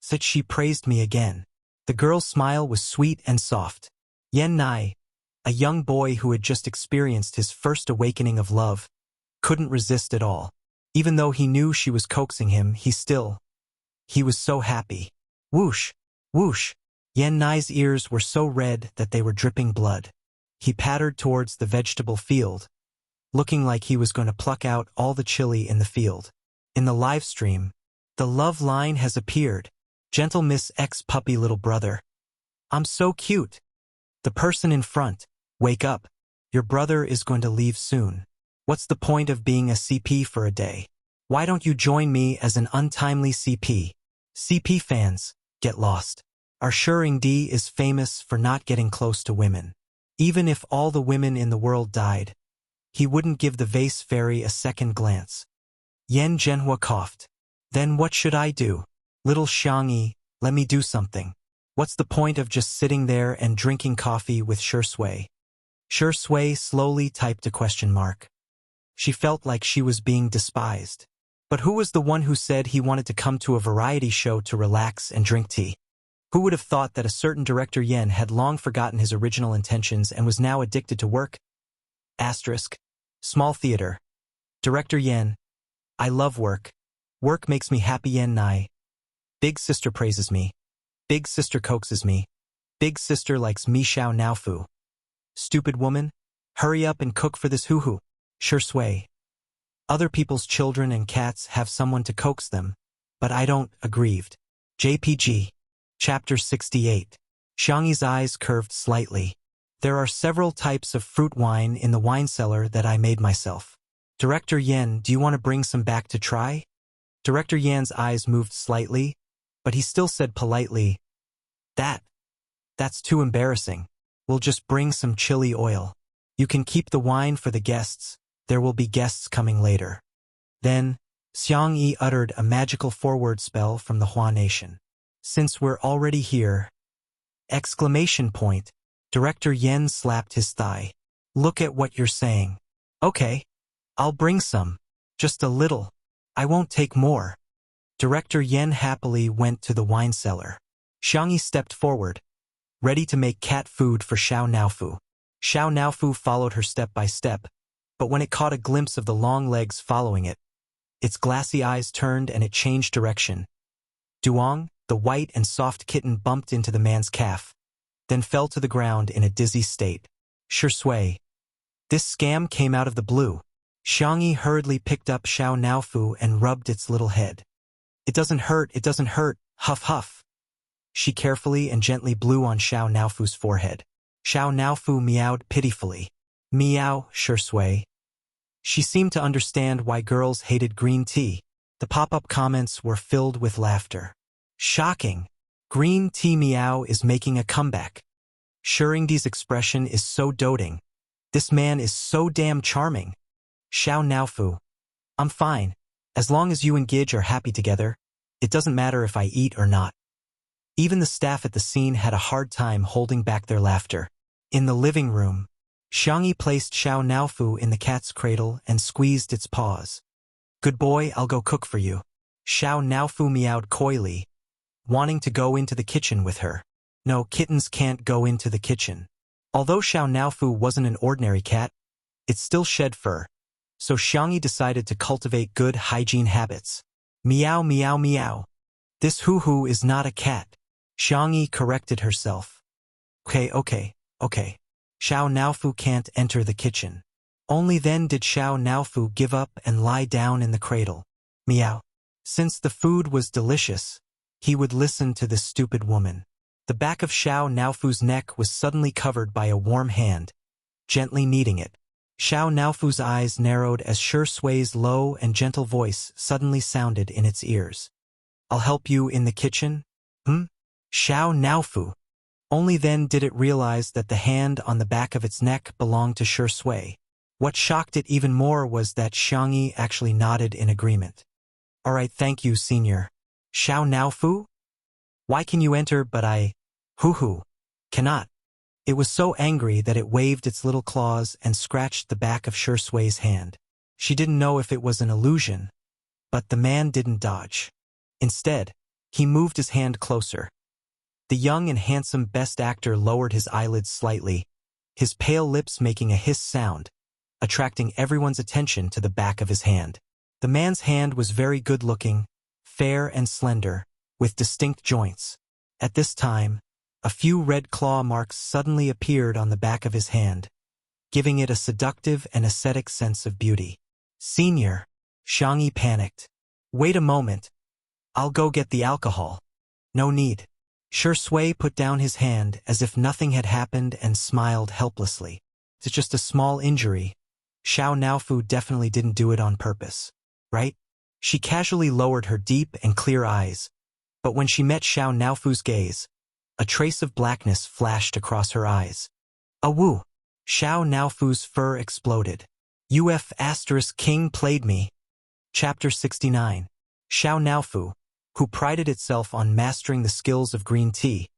Such she praised me again. The girl's smile was sweet and soft. Yan Nai, a young boy who had just experienced his first awakening of love, couldn't resist at all. Even though he knew she was coaxing him, he was so happy. Whoosh, whoosh. Yan Nai's ears were so red that they were dripping blood. He pattered towards the vegetable field, looking like he was going to pluck out all the chili in the field. In the live stream, the love line has appeared. "Gentle Miss X puppy little brother. I'm so cute." The person in front, "Wake up. Your brother is going to leave soon. What's the point of being a CP for a day? Why don't you join me as an untimely CP? CP fans, get lost. Our Shering D is famous for not getting close to women. Even if all the women in the world died, he wouldn't give the vase fairy a second glance." Yen Zhenhua coughed. "Then what should I do? Little Xiang Yi, let me do something. What's the point of just sitting there and drinking coffee with Shui?" Shui slowly typed a question mark. She felt like she was being despised. But who was the one who said he wanted to come to a variety show to relax and drink tea? Who would have thought that a certain director Yen had long forgotten his original intentions and was now addicted to work? Asterisk. Small theater. Director Yen. I love work. Work makes me happy. Yen Nai. Big sister praises me. Big sister coaxes me. Big sister likes me Xiao Naofu. Stupid woman. Hurry up and cook for this hoo-hoo. Shui. Other people's children and cats have someone to coax them, but I don't. Aggrieved. JPG. Chapter 68. Xiang Yi's eyes curved slightly. There are several types of fruit wine in the wine cellar that I made myself. Director Yen, do you want to bring some back to try? Director Yan's eyes moved slightly, but he still said politely, That's too embarrassing. We'll just bring some chili oil. You can keep the wine for the guests. There will be guests coming later." Then, Xiang Yi uttered a magical forward spell from the Hua Nation. "Since we're already here!" Exclamation point. Director Yen slapped his thigh. "Look at what you're saying." "Okay. I'll bring some. Just a little. I won't take more. Director Yen happily went to the wine cellar. Xiangyi stepped forward, ready to make cat food for Xiao Naofu. Xiao Naofu followed her step by step, but when it caught a glimpse of the long legs following it, its glassy eyes turned and it changed direction. Duong, the white and soft kitten, bumped into the man's calf, then fell to the ground in a dizzy state. Shui. This scam came out of the blue. Xiangyi hurriedly picked up Xiao Naofu and rubbed its little head. It doesn't hurt, huff huff. She carefully and gently blew on Xiao Naofu's forehead. Xiao Naofu meowed pitifully. Meow, Shui. She seemed to understand why girls hated green tea. The pop-up comments were filled with laughter. Shocking! Green tea meow is making a comeback. Shuringdi's expression is so doting. This man is so damn charming. Xiao Naofu. I'm fine. As long as you and Gidge are happy together, it doesn't matter if I eat or not. Even the staff at the scene had a hard time holding back their laughter. In the living room, Xiangyi placed Xiao Naofu in the cat's cradle and squeezed its paws. Good boy, I'll go cook for you. Xiao Naofu meowed coyly, wanting to go into the kitchen with her. No, kittens can't go into the kitchen. Although Xiao Naofu wasn't an ordinary cat, it still shed fur. So Xiangyi decided to cultivate good hygiene habits. Meow meow meow. This hoo-hoo is not a cat. Xiangyi corrected herself. Okay. Xiao Naofu can't enter the kitchen. Only then did Xiao Naofu give up and lie down in the cradle. Meow. Since the food was delicious, he would listen to this stupid woman. The back of Xiao Naofu's neck was suddenly covered by a warm hand, gently kneading it. Xiao Naofu's eyes narrowed as Shui's low and gentle voice suddenly sounded in its ears. I'll help you in the kitchen? Xiao Naofu. Only then did it realize that the hand on the back of its neck belonged to Shui. What shocked it even more was that Xiangyi actually nodded in agreement. All right, thank you, senior. Xiao Naofu? Why can you enter but I, cannot? It was so angry that it waved its little claws and scratched the back of Shui's hand. She didn't know if it was an illusion, but the man didn't dodge. Instead, he moved his hand closer. The young and handsome best actor lowered his eyelids slightly, his pale lips making a hiss sound, attracting everyone's attention to the back of his hand. The man's hand was very good-looking, fair and slender, with distinct joints. At this time, a few red claw marks suddenly appeared on the back of his hand, giving it a seductive and ascetic sense of beauty. Senior, Xiangyi panicked. Wait a moment. I'll go get the alcohol. No need. Shui put down his hand as if nothing had happened and smiled helplessly. It's just a small injury. Xiao Naofu definitely didn't do it on purpose, right? She casually lowered her deep and clear eyes, but when she met Xiao Naofu's gaze, a trace of blackness flashed across her eyes. Awoo! Xiao Naofu's fur exploded. King played me. Chapter 69. Xiao Naofu, who prided itself on mastering the skills of green tea,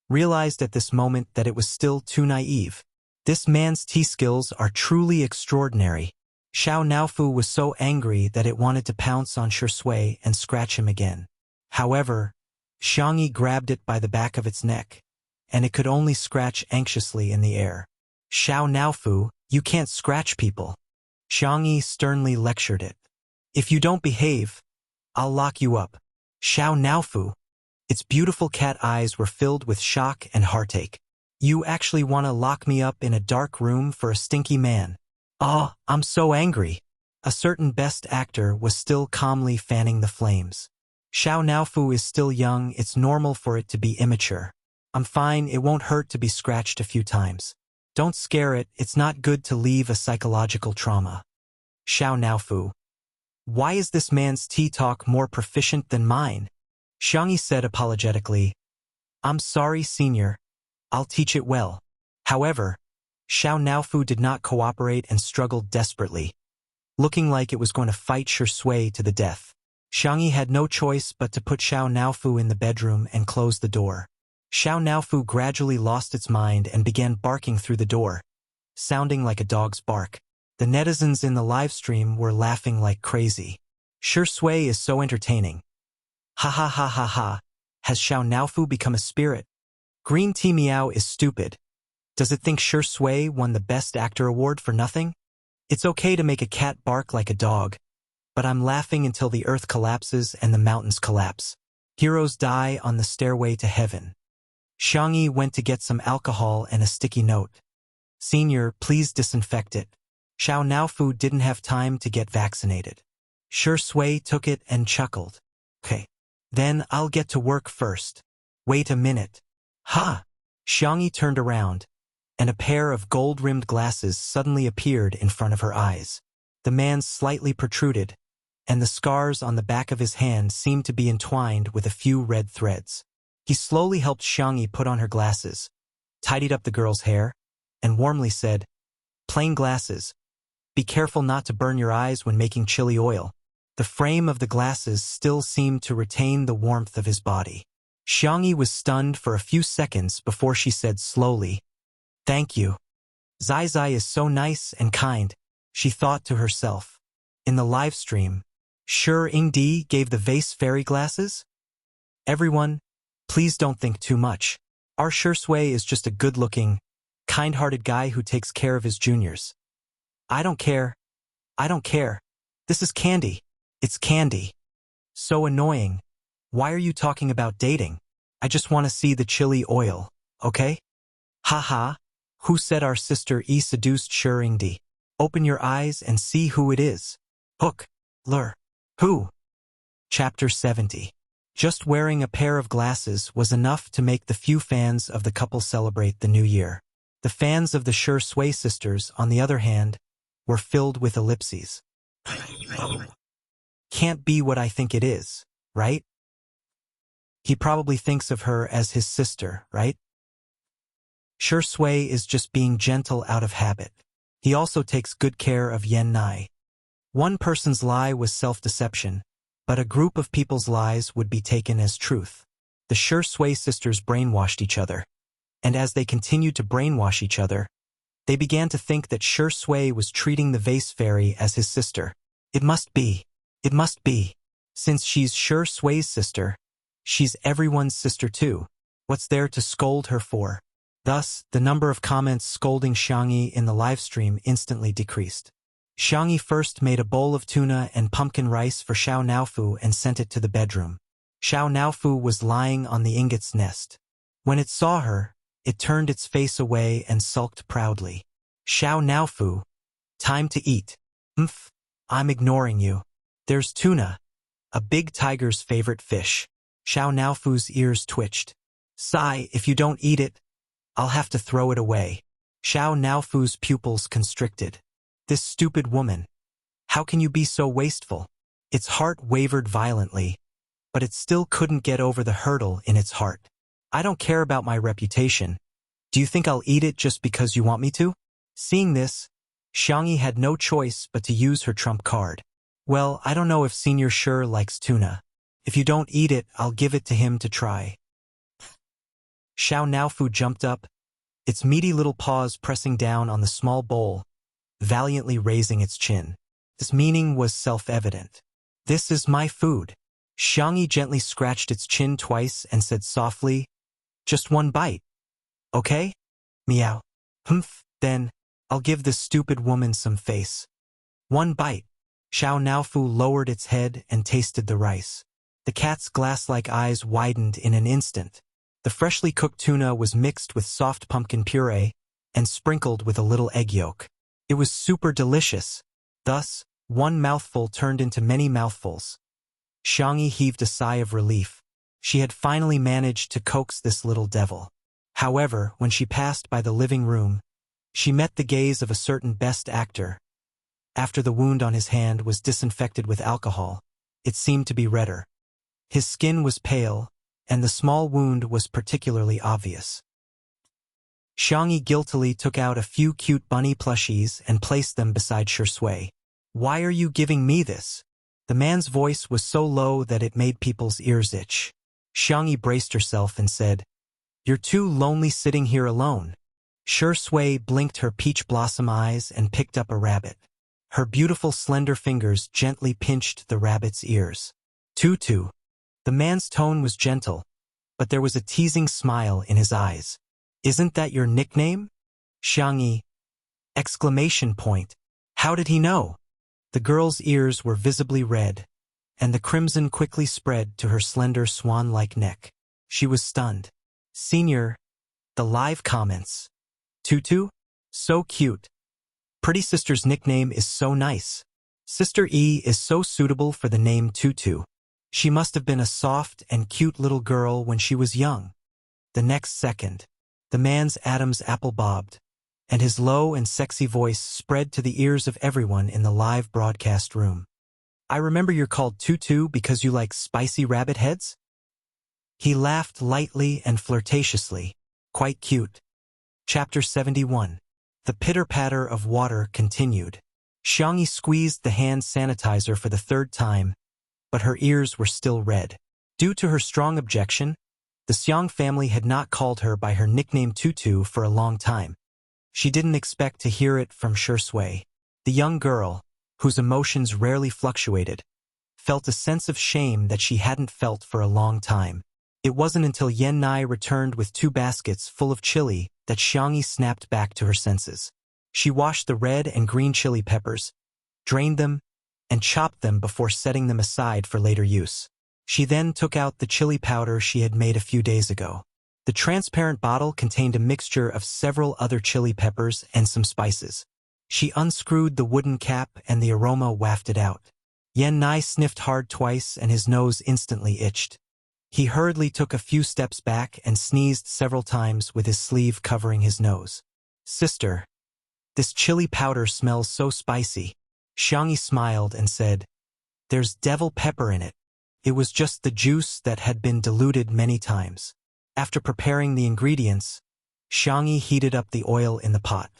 realized at this moment that it was still too naive. This man's tea skills are truly extraordinary. Xiao Naofu was so angry that it wanted to pounce on Shui and scratch him again. However, Xiangyi grabbed it by the back of its neck, and it could only scratch anxiously in the air. Xiao Naofu, you can't scratch people. Xiangyi sternly lectured it. If you don't behave, I'll lock you up. Xiao Naofu. Its beautiful cat eyes were filled with shock and heartache. You actually want to lock me up in a dark room for a stinky man? Oh, I'm so angry. A certain best actor was still calmly fanning the flames. Xiao Naofu is still young, it's normal for it to be immature. I'm fine, it won't hurt to be scratched a few times. Don't scare it, it's not good to leave a psychological trauma. Xiao Naofu. Why is this man's tea talk more proficient than mine? Xiangyi said apologetically. I'm sorry, senior. I'll teach it well. However, Xiao Naofu did not cooperate and struggled desperately, looking like it was going to fight Shui to the death. Xiangyi had no choice but to put Xiao Naofu in the bedroom and close the door. Xiao Naofu gradually lost its mind and began barking through the door, sounding like a dog's bark. The netizens in the live stream were laughing like crazy. Sure Sui is so entertaining. Ha ha ha ha ha. Has Xiao Naofu become a spirit? Green Tea Meow is stupid. Does it think Sure Sui won the Best Actor award for nothing? It's okay to make a cat bark like a dog, but I'm laughing until the earth collapses and the mountains collapse. Heroes die on the stairway to heaven. Xiangyi went to get some alcohol and a sticky note. Senior, please disinfect it. Xiao Naofu didn't have time to get vaccinated. Sure Sui took it and chuckled. Okay. Then I'll get to work first. Wait a minute. Ha! Xiangyi turned around, and a pair of gold-rimmed glasses suddenly appeared in front of her eyes. The man slightly protruded, and the scars on the back of his hand seemed to be entwined with a few red threads. He slowly helped Xiangyi put on her glasses, tidied up the girl's hair, and warmly said, "Plain glasses. Be careful not to burn your eyes when making chili oil." The frame of the glasses still seemed to retain the warmth of his body. Xiangyi was stunned for a few seconds before she said slowly, "Thank you. Zai Zai is so nice and kind," she thought to herself. In the live stream, Sure Ingdi gave the vase fairy glasses? Everyone, please don't think too much. Our Sure Sui is just a good-looking, kind-hearted guy who takes care of his juniors. I don't care. I don't care. This is candy. It's candy. So annoying. Why are you talking about dating? I just want to see the chili oil, okay? Haha. Who said our sister E seduced Sure Ingdi? Open your eyes and see who it is. Hook. Lure. Who? Chapter 70. Just wearing a pair of glasses was enough to make the few fans of the couple celebrate the new year. The fans of the Sure Sui sisters, on the other hand, were filled with ellipses. Can't be what I think it is, right? He probably thinks of her as his sister, right? Sure Sui is just being gentle out of habit. He also takes good care of Yen Nai. One person's lie was self-deception, but a group of people's lies would be taken as truth. The Sure Sui sisters brainwashed each other, and as they continued to brainwash each other, they began to think that Sure Sui was treating the vase fairy as his sister. It must be. It must be. Since she's Sure Sui's sister, she's everyone's sister too. What's there to scold her for? Thus, the number of comments scolding Xiangyi in the livestream instantly decreased. Xiangyi first made a bowl of tuna and pumpkin rice for Xiao Naofu and sent it to the bedroom. Xiao Naofu was lying on the ingot's nest. When it saw her, it turned its face away and sulked proudly. Xiao Naofu, time to eat. I'm ignoring you. There's tuna, a big tiger's favorite fish. Xiao Naofu's ears twitched. Sigh, if you don't eat it, I'll have to throw it away. Xiao Naofu's pupils constricted. This stupid woman. How can you be so wasteful? Its heart wavered violently, but it still couldn't get over the hurdle in its heart. I don't care about my reputation. Do you think I'll eat it just because you want me to? Seeing this, Xiangyi had no choice but to use her trump card. Well, I don't know if Senior Sure likes tuna. If you don't eat it, I'll give it to him to try. Xiao Naofu jumped up, its meaty little paws pressing down on the small bowl, valiantly raising its chin. This meaning was self-evident. This is my food. Xiangyi gently scratched its chin twice and said softly, just one bite. Okay? Meow. Then, I'll give this stupid woman some face. One bite. Xiao Naofu lowered its head and tasted the rice. The cat's glass-like eyes widened in an instant. The freshly cooked tuna was mixed with soft pumpkin puree and sprinkled with a little egg yolk. It was super delicious. Thus, one mouthful turned into many mouthfuls. Xiangyi heaved a sigh of relief. She had finally managed to coax this little devil. However, when she passed by the living room, she met the gaze of a certain best actor. After the wound on his hand was disinfected with alcohol, it seemed to be redder. His skin was pale, and the small wound was particularly obvious. Xiangyi guiltily took out a few cute bunny plushies and placed them beside Sure Sui. Why are you giving me this? The man's voice was so low that it made people's ears itch. Xiangyi braced herself and said, You're too lonely sitting here alone. Sure Sui blinked her peach blossom eyes and picked up a rabbit. Her beautiful slender fingers gently pinched the rabbit's ears. Tutu. The man's tone was gentle, but there was a teasing smile in his eyes. Isn't that your nickname? Xiangyi. Exclamation point. How did he know? The girl's ears were visibly red, and the crimson quickly spread to her slender swan-like neck. She was stunned. Senior. The live comments. Tutu? So cute. Pretty sister's nickname is so nice. Sister E is so suitable for the name Tutu. She must have been a soft and cute little girl when she was young. The next second, the man's Adam's apple bobbed, and his low and sexy voice spread to the ears of everyone in the live broadcast room. I remember you're called Tutu because you like spicy rabbit heads? He laughed lightly and flirtatiously. Quite cute. Chapter 71. The pitter-patter of water continued. Xiangyi squeezed the hand sanitizer for the third time, but her ears were still red. Due to her strong objection, the Xiang family had not called her by her nickname Tutu for a long time. She didn't expect to hear it from Shui. The young girl, whose emotions rarely fluctuated, felt a sense of shame that she hadn't felt for a long time. It wasn't until Yan Nai returned with 2 baskets full of chili that Xiangyi snapped back to her senses. She washed the red and green chili peppers, drained them, and chopped them before setting them aside for later use. She then took out the chili powder she had made a few days ago. The transparent bottle contained a mixture of several other chili peppers and some spices. She unscrewed the wooden cap and the aroma wafted out. Yan Nai sniffed hard twice and his nose instantly itched. He hurriedly took a few steps back and sneezed several times with his sleeve covering his nose. Sister, this chili powder smells so spicy. Xiangyi smiled and said, There's devil pepper in it. It was just the juice that had been diluted many times. After preparing the ingredients, Xiangyi heated up the oil in the pot.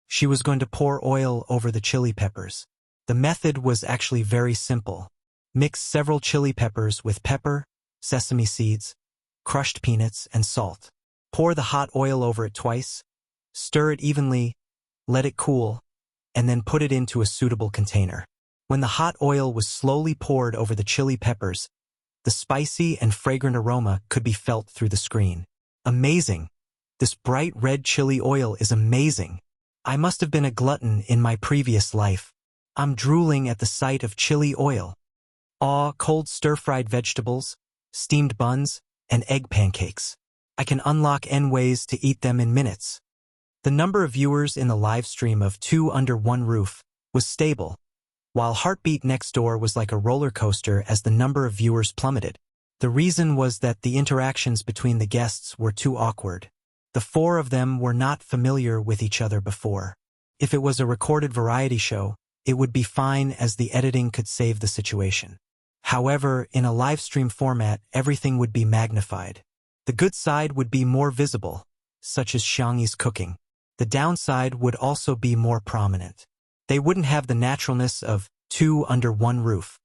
She was going to pour oil over the chili peppers. The method was actually very simple. Mix several chili peppers with pepper, sesame seeds, crushed peanuts, and salt. Pour the hot oil over it twice, stir it evenly, let it cool, and then put it into a suitable container. When the hot oil was slowly poured over the chili peppers, the spicy and fragrant aroma could be felt through the screen. Amazing! This bright red chili oil is amazing. I must have been a glutton in my previous life. I'm drooling at the sight of chili oil. Cold stir-fried vegetables, steamed buns, and egg pancakes. I can unlock N ways to eat them in minutes. The number of viewers in the live stream of 2 Under One Roof was stable, while Heartbeat Next Door was like a roller coaster as the number of viewers plummeted. The reason was that the interactions between the guests were too awkward. The 4 of them were not familiar with each other before. If it was a recorded variety show, it would be fine as the editing could save the situation. However, in a live stream format, everything would be magnified. The good side would be more visible, such as Xiangyi's cooking. The downside would also be more prominent. They wouldn't have the naturalness of 2 Under One Roof.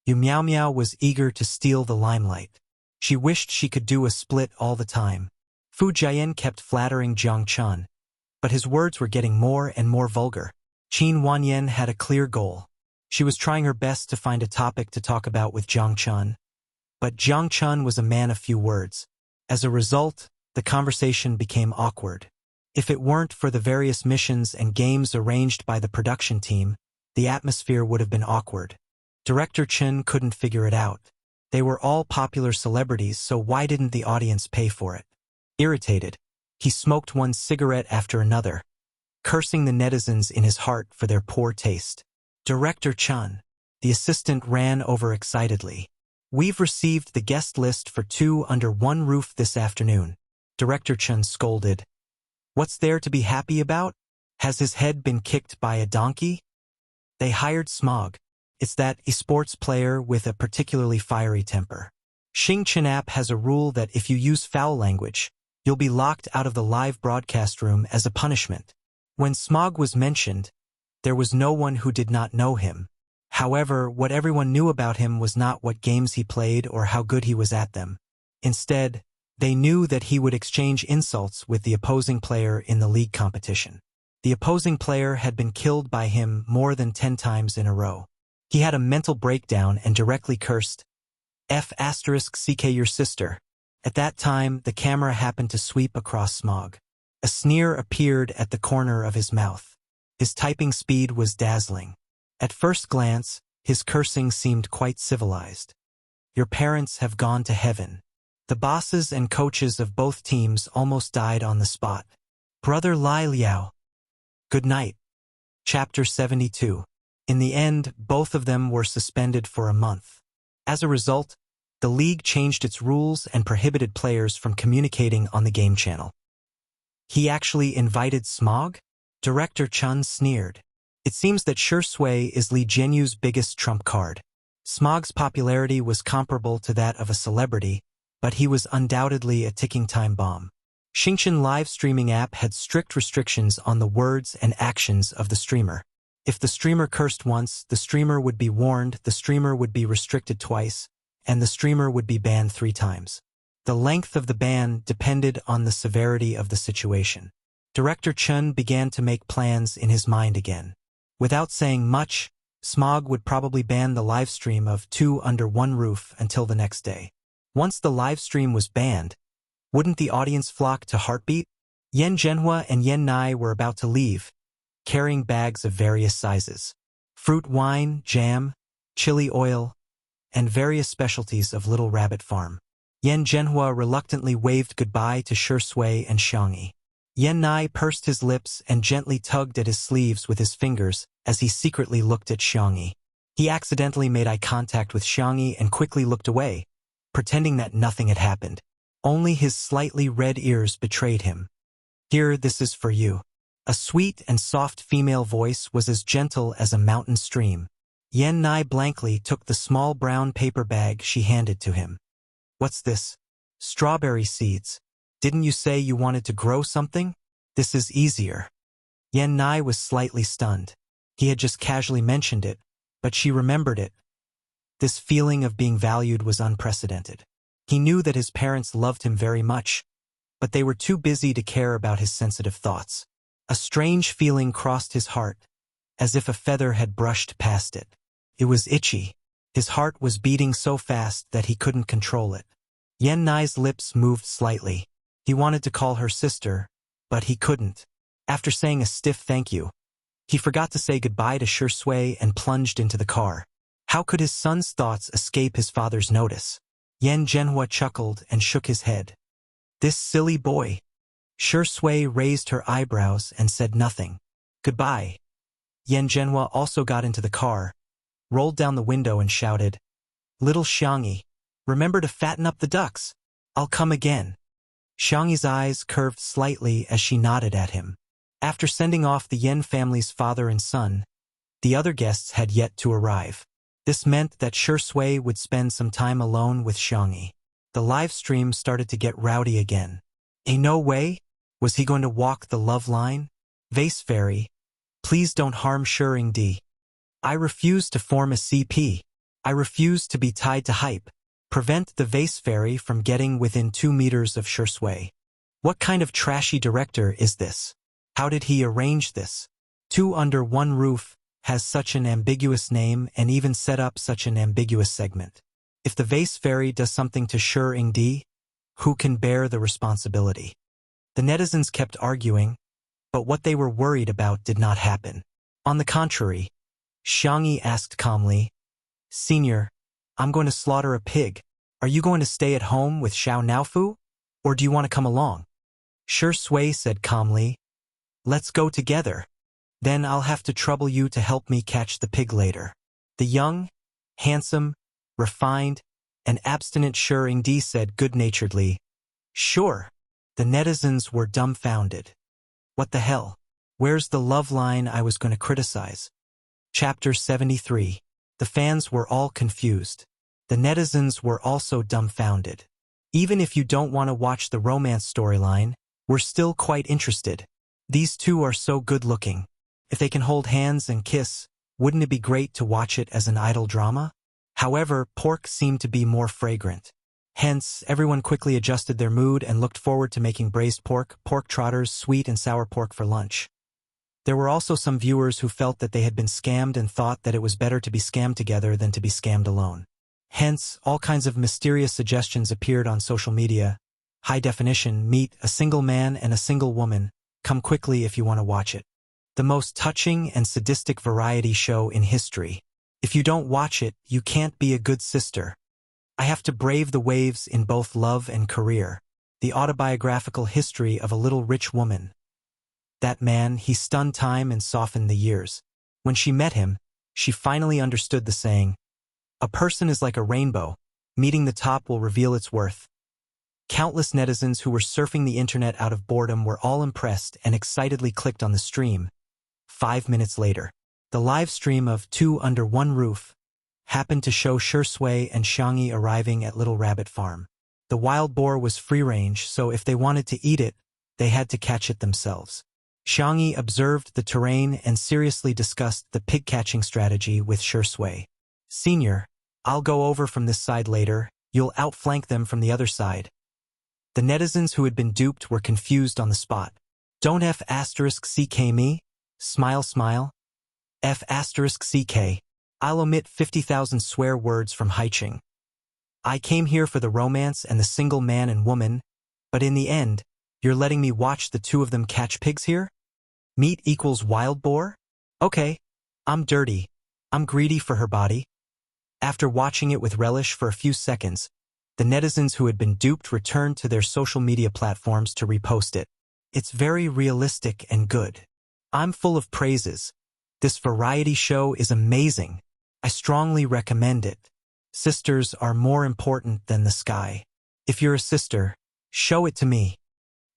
Yu Miao Miao was eager to steal the limelight. She wished she could do a split all the time. Fu Jian kept flattering Jiang Chun, but his words were getting more and more vulgar. Qin Wanyan had a clear goal. She was trying her best to find a topic to talk about with Jiang Chun, but Jiang Chun was a man of few words. As a result, the conversation became awkward. If it weren't for the various missions and games arranged by the production team, the atmosphere would have been awkward. Director Chen couldn't figure it out. They were all popular celebrities, so why didn't the audience pay for it? Irritated, he smoked one cigarette after another, cursing the netizens in his heart for their poor taste. Director Chun, the assistant ran over excitedly. We've received the guest list for 2 Under One Roof this afternoon. Director Chun scolded. What's there to be happy about? Has his head been kicked by a donkey? They hired Smog. It's that esports player with a particularly fiery temper. Xing Chinap has a rule that if you use foul language, you'll be locked out of the live broadcast room as a punishment. When Smog was mentioned, there was no one who did not know him. However, what everyone knew about him was not what games he played or how good he was at them. Instead, they knew that he would exchange insults with the opposing player in the league competition. The opposing player had been killed by him more than 10 times in a row. He had a mental breakdown and directly cursed, F***ck your sister. At that time, the camera happened to sweep across Smog. A sneer appeared at the corner of his mouth. His typing speed was dazzling. At first glance, his cursing seemed quite civilized. Your parents have gone to heaven. The bosses and coaches of both teams almost died on the spot. Brother Lai Liao. Good night. Chapter 72. In the end, both of them were suspended for a month. As a result, the league changed its rules and prohibited players from communicating on the game channel. He actually invited Smog? Director Chun sneered. It seems that Sure Sui is Li Jianyu's biggest trump card. Smog's popularity was comparable to that of a celebrity, but he was undoubtedly a ticking time bomb. Xingqian live streaming app had strict restrictions on the words and actions of the streamer. If the streamer cursed once, the streamer would be warned, the streamer would be restricted twice, and the streamer would be banned 3 times. The length of the ban depended on the severity of the situation. Director Chun began to make plans in his mind again. Without saying much, Smog would probably ban the livestream of 2 Under One Roof until the next day. Once the livestream was banned, wouldn't the audience flock to Heartbeat? Yen Zhenhua and Yen Nai were about to leave, carrying bags of various sizes. Fruit wine, jam, chili oil, and various specialties of Little Rabbit Farm. Yen Zhenhua reluctantly waved goodbye to Sure Sui and Xiangyi. Yen Nai pursed his lips and gently tugged at his sleeves with his fingers as he secretly looked at Xiangyi. He accidentally made eye contact with Xiangyi and quickly looked away, pretending that nothing had happened. Only his slightly red ears betrayed him. Here, this is for you. A sweet and soft female voice was as gentle as a mountain stream. Yen Nai blankly took the small brown paper bag she handed to him. What's this? Strawberry seeds. Didn't you say you wanted to grow something? This is easier. Yen Nai was slightly stunned. He had just casually mentioned it, but she remembered it. This feeling of being valued was unprecedented. He knew that his parents loved him very much, but they were too busy to care about his sensitive thoughts. A strange feeling crossed his heart, as if a feather had brushed past it. It was itchy. His heart was beating so fast that he couldn't control it. Yen Nai's lips moved slightly. He wanted to call her sister, but he couldn't. After saying a stiff thank you, he forgot to say goodbye to Sure Sui and plunged into the car. How could his son's thoughts escape his father's notice? Yen Zhenhua chuckled and shook his head. This silly boy. Sure Sui raised her eyebrows and said nothing. Goodbye. Yen Zhenhua also got into the car, rolled down the window and shouted, Little Xiangyi, remember to fatten up the ducks. I'll come again. Xiangyi's eyes curved slightly as she nodded at him. After sending off the Yen family's father and son, the other guests had yet to arrive. This meant that Sure Sui would spend some time alone with Xiangyi. The live stream started to get rowdy again. No way? Was he going to walk the love line? Vase Fairy, please don't harm Shuring D. I refuse to form a CP. I refuse to be tied to hype. Prevent the Vase Fairy from getting within 2 meters of Sure Sui. What kind of trashy director is this? How did he arrange this? 2 Under One Roof has such an ambiguous name and even set up such an ambiguous segment. If the Vase Fairy does something to Shuring D, who can bear the responsibility? The netizens kept arguing, but what they were worried about did not happen. On the contrary, Xiangyi asked calmly, Senior, I'm going to slaughter a pig. Are you going to stay at home with Xiao Naofu? Or do you want to come along? Sure Sui said calmly, Let's go together. Then I'll have to trouble you to help me catch the pig later. The young, handsome, refined, and abstinent Shuring D said good-naturedly, Sure. The netizens were dumbfounded. What the hell? Where's the love line I was going to criticize? Chapter 73. The fans were all confused. The netizens were also dumbfounded. Even if you don't want to watch the romance storyline, we're still quite interested. These two are so good-looking. If they can hold hands and kiss, wouldn't it be great to watch it as an idol drama? However, pork seemed to be more fragrant. Hence, everyone quickly adjusted their mood and looked forward to making braised pork, pork trotters, sweet and sour pork for lunch. There were also some viewers who felt that they had been scammed and thought that it was better to be scammed together than to be scammed alone. Hence, all kinds of mysterious suggestions appeared on social media. High definition, meet a single man and a single woman. Come quickly if you want to watch it. The most touching and sadistic variety show in history. If you don't watch it, you can't be a good sister. I have to brave the waves in both love and career. The autobiographical history of a little rich woman. That man, he stunned time and softened the years. When she met him, she finally understood the saying, "A person is like a rainbow. Meeting the top will reveal its worth." Countless netizens who were surfing the internet out of boredom were all impressed and excitedly clicked on the stream. 5 minutes later, the live stream of Two Under One Roof happened to show Shui and Xiangyi arriving at Little Rabbit Farm. The wild boar was free-range, so if they wanted to eat it, they had to catch it themselves. Xiangyi observed the terrain and seriously discussed the pig-catching strategy with Shui. "Senior, I'll go over from this side later, you'll outflank them from the other side." The netizens who had been duped were confused on the spot. "Don't F***CK me? Smile smile. F***CK. I'll omit 50,000 swear words from Haiching. I came here for the romance and the single man and woman, but in the end, you're letting me watch the two of them catch pigs here? Meat equals wild boar? Okay, I'm dirty. I'm greedy for her body." After watching it with relish for a few seconds, the netizens who had been duped returned to their social media platforms to repost it. "It's very realistic and good. I'm full of praises. This variety show is amazing. I strongly recommend it. Sisters are more important than the sky. If you're a sister, show it to me."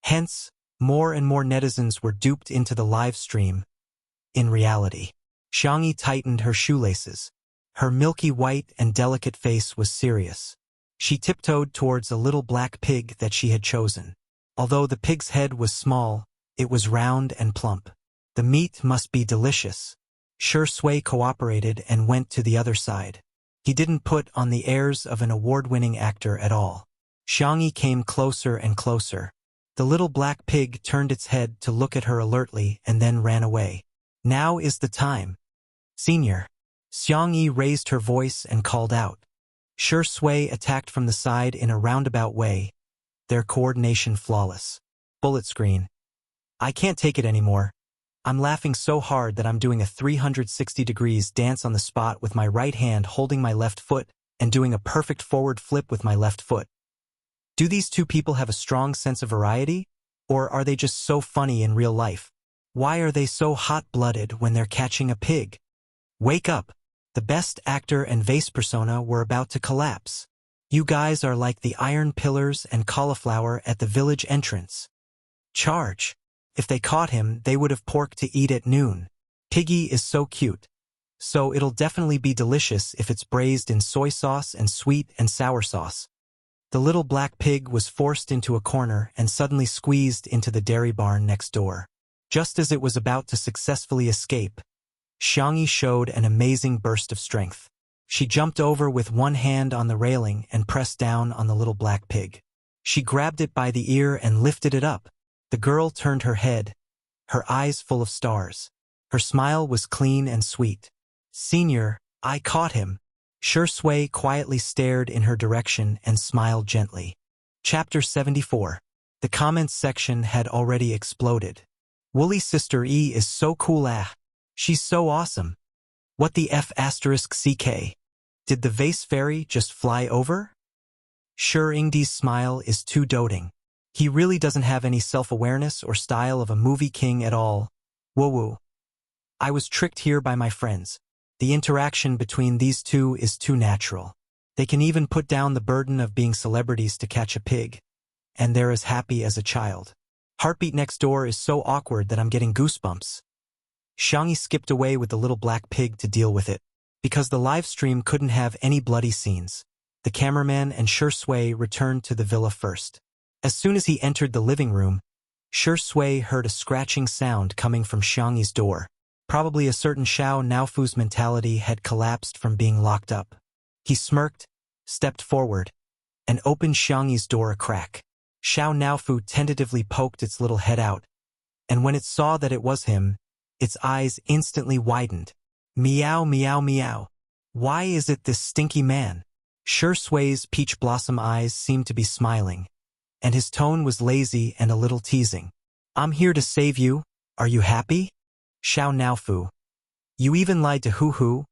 Hence, more and more netizens were duped into the live stream. In reality, Xiangyi tightened her shoelaces. Her milky white and delicate face was serious. She tiptoed towards a little black pig that she had chosen. Although the pig's head was small, it was round and plump. The meat must be delicious. Shui cooperated and went to the other side. He didn't put on the airs of an award-winning actor at all. Xiangyi came closer and closer. The little black pig turned its head to look at her alertly and then ran away. "Now is the time. Senior." Xiangyi raised her voice and called out. Shui attacked from the side in a roundabout way, their coordination flawless. Bullet screen. "I can't take it anymore. I'm laughing so hard that I'm doing a 360 degrees dance on the spot with my right hand holding my left foot and doing a perfect forward flip with my left foot. Do these two people have a strong sense of variety? Or are they just so funny in real life? Why are they so hot-blooded when they're catching a pig? Wake up! The best actor and vase persona were about to collapse. You guys are like the iron pillars and cauliflower at the village entrance. Charge! If they caught him, they would have pork to eat at noon. Piggy is so cute. So it'll definitely be delicious if it's braised in soy sauce and sweet and sour sauce." The little black pig was forced into a corner and suddenly squeezed into the dairy barn next door. Just as it was about to successfully escape, Xiangyi showed an amazing burst of strength. She jumped over with one hand on the railing and pressed down on the little black pig. She grabbed it by the ear and lifted it up. The girl turned her head, her eyes full of stars. Her smile was clean and sweet. "Senior, I caught him." Shui quietly stared in her direction and smiled gently. Chapter 74. The comments section had already exploded. "Woolly Sister E is so cool She's so awesome. What the F***CK? Did the vase fairy just fly over? Sure Ingdi's smile is too doting. He really doesn't have any self-awareness or style of a movie king at all. Woo-woo. I was tricked here by my friends. The interaction between these two is too natural. They can even put down the burden of being celebrities to catch a pig. And they're as happy as a child. Heartbeat next door is so awkward that I'm getting goosebumps." Xiangyi skipped away with the little black pig to deal with it. Because the live stream couldn't have any bloody scenes, the cameraman and Shui returned to the villa first. As soon as he entered the living room, Shui heard a scratching sound coming from Xiangyi's door. Probably a certain Xiao Naofu's mentality had collapsed from being locked up. He smirked, stepped forward, and opened Xiangyi's door a crack. Xiao Naofu tentatively poked its little head out, and when it saw that it was him, Its eyes instantly widened. Meow, meow, meow. Why is it this stinky man? Sure Sui's peach blossom eyes seemed to be smiling, and his tone was lazy and a little teasing. I'm here to save you. Are you happy? Xiao Naofu. You even lied to Hu.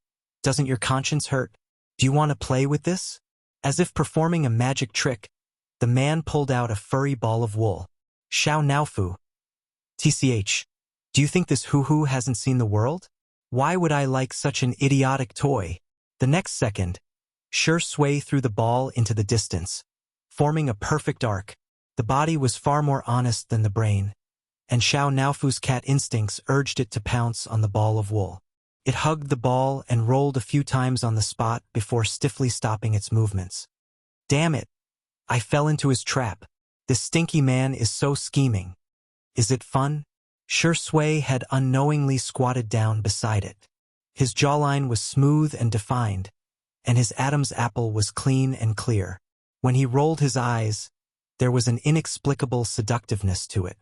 Doesn't your conscience hurt? Do you want to play with this? As if performing a magic trick, the man pulled out a furry ball of wool. Xiao Naofu. TCH. Do you think this Hu hasn't seen the world? Why would I like such an idiotic toy? The next second, Sure Sui threw the ball into the distance, forming a perfect arc. The body was far more honest than the brain, and Xiao Naofu's cat instincts urged it to pounce on the ball of wool. It hugged the ball and rolled a few times on the spot before stiffly stopping its movements. Damn it! I fell into his trap. This stinky man is so scheming. Is it fun? Sure Sui had unknowingly squatted down beside it. His jawline was smooth and defined, and his Adam's apple was clean and clear. When he rolled his eyes, there was an inexplicable seductiveness to it.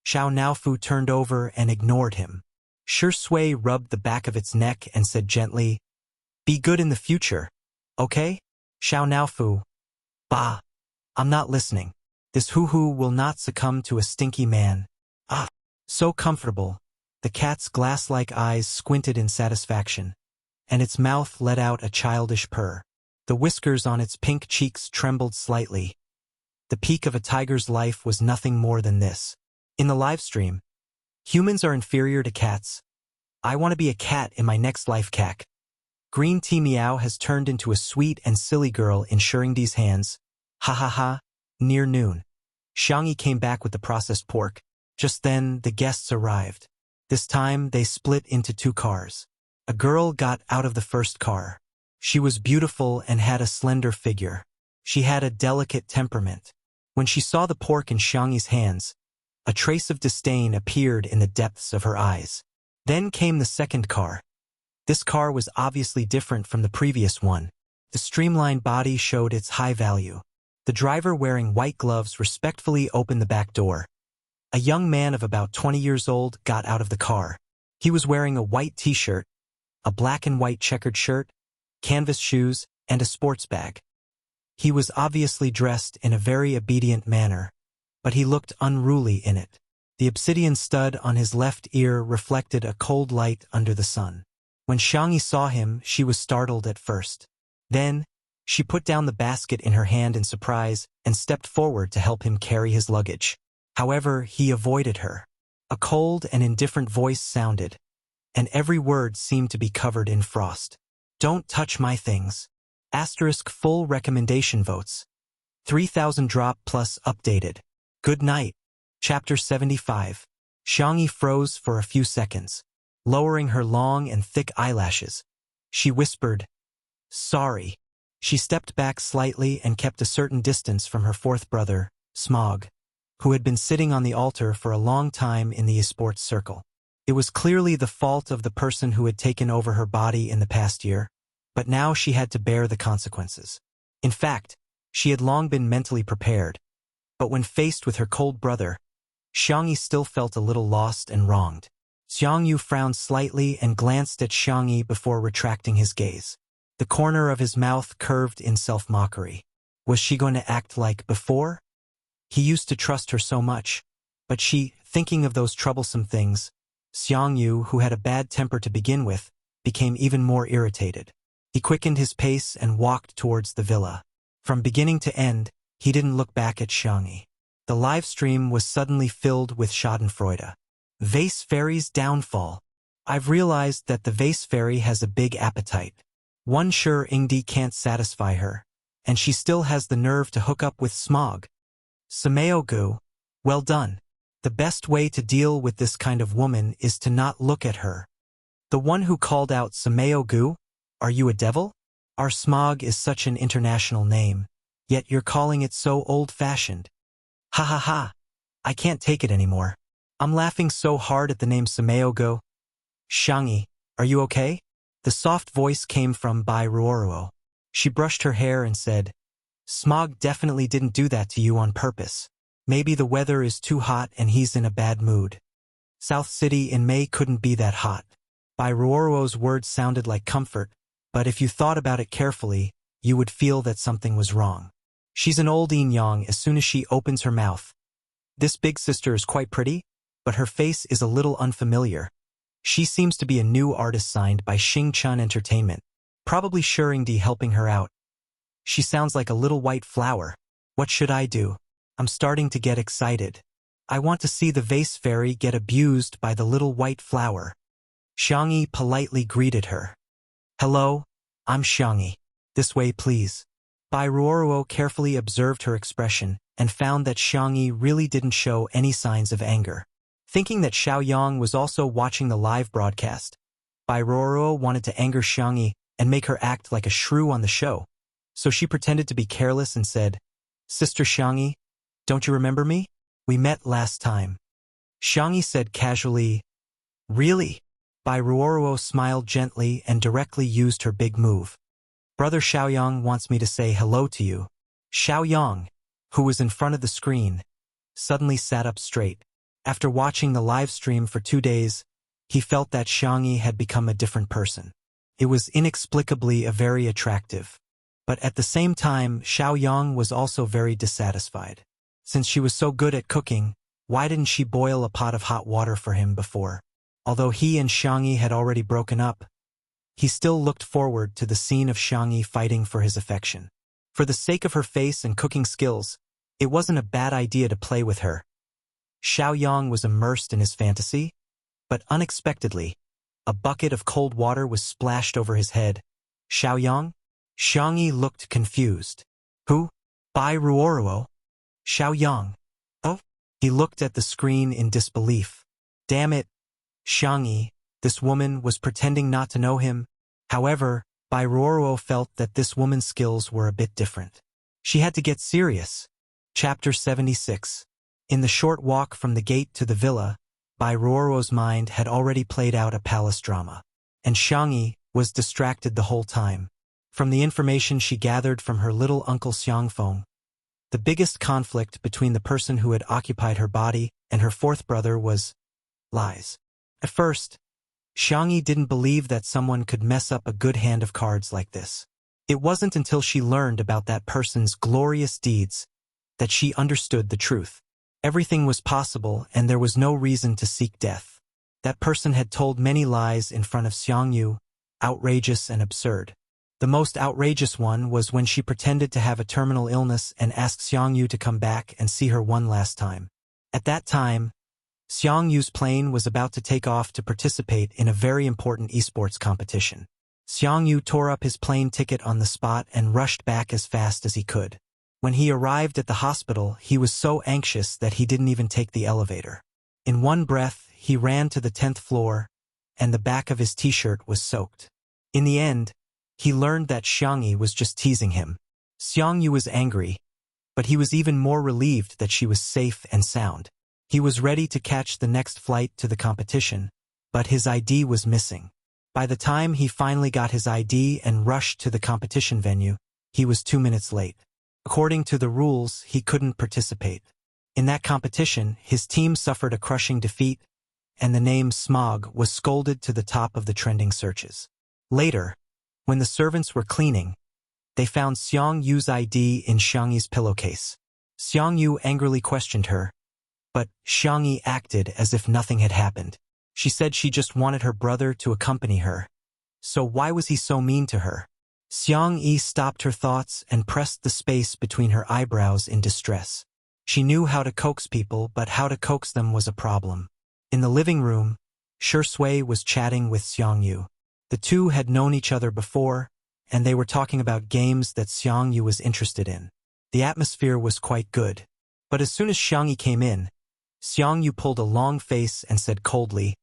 Xiao Naofu turned over and ignored him. Sure Sui rubbed the back of its neck and said gently, "Be good in the future, okay?" Xiao Naofu. Bah! I'm not listening. This Hu will not succumb to a stinky man. Ah! So comfortable. The cat's glass-like eyes squinted in satisfaction, and its mouth let out a childish purr. The whiskers on its pink cheeks trembled slightly. The peak of a tiger's life was nothing more than this. In the live stream, humans are inferior to cats. I want to be a cat in my next life, cac. Green Tea Meow has turned into a sweet and silly girl in Shuri's hands. Ha ha ha. Near noon, Xiangyi came back with the processed pork. Just then, the guests arrived. This time, they split into two cars. A girl got out of the first car. She was beautiful and had a slender figure. She had a delicate temperament. When she saw the pork in Xiangyi's hands, a trace of disdain appeared in the depths of her eyes. Then came the second car. This car was obviously different from the previous one. The streamlined body showed its high value. The driver wearing white gloves respectfully opened the back door. A young man of about 20 years old got out of the car. He was wearing a white t-shirt, a black and white checkered shirt, canvas shoes, and a sports bag. He was obviously dressed in a very obedient manner, but he looked unruly in it. The obsidian stud on his left ear reflected a cold light under the sun. When Xiangyi saw him, she was startled at first. Then, she put down the basket in her hand in surprise and stepped forward to help him carry his luggage. However, he avoided her. A cold and indifferent voice sounded, and every word seemed to be covered in frost. Don't touch my things. Asterisk full recommendation votes. 3000 drop plus updated. Good night. Chapter 75. Xiangyi froze for a few seconds, lowering her long and thick eyelashes. She whispered, "Sorry." She stepped back slightly and kept a certain distance from her fourth brother, Smog, who had been sitting on the altar for a long time in the esports circle. It was clearly the fault of the person who had taken over her body in the past year, but now she had to bear the consequences. In fact, she had long been mentally prepared, but when faced with her cold brother, Xiangyi still felt a little lost and wronged. Xiangyu frowned slightly and glanced at Xiangyi before retracting his gaze. The corner of his mouth curved in self-mockery. Was she going to act like before? He used to trust her so much, but she, thinking of those troublesome things, Xiangyu, who had a bad temper to begin with, became even more irritated. He quickened his pace and walked towards the villa. From beginning to end, he didn't look back at Xiangyi. The live stream was suddenly filled with schadenfreude. Vase Fairy's downfall. I've realized that the Vase Fairy has a big appetite. One sure Ingdi can't satisfy her, and she still has the nerve to hook up with Smog. Sameogu, well done. The best way to deal with this kind of woman is to not look at her. The one who called out Sameogu? Are you a devil? Our Smog is such an international name, yet you're calling it so old-fashioned. Ha ha ha. I can't take it anymore. I'm laughing so hard at the name Sameogu. Xiangyi, are you okay? The soft voice came from Bai Ruoruo. She brushed her hair and said, Smog definitely didn't do that to you on purpose. Maybe the weather is too hot and he's in a bad mood. South City in May couldn't be that hot. Bai Ruoruo's words sounded like comfort, but if you thought about it carefully, you would feel that something was wrong. She's an old yin yang as soon as she opens her mouth. This big sister is quite pretty, but her face is a little unfamiliar. She seems to be a new artist signed by Xingchun Entertainment, probably Shuringdi helping her out. She sounds like a little white flower. What should I do? I'm starting to get excited. I want to see the vase fairy get abused by the little white flower. Xiangyi politely greeted her. Hello, I'm Xiangyi. This way, please. Bai Ruoruo carefully observed her expression and found that Xiangyi really didn't show any signs of anger. Thinking that Xiaoyang was also watching the live broadcast, Bai Ruoruo wanted to anger Xiangyi and make her act like a shrew on the show. So she pretended to be careless and said, Sister Xiangyi, don't you remember me? We met last time. Xiangyi said casually, Really? Bai Ruoruo smiled gently and directly used her big move. Brother Xiaoyang wants me to say hello to you. Xiaoyang, who was in front of the screen, suddenly sat up straight. After watching the live stream for 2 days, he felt that Xiangyi had become a different person. It was inexplicably very attractive. But at the same time, Xiaoyang was also very dissatisfied. Since she was so good at cooking, why didn't she boil a pot of hot water for him before? Although he and Xiangyi had already broken up, he still looked forward to the scene of Xiangyi fighting for his affection. For the sake of her face and cooking skills, it wasn't a bad idea to play with her. Xiaoyang was immersed in his fantasy, but unexpectedly, a bucket of cold water was splashed over his head. Xiaoyang? Xiangyi looked confused. Who? Bai Ruoruo? Xiaoyang. Oh? He looked at the screen in disbelief. Damn it. Xiangyi, this woman was pretending not to know him. However, Bai Ruoruo felt that this woman's skills were a bit different. She had to get serious. Chapter 76. In the short walk from the gate to the villa, Bai Ruoruo's mind had already played out a palace drama. And Xiangyi was distracted the whole time. From the information she gathered from her little uncle Xiangfeng, the biggest conflict between the person who had occupied her body and her fourth brother was lies. At first, Xiangyi didn't believe that someone could mess up a good hand of cards like this. It wasn't until she learned about that person's glorious deeds that she understood the truth. Everything was possible and there was no reason to seek death. That person had told many lies in front of Xiangyu, outrageous and absurd. The most outrageous one was when she pretended to have a terminal illness and asked Xiangyu to come back and see her one last time. At that time, Xiangyu's plane was about to take off to participate in a very important esports competition. Xiangyu tore up his plane ticket on the spot and rushed back as fast as he could. When he arrived at the hospital, he was so anxious that he didn't even take the elevator. In one breath, he ran to the 10th floor, and the back of his t-shirt was soaked. In the end, he learned that Xiangyi was just teasing him. Xiangyu was angry, but he was even more relieved that she was safe and sound. He was ready to catch the next flight to the competition, but his ID was missing. By the time he finally got his ID and rushed to the competition venue, he was 2 minutes late. According to the rules, he couldn't participate. In that competition, his team suffered a crushing defeat, and the name Smog was scolded to the top of the trending searches. Later, when the servants were cleaning, they found Xiangyu's ID in Xiangyi's pillowcase. Xiangyu angrily questioned her, but Xiangyi acted as if nothing had happened. She said she just wanted her brother to accompany her. So why was he so mean to her? Xiangyi stopped her thoughts and pressed the space between her eyebrows in distress. She knew how to coax people, but how to coax them was a problem. In the living room, Shui was chatting with Xiangyu. The two had known each other before, and they were talking about games that Xiangyu was interested in. The atmosphere was quite good. But as soon as Xiangyi came in, Xiangyu pulled a long face and said coldly,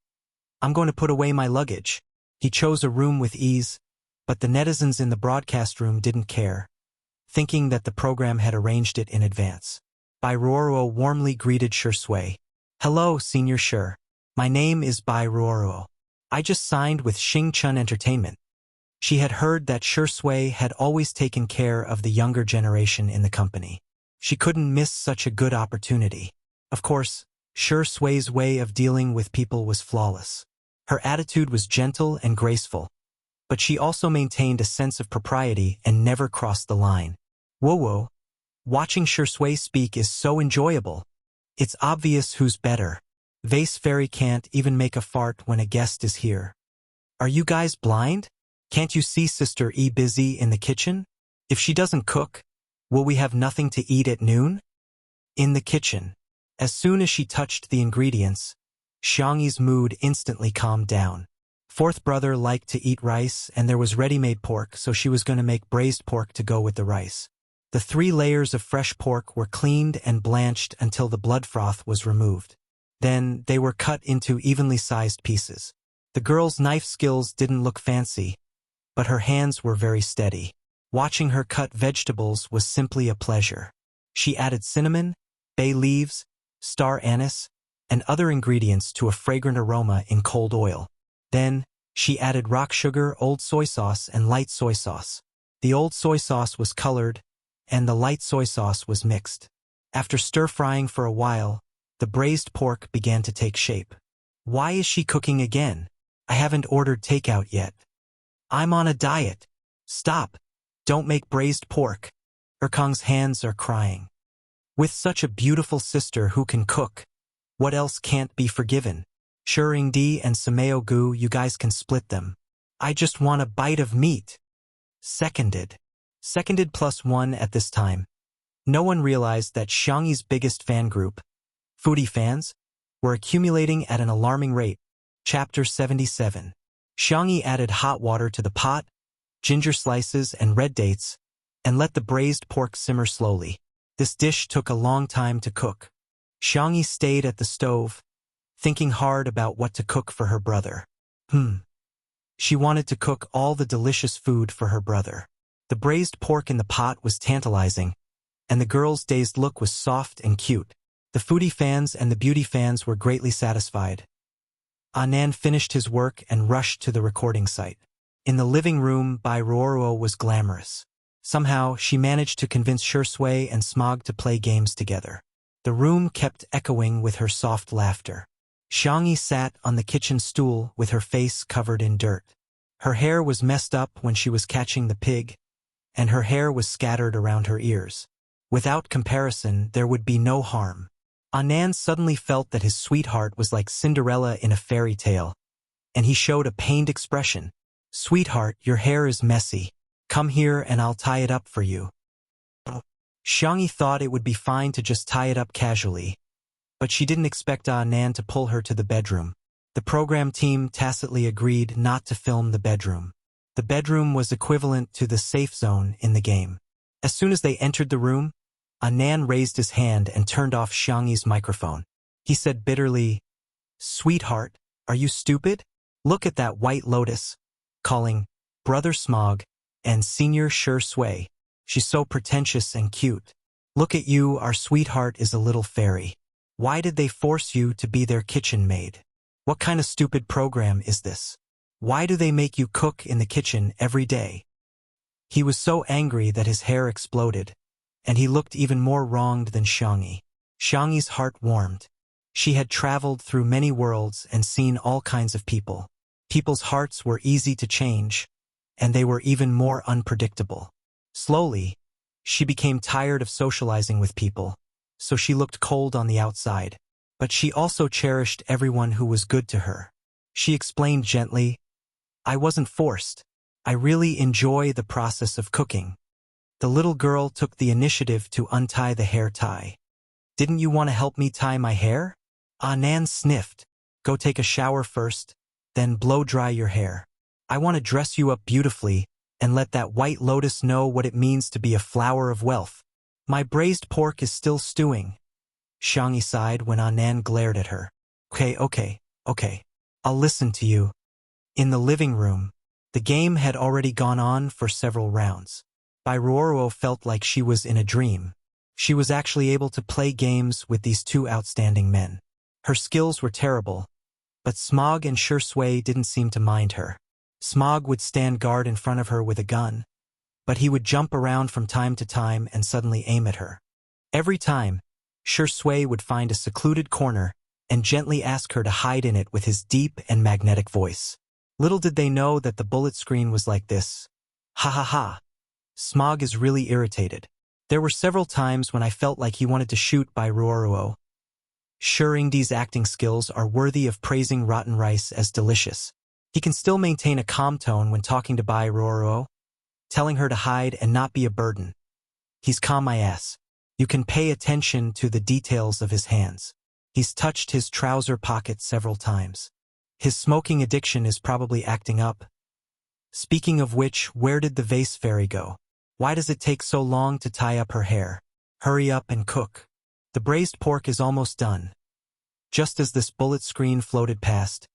"I'm going to put away my luggage." He chose a room with ease, but the netizens in the broadcast room didn't care, thinking that the program had arranged it in advance. Bai Ruoruo warmly greeted Shui. "Hello, Senior Shi. My name is Bai Ruoruo. I just signed with Xingchun Entertainment." She had heard that Shui had always taken care of the younger generation in the company. She couldn't miss such a good opportunity. Of course, Sure Sui's way of dealing with people was flawless. Her attitude was gentle and graceful, but she also maintained a sense of propriety and never crossed the line. Whoa, watching Sure Sui speak is so enjoyable. It's obvious who's better. Vase Fairy can't even make a fart when a guest is here. Are you guys blind? Can't you see Sister E busy in the kitchen? If she doesn't cook, will we have nothing to eat at noon? In the kitchen. As soon as she touched the ingredients, Xiangyi's mood instantly calmed down. Fourth brother liked to eat rice and there was ready-made pork, so she was going to make braised pork to go with the rice. The 3 layers of fresh pork were cleaned and blanched until the blood froth was removed. Then they were cut into evenly sized pieces. The girl's knife skills didn't look fancy, but her hands were very steady. Watching her cut vegetables was simply a pleasure. She added cinnamon, bay leaves, star anise, and other ingredients to a fragrant aroma in cold oil. Then, she added rock sugar, old soy sauce, and light soy sauce. The old soy sauce was colored, and the light soy sauce was mixed. After stir-frying for a while, the braised pork began to take shape. Why is she cooking again? I haven't ordered takeout yet. I'm on a diet. Stop. Don't make braised pork. Erkong's hands are crying. With such a beautiful sister who can cook, what else can't be forgiven? Shuringdi and Sameo Gu, you guys can split them. I just want a bite of meat. Seconded. Seconded +1 at this time. No one realized that Xiangyi's biggest fan group, foodie fans, were accumulating at an alarming rate. Chapter 77. Xiangyi added hot water to the pot, ginger slices and red dates, and let the braised pork simmer slowly. This dish took a long time to cook. Xiangyi stayed at the stove, thinking hard about what to cook for her brother. She wanted to cook all the delicious food for her brother. The braised pork in the pot was tantalizing, and the girl's dazed look was soft and cute. The foodie fans and the beauty fans were greatly satisfied. Anan finished his work and rushed to the recording site. In the living room, Ruoruo was glamorous. Somehow, she managed to convince Sure Sui and Smog to play games together. The room kept echoing with her soft laughter. Xiangyi sat on the kitchen stool with her face covered in dirt. Her hair was messed up when she was catching the pig, and her hair was scattered around her ears. Without comparison, there would be no harm. Anan suddenly felt that his sweetheart was like Cinderella in a fairy tale, and he showed a pained expression. Sweetheart, your hair is messy. Come here and I'll tie it up for you. Xiangyi thought it would be fine to just tie it up casually, but she didn't expect Anan to pull her to the bedroom. The program team tacitly agreed not to film the bedroom. The bedroom was equivalent to the safe zone in the game. As soon as they entered the room, Anan raised his hand and turned off Xiangyi's microphone. He said bitterly, "Sweetheart, are you stupid? Look at that white lotus," calling Brother Smog and Senior Sure Sui. "She's so pretentious and cute. Look at you, our sweetheart is a little fairy. Why did they force you to be their kitchen maid? What kind of stupid program is this? Why do they make you cook in the kitchen every day?" He was so angry that his hair exploded, and he looked even more wronged than Xiangyi. Xiangyi's heart warmed. She had traveled through many worlds and seen all kinds of people. People's hearts were easy to change, and they were even more unpredictable. Slowly, she became tired of socializing with people, so she looked cold on the outside. But she also cherished everyone who was good to her. She explained gently, "I wasn't forced. I really enjoy the process of cooking." The little girl took the initiative to untie the hair tie. "Didn't you want to help me tie my hair?" Anan sniffed. "Go take a shower first, then blow dry your hair. I want to dress you up beautifully and let that white lotus know what it means to be a flower of wealth. My braised pork is still stewing." Xiangyi sighed when Anan glared at her. Okay. I'll listen to you." In the living room, the game had already gone on for several rounds. Ruoruo felt like she was in a dream. She was actually able to play games with these two outstanding men. Her skills were terrible, but Smog and Sure Sui didn't seem to mind her. Smog would stand guard in front of her with a gun, but he would jump around from time to time and suddenly aim at her. Every time, Sure Sui would find a secluded corner and gently ask her to hide in it with his deep and magnetic voice. Little did they know that the bullet screen was like this. Ha ha ha. Smog is really irritated. There were several times when I felt like he wanted to shoot by Ruoruo. Sure, Ingdi's acting skills are worthy of praising rotten rice as delicious. He can still maintain a calm tone when talking to Bai Ruoruo, telling her to hide and not be a burden. He's calm my ass. You can pay attention to the details of his hands. He's touched his trouser pocket several times. His smoking addiction is probably acting up. Speaking of which, where did the vase fairy go? Why does it take so long to tie up her hair? Hurry up and cook. The braised pork is almost done. Just as this bullet screen floated past,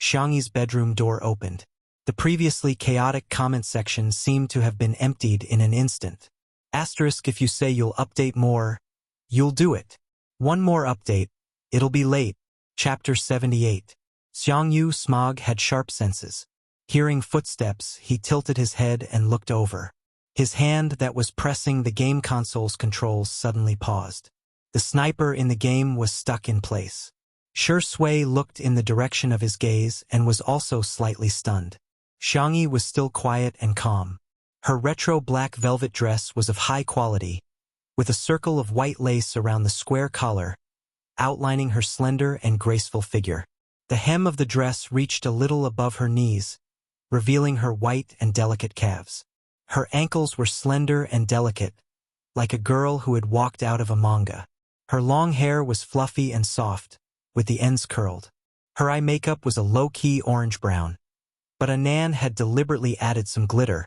Xiangyi's bedroom door opened. The previously chaotic comment section seemed to have been emptied in an instant. Asterisk, if you say you'll update more, you'll do it. One more update. It'll be late. Chapter 78. Xiangyu Smog had sharp senses. Hearing footsteps, he tilted his head and looked over. His hand that was pressing the game console's controls suddenly paused. The sniper in the game was stuck in place. Shui looked in the direction of his gaze and was also slightly stunned. Xiangyi was still quiet and calm. Her retro black velvet dress was of high quality, with a circle of white lace around the square collar, outlining her slender and graceful figure. The hem of the dress reached a little above her knees, revealing her white and delicate calves. Her ankles were slender and delicate, like a girl who had walked out of a manga. Her long hair was fluffy and soft, with the ends curled. Her eye makeup was a low-key orange-brown, but Anan had deliberately added some glitter,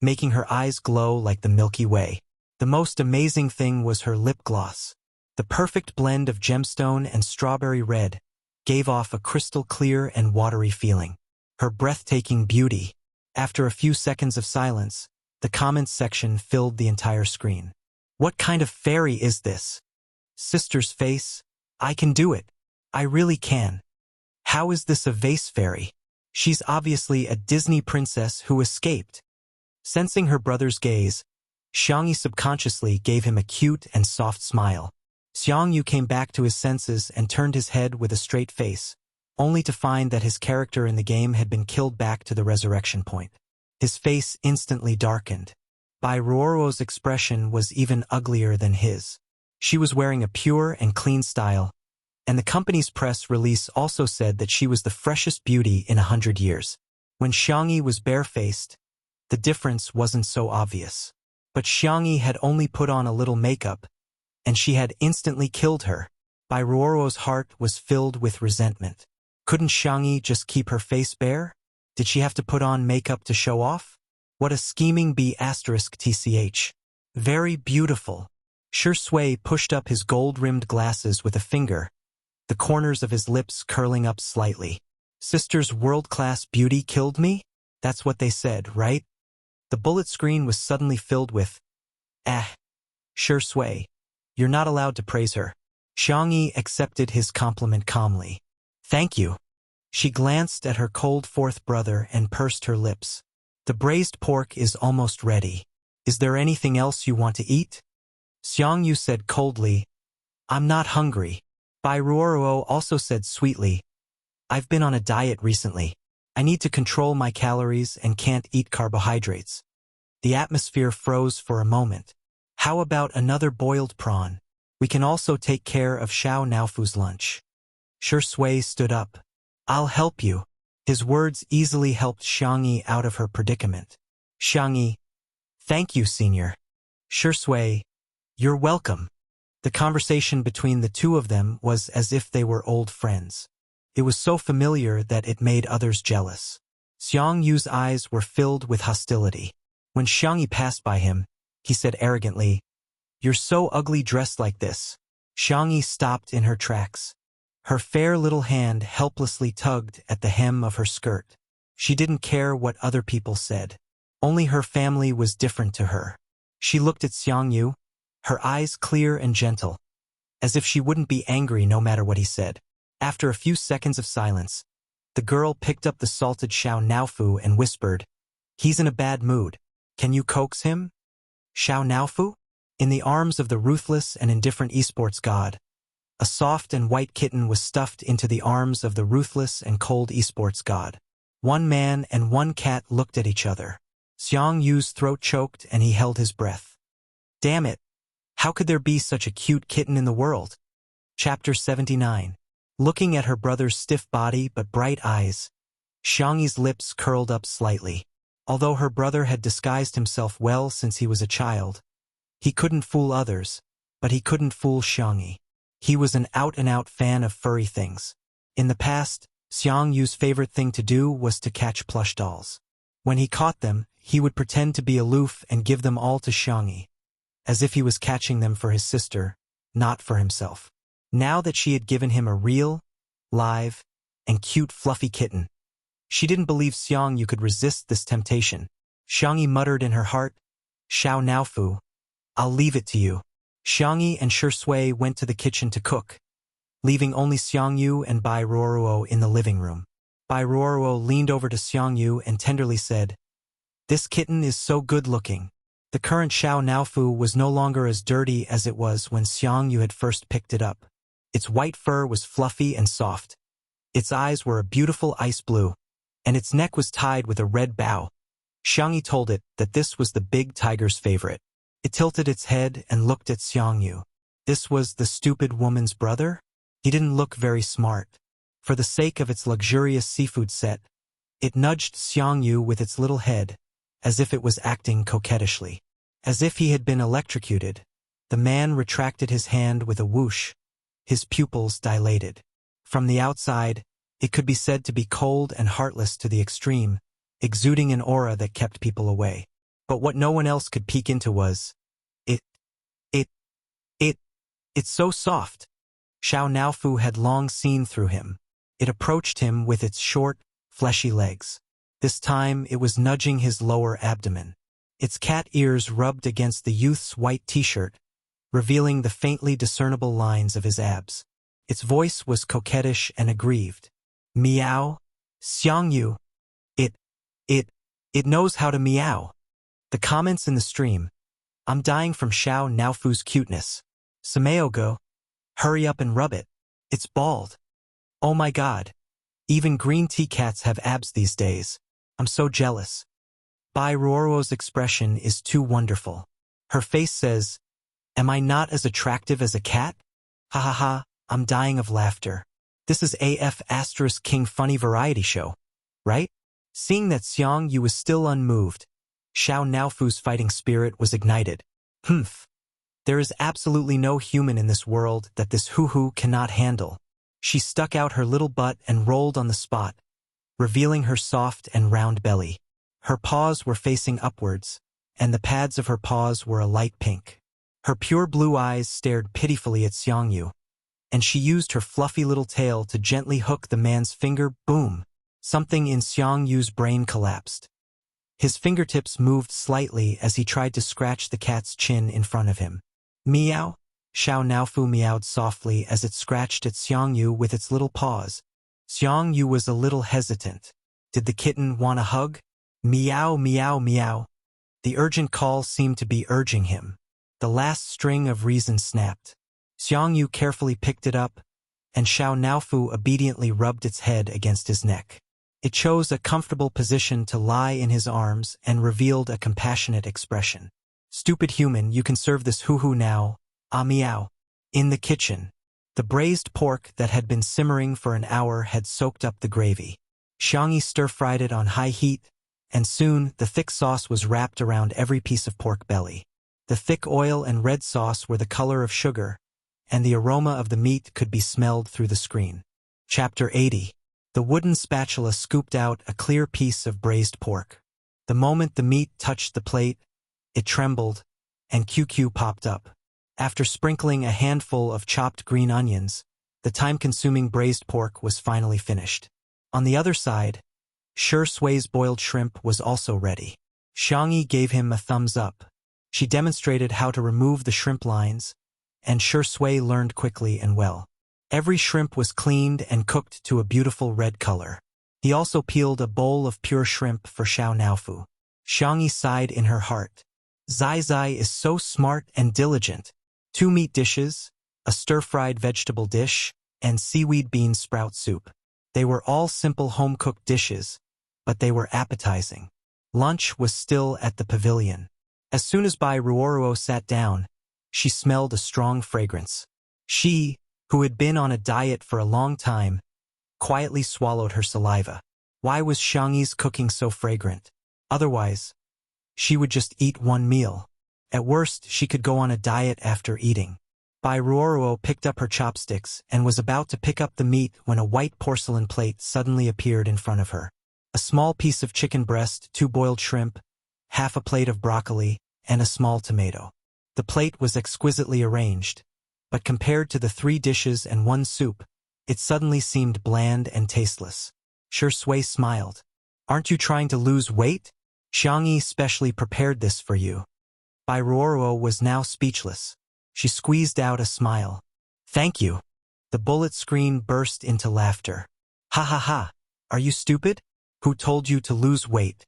making her eyes glow like the Milky Way. The most amazing thing was her lip gloss. The perfect blend of gemstone and strawberry red gave off a crystal-clear and watery feeling. Her breathtaking beauty. After a few seconds of silence, the comments section filled the entire screen. What kind of fairy is this? Sister's face. I can do it. I really can. How is this a vase fairy? She's obviously a Disney princess who escaped. Sensing her brother's gaze, Xiangyi subconsciously gave him a cute and soft smile. Xiangyu came back to his senses and turned his head with a straight face, only to find that his character in the game had been killed back to the resurrection point. His face instantly darkened. Bai Ruoruo's expression was even uglier than his. She was wearing a pure and clean style, and the company's press release also said that she was the freshest beauty in 100 years. When Xiangyi was barefaced, the difference wasn't so obvious. But Xiangyi had only put on a little makeup, and she had instantly killed her. Bai Ruoruo's heart was filled with resentment. Couldn't Xiangyi just keep her face bare? Did she have to put on makeup to show off? What a scheming B***tch. Very beautiful. Shui pushed up his gold-rimmed glasses with a finger, the corners of his lips curling up slightly. Sister's world-class beauty killed me? That's what they said, right? The bullet screen was suddenly filled with, Shui, you're not allowed to praise her. Xiangyi accepted his compliment calmly. Thank you. She glanced at her cold fourth brother and pursed her lips. The braised pork is almost ready. Is there anything else you want to eat? Xiangyu said coldly, I'm not hungry. Bai Ruoruo also said sweetly, I've been on a diet recently. I need to control my calories and can't eat carbohydrates. The atmosphere froze for a moment. How about another boiled prawn? We can also take care of Xiao Naofu's lunch. Shui stood up. I'll help you. His words easily helped Xiangyi out of her predicament. Xiangyi, thank you, senior. Shui, you're welcome. The conversation between the two of them was as if they were old friends. It was so familiar that it made others jealous. Xiangyu's eyes were filled with hostility. When Xiangyi passed by him, he said arrogantly, You're so ugly dressed like this. Xiangyi stopped in her tracks. Her fair little hand helplessly tugged at the hem of her skirt. She didn't care what other people said. Only her family was different to her. She looked at Xiangyu, her eyes clear and gentle, as if she wouldn't be angry no matter what he said. After a few seconds of silence, the girl picked up the salted Xiao Naofu and whispered, He's in a bad mood. Can you coax him? Xiao Naofu? In the arms of the ruthless and indifferent esports god, A soft and white kitten was stuffed into the arms of the ruthless and cold esports god. One man and one cat looked at each other. Xiang Yu's throat choked and he held his breath. Damn it! How could there be such a cute kitten in the world? Chapter 79. Looking at her brother's stiff body but bright eyes, Xiangyi's lips curled up slightly. Although her brother had disguised himself well since he was a child, he couldn't fool others, but he couldn't fool Xiangyi. He was an out-and-out fan of furry things. In the past, Xiang Yu's favorite thing to do was to catch plush dolls. When he caught them, he would pretend to be aloof and give them all to Xiangyi, as if he was catching them for his sister, not for himself. Now that she had given him a real, live, and cute fluffy kitten, she didn't believe Xiang Yu could resist this temptation. Xiangyi muttered in her heart, "Xiao Naofu, I'll leave it to you." Xiangyi and Shi Sui went to the kitchen to cook, leaving only Xiang Yu and Bai Ruoruo in the living room. Bai Ruoruo leaned over to Xiang Yu and tenderly said, "This kitten is so good-looking." The current Xiao Naofu was no longer as dirty as it was when Xiang Yu had first picked it up. Its white fur was fluffy and soft. Its eyes were a beautiful ice blue, and its neck was tied with a red bow. Xiangyi told it that this was the big tiger's favorite. It tilted its head and looked at Xiang Yu. This was the stupid woman's brother? He didn't look very smart. For the sake of its luxurious seafood set, it nudged Xiang Yu with its little head, as if it was acting coquettishly. As if he had been electrocuted, the man retracted his hand with a whoosh. His pupils dilated. From the outside, it could be said to be cold and heartless to the extreme, exuding an aura that kept people away. But what no one else could peek into was, it's so soft. Xiao Naofu had long seen through him. It approached him with its short, fleshy legs. This time it was nudging his lower abdomen. Its cat ears rubbed against the youth's white t-shirt, revealing the faintly discernible lines of his abs. Its voice was coquettish and aggrieved. "Meow? Xiang Yu. It knows how to meow." The comments in the stream. "I'm dying from Xiao Naofu's cuteness. Samayogo, hurry up and rub it. It's bald. Oh my god. Even green tea cats have abs these days. I'm so jealous." Bai Ruoruo's expression is too wonderful. Her face says, "Am I not as attractive as a cat? Ha ha ha, I'm dying of laughter. This is AF * King Funny Variety Show, right?" Seeing that Xiang Yu was still unmoved, Xiao Naofu's fighting spirit was ignited. Humph. There is absolutely no human in this world that this hoo-hoo cannot handle. She stuck out her little butt and rolled on the spot, revealing her soft and round belly. Her paws were facing upwards, and the pads of her paws were a light pink. Her pure blue eyes stared pitifully at Xiang Yu, and she used her fluffy little tail to gently hook the man's finger. Boom! Something in Xiang Yu's brain collapsed. His fingertips moved slightly as he tried to scratch the cat's chin in front of him. "Meow?" Xiao Naofu meowed softly as it scratched at Xiang Yu with its little paws. Xiang Yu was a little hesitant. Did the kitten want a hug? Meow, meow, meow. The urgent call seemed to be urging him. The last string of reason snapped. Xiang Yu carefully picked it up, and Xiao Naofu obediently rubbed its head against his neck. It chose a comfortable position to lie in his arms and revealed a compassionate expression. "Stupid human, you can serve this hoo-hoo now, ah meow." In the kitchen, the braised pork that had been simmering for an hour had soaked up the gravy. Xiangyi stir-fried it on high heat, and soon the thick sauce was wrapped around every piece of pork belly. The thick oil and red sauce were the color of sugar, and the aroma of the meat could be smelled through the screen. Chapter 80. The wooden spatula scooped out a clear piece of braised pork. The moment the meat touched the plate, it trembled, and QQ popped up. After sprinkling a handful of chopped green onions, the time-consuming braised pork was finally finished. On the other side, Shi Sui's boiled shrimp was also ready. Xiangyi gave him a thumbs up. She demonstrated how to remove the shrimp lines, and Shi Sui learned quickly and well. Every shrimp was cleaned and cooked to a beautiful red color. He also peeled a bowl of pure shrimp for Xiao Naofu. Xiangyi sighed in her heart. Zai Zai is so smart and diligent. 2 meat dishes, a stir-fried vegetable dish, and seaweed bean sprout soup. They were all simple home-cooked dishes, but they were appetizing. Lunch was still at the pavilion. As soon as Bai Ruoruo sat down, she smelled a strong fragrance. She, who had been on a diet for a long time, quietly swallowed her saliva. Why was Xiangyi's cooking so fragrant? Otherwise, she would just eat one meal. At worst, she could go on a diet after eating. Bai Ruoruo picked up her chopsticks and was about to pick up the meat when a white porcelain plate suddenly appeared in front of her. A small piece of chicken breast, 2 boiled shrimp, half a plate of broccoli, and a small tomato. The plate was exquisitely arranged, but compared to the 3 dishes and 1 soup, it suddenly seemed bland and tasteless. Shui smiled. Aren't you trying to lose weight? Xiangyi specially prepared this for you. Bai Ruoruo was now speechless. She squeezed out a smile. Thank you. The bullet screen burst into laughter. Ha ha ha. Are you stupid? Who told you to lose weight?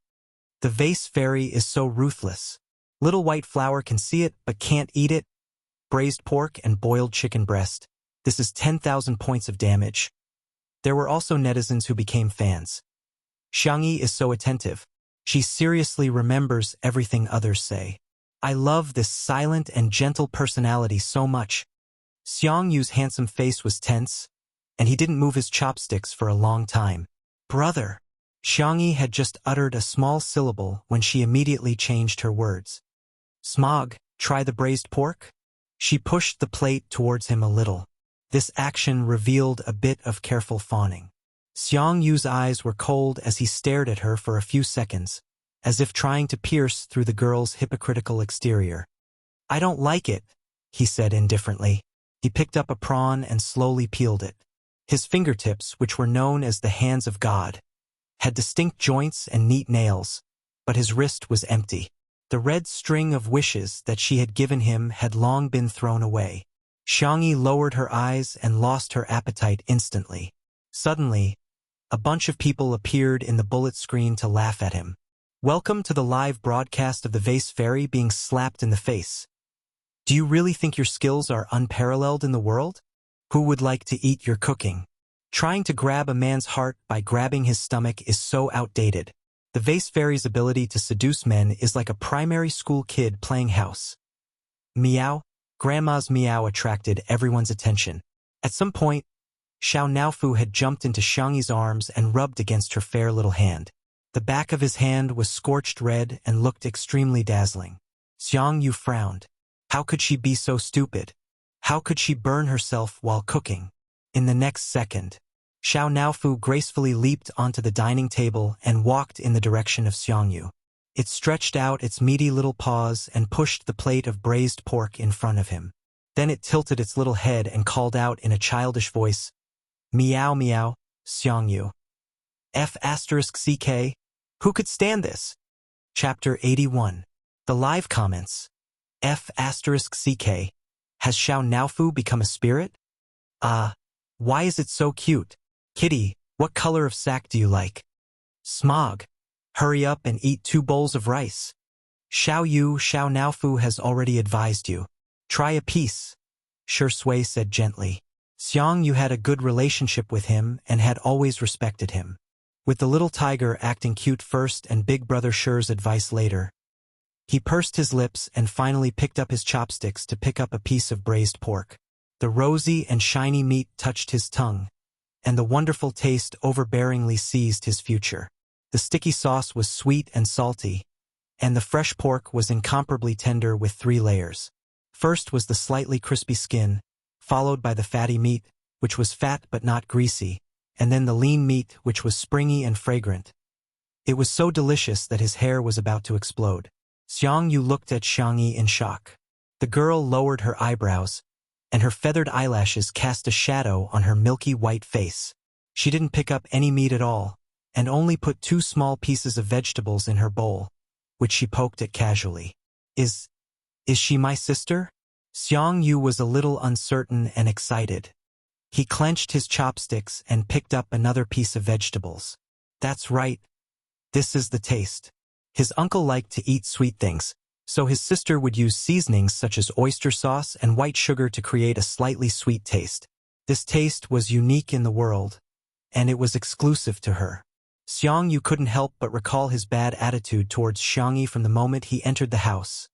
The vase fairy is so ruthless. Little white flower can see it but can't eat it. Braised pork and boiled chicken breast. This is 10,000 points of damage. There were also netizens who became fans. Xiangyi is so attentive. She seriously remembers everything others say. I love this silent and gentle personality so much. Xiangyu's handsome face was tense, and he didn't move his chopsticks for a long time. Brother. Xiangyi had just uttered a small syllable when she immediately changed her words. Smog, try the braised pork? She pushed the plate towards him a little. This action revealed a bit of careful fawning. Xiangyu's eyes were cold as he stared at her for a few seconds, as if trying to pierce through the girl's hypocritical exterior. I don't like it, he said indifferently. He picked up a prawn and slowly peeled it. His fingertips, which were known as the hands of God, had distinct joints and neat nails, but his wrist was empty. The red string of wishes that she had given him had long been thrown away. Xiangyi lowered her eyes and lost her appetite instantly. Suddenly, a bunch of people appeared in the bullet screen to laugh at him. Welcome to the live broadcast of the vase fairy being slapped in the face. Do you really think your skills are unparalleled in the world? Who would like to eat your cooking? Trying to grab a man's heart by grabbing his stomach is so outdated. The vase fairy's ability to seduce men is like a primary school kid playing house. Meow. Grandma's meow attracted everyone's attention. At some point, Xiao Naofu had jumped into Xiangyi's arms and rubbed against her fair little hand. The back of his hand was scorched red and looked extremely dazzling. Xiangyu frowned. How could she be so stupid? How could she burn herself while cooking? In the next second, Xiao Naofu gracefully leaped onto the dining table and walked in the direction of Xiangyu. It stretched out its meaty little paws and pushed the plate of braised pork in front of him. Then it tilted its little head and called out in a childish voice, Meow meow, Xiangyu. F***CK? Who could stand this? Chapter 81. The live comments. F***CK. Has Xiao Naofu become a spirit? Why is it so cute? Kitty, what color of sack do you like? Smog. Hurry up and eat 2 bowls of rice. Xiao Naofu has already advised you. Try a piece. Shui said gently. Xiangyu had a good relationship with him and had always respected him. With the little tiger acting cute first and Big Brother Shi's advice later, he pursed his lips and finally picked up his chopsticks to pick up a piece of braised pork. The rosy and shiny meat touched his tongue, and the wonderful taste overbearingly seized his future. The sticky sauce was sweet and salty, and the fresh pork was incomparably tender with 3 layers. First was the slightly crispy skin, followed by the fatty meat, which was fat but not greasy, and then the lean meat, which was springy and fragrant. It was so delicious that his hair was about to explode. Xiangyu looked at Xiangyi in shock. The girl lowered her eyebrows, and her feathered eyelashes cast a shadow on her milky white face. She didn't pick up any meat at all, and only put 2 small pieces of vegetables in her bowl, which she poked at casually. Is she my sister? Xiangyu was a little uncertain and excited. He clenched his chopsticks and picked up another piece of vegetables. That's right. This is the taste. His uncle liked to eat sweet things, So his sister would use seasonings such as oyster sauce and white sugar to create a slightly sweet taste. This taste was unique in the world, and it was exclusive to her. Xiang Yu couldn't help but recall his bad attitude towards Xiangyi from the moment he entered the house.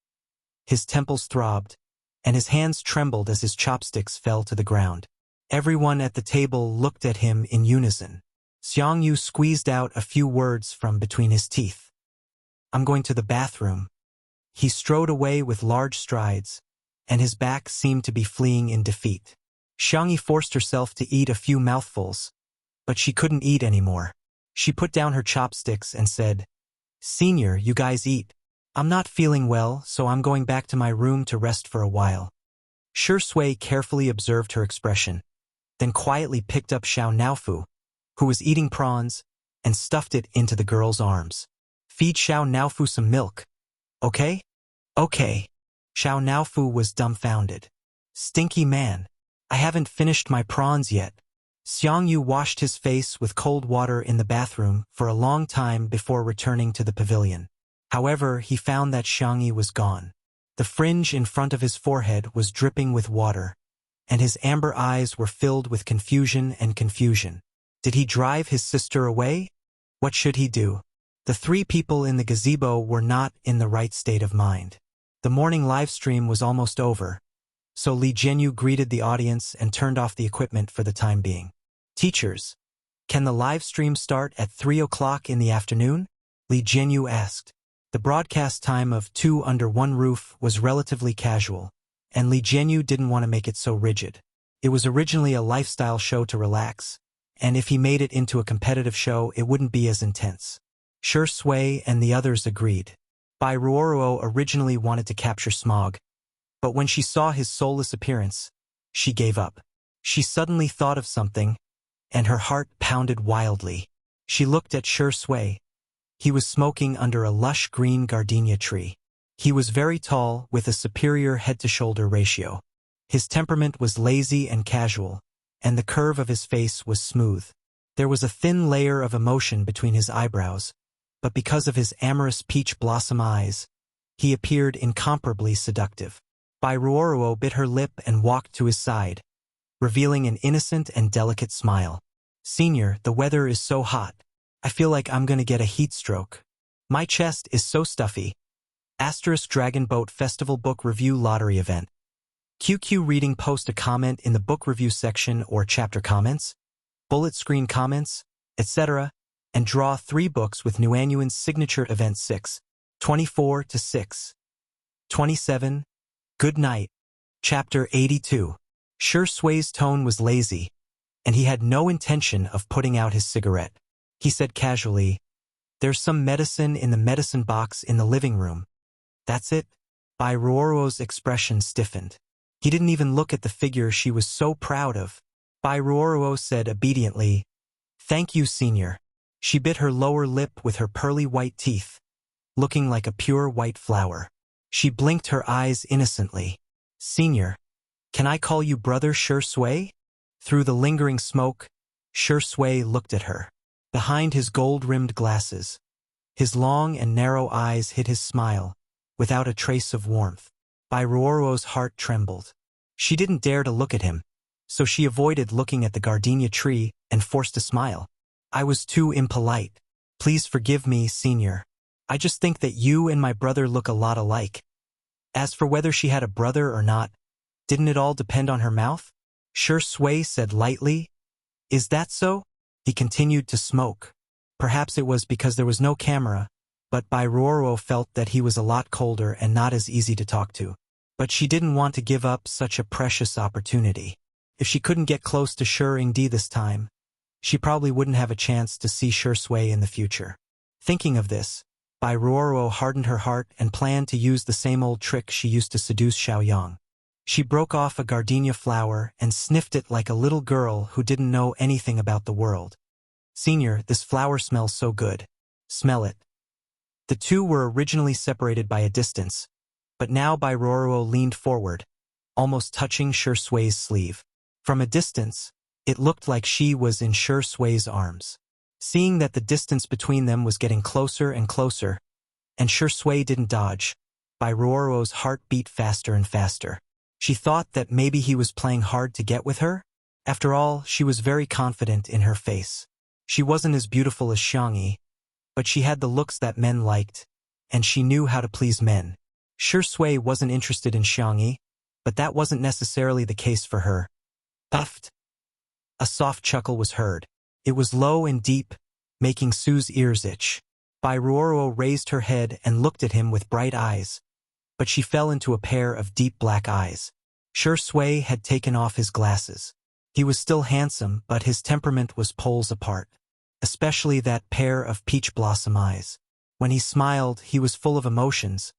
His temples throbbed, and his hands trembled as his chopsticks fell to the ground. Everyone at the table looked at him in unison. Xiang Yu squeezed out a few words from between his teeth. "I'm going to the bathroom." He strode away with large strides, and his back seemed to be fleeing in defeat. Xiangyi forced herself to eat a few mouthfuls, but she couldn't eat anymore. She put down her chopsticks and said, "Senior, you guys eat. I'm not feeling well, so I'm going back to my room to rest for a while." Shi Sui carefully observed her expression, then quietly picked up Xiao Naofu, who was eating prawns, and stuffed it into the girl's arms. "Feed Xiao Naofu some milk. Okay?" "Okay." Xiao Naofu was dumbfounded. "Stinky man. I haven't finished my prawns yet." Xiang Yu washed his face with cold water in the bathroom for a long time before returning to the pavilion. However, he found that Xiangyi was gone. The fringe in front of his forehead was dripping with water, and his amber eyes were filled with confusion and confusion. Did he drive his sister away? What should he do? The three people in the gazebo were not in the right state of mind. The morning live stream was almost over, so Li Jianyu greeted the audience and turned off the equipment for the time being. "Teachers, can the live stream start at 3 o'clock in the afternoon?" Li Jianyu asked. The broadcast time of Two Under One Roof was relatively casual, and Li Jianyu didn't want to make it so rigid. It was originally a lifestyle show to relax, and if he made it into a competitive show, it wouldn't be as intense. Shi Sui and the others agreed. Bai Ruoruo originally wanted to capture Smog, but when she saw his soulless appearance, she gave up. She suddenly thought of something, and her heart pounded wildly. She looked at Shi Sui. He was smoking under a lush green gardenia tree. He was very tall, with a superior head-to-shoulder ratio. His temperament was lazy and casual, and the curve of his face was smooth. There was a thin layer of emotion between his eyebrows, but because of his amorous peach blossom eyes, he appeared incomparably seductive. Bai Ruoruo bit her lip and walked to his side, revealing an innocent and delicate smile. "Senior, the weather is so hot. I feel like I'm gonna get a heat stroke. My chest is so stuffy." Dragon Boat Festival Book Review Lottery Event. QQ Reading. Post a comment in the book review section or chapter comments, bullet screen comments, etc., and draw 3 books with Nuanyuan's signature event 6, 24 to 6, 27. Good night. Chapter 82. Shi Sui's tone was lazy, and he had no intention of putting out his cigarette. He said casually, "There's some medicine in the medicine box in the living room." "That's it?" Bai Ruoruo's expression stiffened. He didn't even look at the figure she was so proud of. Bai Ruoruo said obediently, "Thank you, senior." She bit her lower lip with her pearly white teeth, looking like a pure white flower. She blinked her eyes innocently. "Senior, can I call you brother Shi Sui?" Through the lingering smoke, Shi Sui looked at her. Behind his gold-rimmed glasses, his long and narrow eyes hid his smile, without a trace of warmth. Bai Ruoruo's heart trembled. She didn't dare to look at him, so she avoided looking at the gardenia tree and forced a smile. "I was too impolite. Please forgive me, senior. I just think that you and my brother look a lot alike." As for whether she had a brother or not, didn't it all depend on her mouth? Shi Sui said lightly. "Is that so?" He continued to smoke. Perhaps it was because there was no camera, but Bai Ruoruo felt that he was a lot colder and not as easy to talk to. But she didn't want to give up such a precious opportunity. If she couldn't get close to Shi Yingdi this time, she probably wouldn't have a chance to see Shi Sui in the future. Thinking of this, Bai Ruoruo hardened her heart and planned to use the same old trick she used to seduce Xiaoyang. She broke off a gardenia flower and sniffed it like a little girl who didn't know anything about the world. "Senior, this flower smells so good. Smell it." The two were originally separated by a distance, but now Bai Ruoruo leaned forward, almost touching Shi Sui's sleeve. From a distance, it looked like she was in Shi Sui's arms. Seeing that the distance between them was getting closer and closer, and Shi Sui didn't dodge, By Ruoro's heart beat faster and faster. She thought that maybe he was playing hard to get with her. After all, she was very confident in her face. She wasn't as beautiful as Xiangyi, but she had the looks that men liked, and she knew how to please men. Shui wasn't interested in Xiangyi, but that wasn't necessarily the case for her. Puffed. A soft chuckle was heard. It was low and deep, making Sue's ears itch. Bai Ruoro raised her head and looked at him with bright eyes, but she fell into a pair of deep black eyes. Shui had taken off his glasses. He was still handsome, but his temperament was poles apart, especially that pair of peach blossom eyes. When he smiled, he was full of emotions,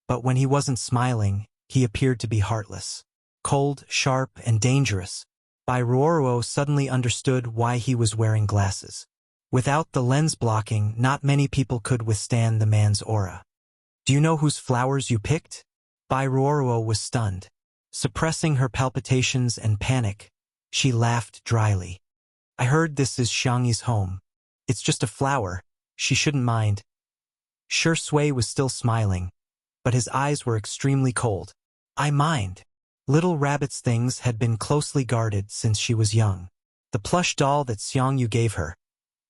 but when he wasn't smiling, he appeared to be heartless. Cold, sharp, and dangerous. Bai Ruoro suddenly understood why he was wearing glasses. Without the lens blocking, not many people could withstand the man's aura. Do you know whose flowers you picked? Bai Ruoro was stunned. Suppressing her palpitations and panic, she laughed dryly. I heard this is Xiangyi's home. It's just a flower. She shouldn't mind. Shui was still smiling, but his eyes were extremely cold. I mind. Little Rabbit's things had been closely guarded since she was young. The plush doll that Xiangyu gave her.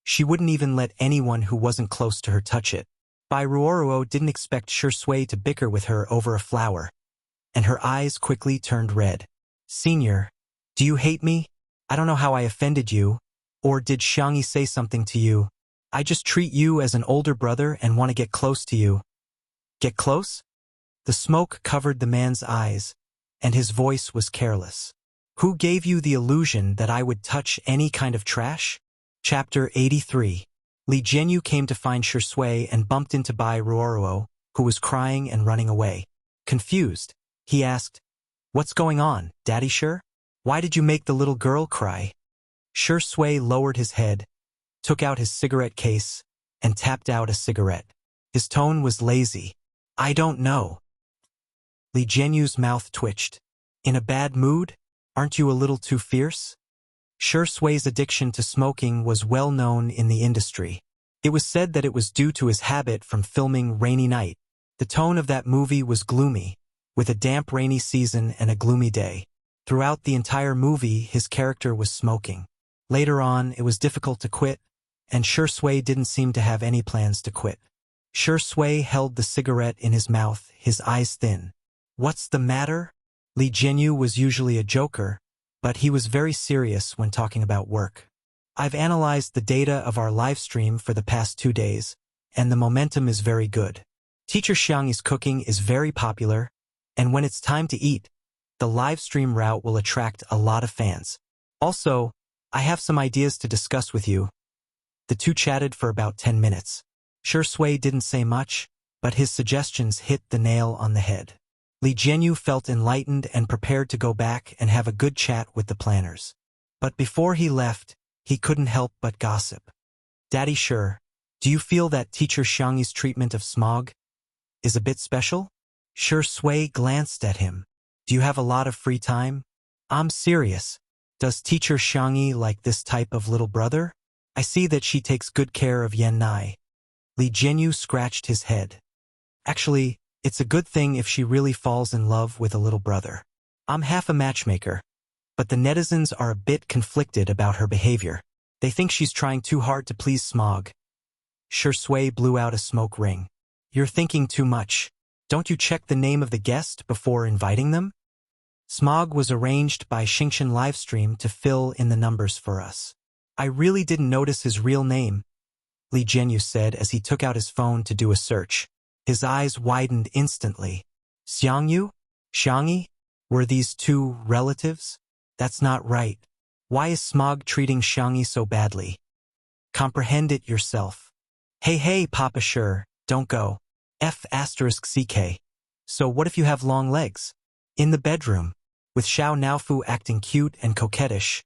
She wouldn't even let anyone who wasn't close to her touch it. Bai Ruoro didn't expect Shui to bicker with her over a flower, and her eyes quickly turned red. Senior, do you hate me? I don't know how I offended you, or did Xiangyi say something to you? I just treat you as an older brother and want to get close to you. Get close? The smoke covered the man's eyes, and his voice was careless. Who gave you the illusion that I would touch any kind of trash? Chapter 83. Li Jianyu came to find Shui and bumped into Bai Ruoro, who was crying and running away. Confused, he asked, What's going on, Daddy Shi? Why did you make the little girl cry? Shui lowered his head, took out his cigarette case, and tapped out a cigarette. His tone was lazy. I don't know. Li Jianyu's mouth twitched. In a bad mood? Aren't you a little too fierce? Shui's addiction to smoking was well known in the industry. It was said that it was due to his habit from filming Rainy Night. The tone of that movie was gloomy, with a damp rainy season and a gloomy day. Throughout the entire movie, his character was smoking. Later on, it was difficult to quit, and Shui didn't seem to have any plans to quit. Shui held the cigarette in his mouth, his eyes thin. What's the matter? Li Jianyu was usually a joker, but he was very serious when talking about work. I've analyzed the data of our live stream for the past 2 days, and the momentum is very good. Teacher Xiangyi's cooking is very popular, and when it's time to eat, the live stream route will attract a lot of fans. Also, I have some ideas to discuss with you. The two chatted for about 10 minutes. Shui didn't say much, but his suggestions hit the nail on the head. Li Jianyu felt enlightened and prepared to go back and have a good chat with the planners. But before he left, he couldn't help but gossip. Daddy Shi, do you feel that Teacher Xiangyi's treatment of smog is a bit special? Shui glanced at him. Do you have a lot of free time? I'm serious. Does Teacher Xiangyi like this type of little brother? I see that she takes good care of Yan Nai. Li Jianyu scratched his head. Actually, it's a good thing if she really falls in love with a little brother. I'm half a matchmaker, but the netizens are a bit conflicted about her behavior. They think she's trying too hard to please Smog. Shui blew out a smoke ring. You're thinking too much. Don't you check the name of the guest before inviting them? Smog was arranged by Xingqian Livestream to fill in the numbers for us. I really didn't notice his real name, Li Jianyu said as he took out his phone to do a search. His eyes widened instantly. Xiangyu? Xiangyi? Were these two relatives? That's not right. Why is Smog treating Xiangyi so badly? Comprehend it yourself. Hey, Papa Shi, don't go. F***CK. So what if you have long legs? In the bedroom, with Xiao Naofu acting cute and coquettish,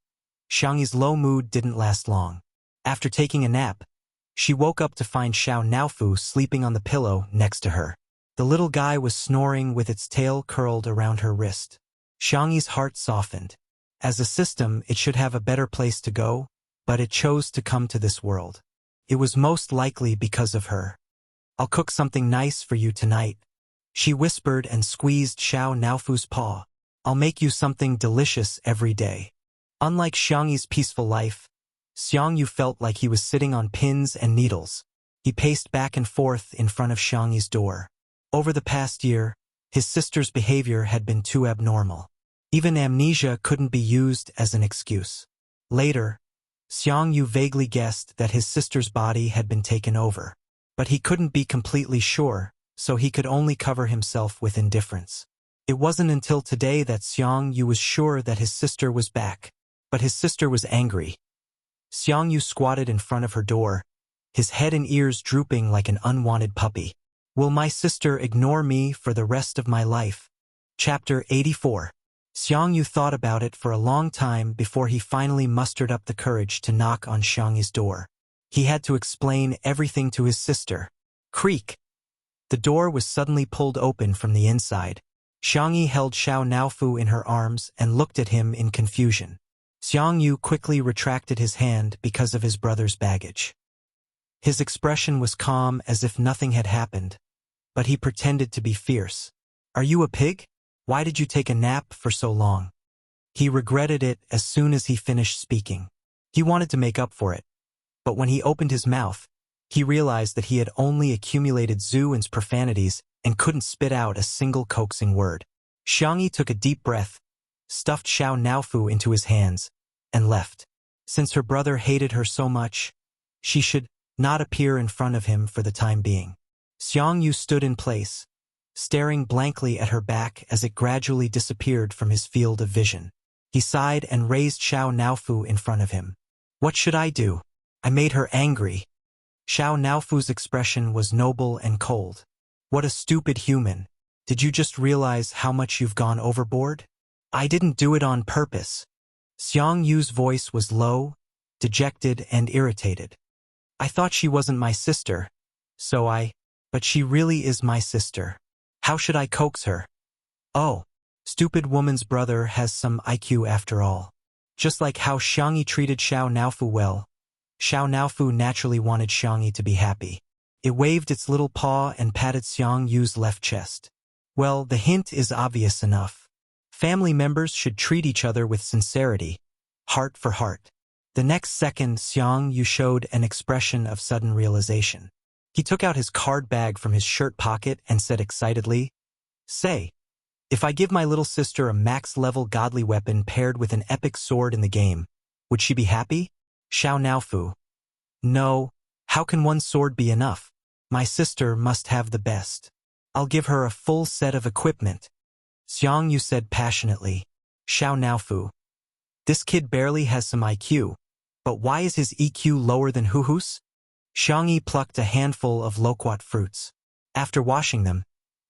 Xiangyi's low mood didn't last long. After taking a nap, she woke up to find Xiao Naofu sleeping on the pillow next to her. The little guy was snoring with its tail curled around her wrist. Xiangyi's heart softened. As a system, it should have a better place to go, but it chose to come to this world. It was most likely because of her. I'll cook something nice for you tonight. She whispered and squeezed Xiao Naofu's paw. I'll make you something delicious every day. Unlike Xiangyi's peaceful life, Xiangyu felt like he was sitting on pins and needles. He paced back and forth in front of Xiangyi's door. Over the past year, his sister's behavior had been too abnormal. Even amnesia couldn't be used as an excuse. Later, Xiangyu vaguely guessed that his sister's body had been taken over. But he couldn't be completely sure, so he could only cover himself with indifference. It wasn't until today that Xiangyu was sure that his sister was back. But his sister was angry. Xiangyu squatted in front of her door, his head and ears drooping like an unwanted puppy. Will my sister ignore me for the rest of my life? Chapter 84. Xiangyu thought about it for a long time before he finally mustered up the courage to knock on Xiangyi's door. He had to explain everything to his sister. Creak! The door was suddenly pulled open from the inside. Xiangyi held Xiao Naofu in her arms and looked at him in confusion. Xiangyu quickly retracted his hand because of his brother's baggage. His expression was calm as if nothing had happened, but he pretended to be fierce. Are you a pig? Why did you take a nap for so long? He regretted it as soon as he finished speaking. He wanted to make up for it, but when he opened his mouth, he realized that he had only accumulated Zuin's profanities and couldn't spit out a single coaxing word. Xiangyi took a deep breath, stuffed Xiao Naofu into his hands, and left. Since her brother hated her so much, she should not appear in front of him for the time being. Xiangyu stood in place, staring blankly at her back as it gradually disappeared from his field of vision. He sighed and raised Xiao Naofu in front of him. What should I do? I made her angry. Xiao Naofu's expression was noble and cold. What a stupid human. Did you just realize how much you've gone overboard? I didn't do it on purpose. Xiangyu's voice was low, dejected and irritated. I thought she wasn't my sister, but she really is my sister. How should I coax her? Oh, stupid woman's brother has some IQ after all. Just like how Xiangyi treated Xiao Naofu well, Xiao Naofu naturally wanted Xiangyi to be happy. It waved its little paw and patted Xiangyu's left chest. Well, the hint is obvious enough. Family members should treat each other with sincerity, heart for heart. The next second, Xiangyu showed an expression of sudden realization. He took out his card bag from his shirt pocket and said excitedly, Say, if I give my little sister a max-level godly weapon paired with an epic sword in the game, would she be happy? Xiao Naofu. No, how can one sword be enough? My sister must have the best. I'll give her a full set of equipment. Xiangyu said passionately. Xiao Naofu. This kid barely has some IQ, but why is his EQ lower than Huhu's? Xiangyi plucked a handful of loquat fruits. After washing them,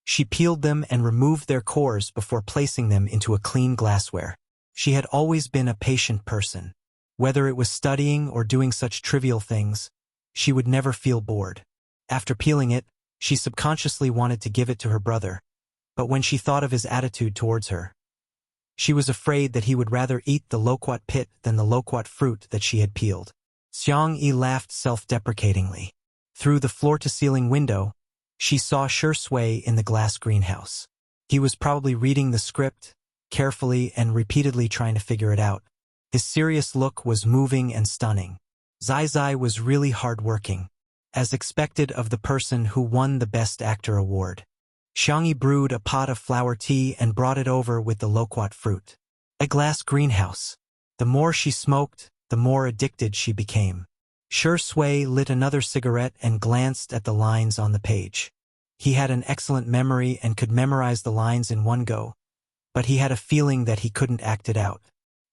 she peeled them and removed their cores before placing them into a clean glassware. She had always been a patient person. Whether it was studying or doing such trivial things, she would never feel bored. After peeling it, she subconsciously wanted to give it to her brother, but when she thought of his attitude towards her, she was afraid that he would rather eat the loquat pit than the loquat fruit that she had peeled. Xiangyi laughed self-deprecatingly. Through the floor-to-ceiling window, she saw Shi Sui in the glass greenhouse. He was probably reading the script, carefully and repeatedly trying to figure it out. His serious look was moving and stunning. Zai Zai was really hard-working, as expected of the person who won the Best Actor award. Xiangyi brewed a pot of flower tea and brought it over with the loquat fruit. A glass greenhouse. The more she smoked, the more addicted she became. Shi Sui lit another cigarette and glanced at the lines on the page. He had an excellent memory and could memorize the lines in one go, but he had a feeling that he couldn't act it out.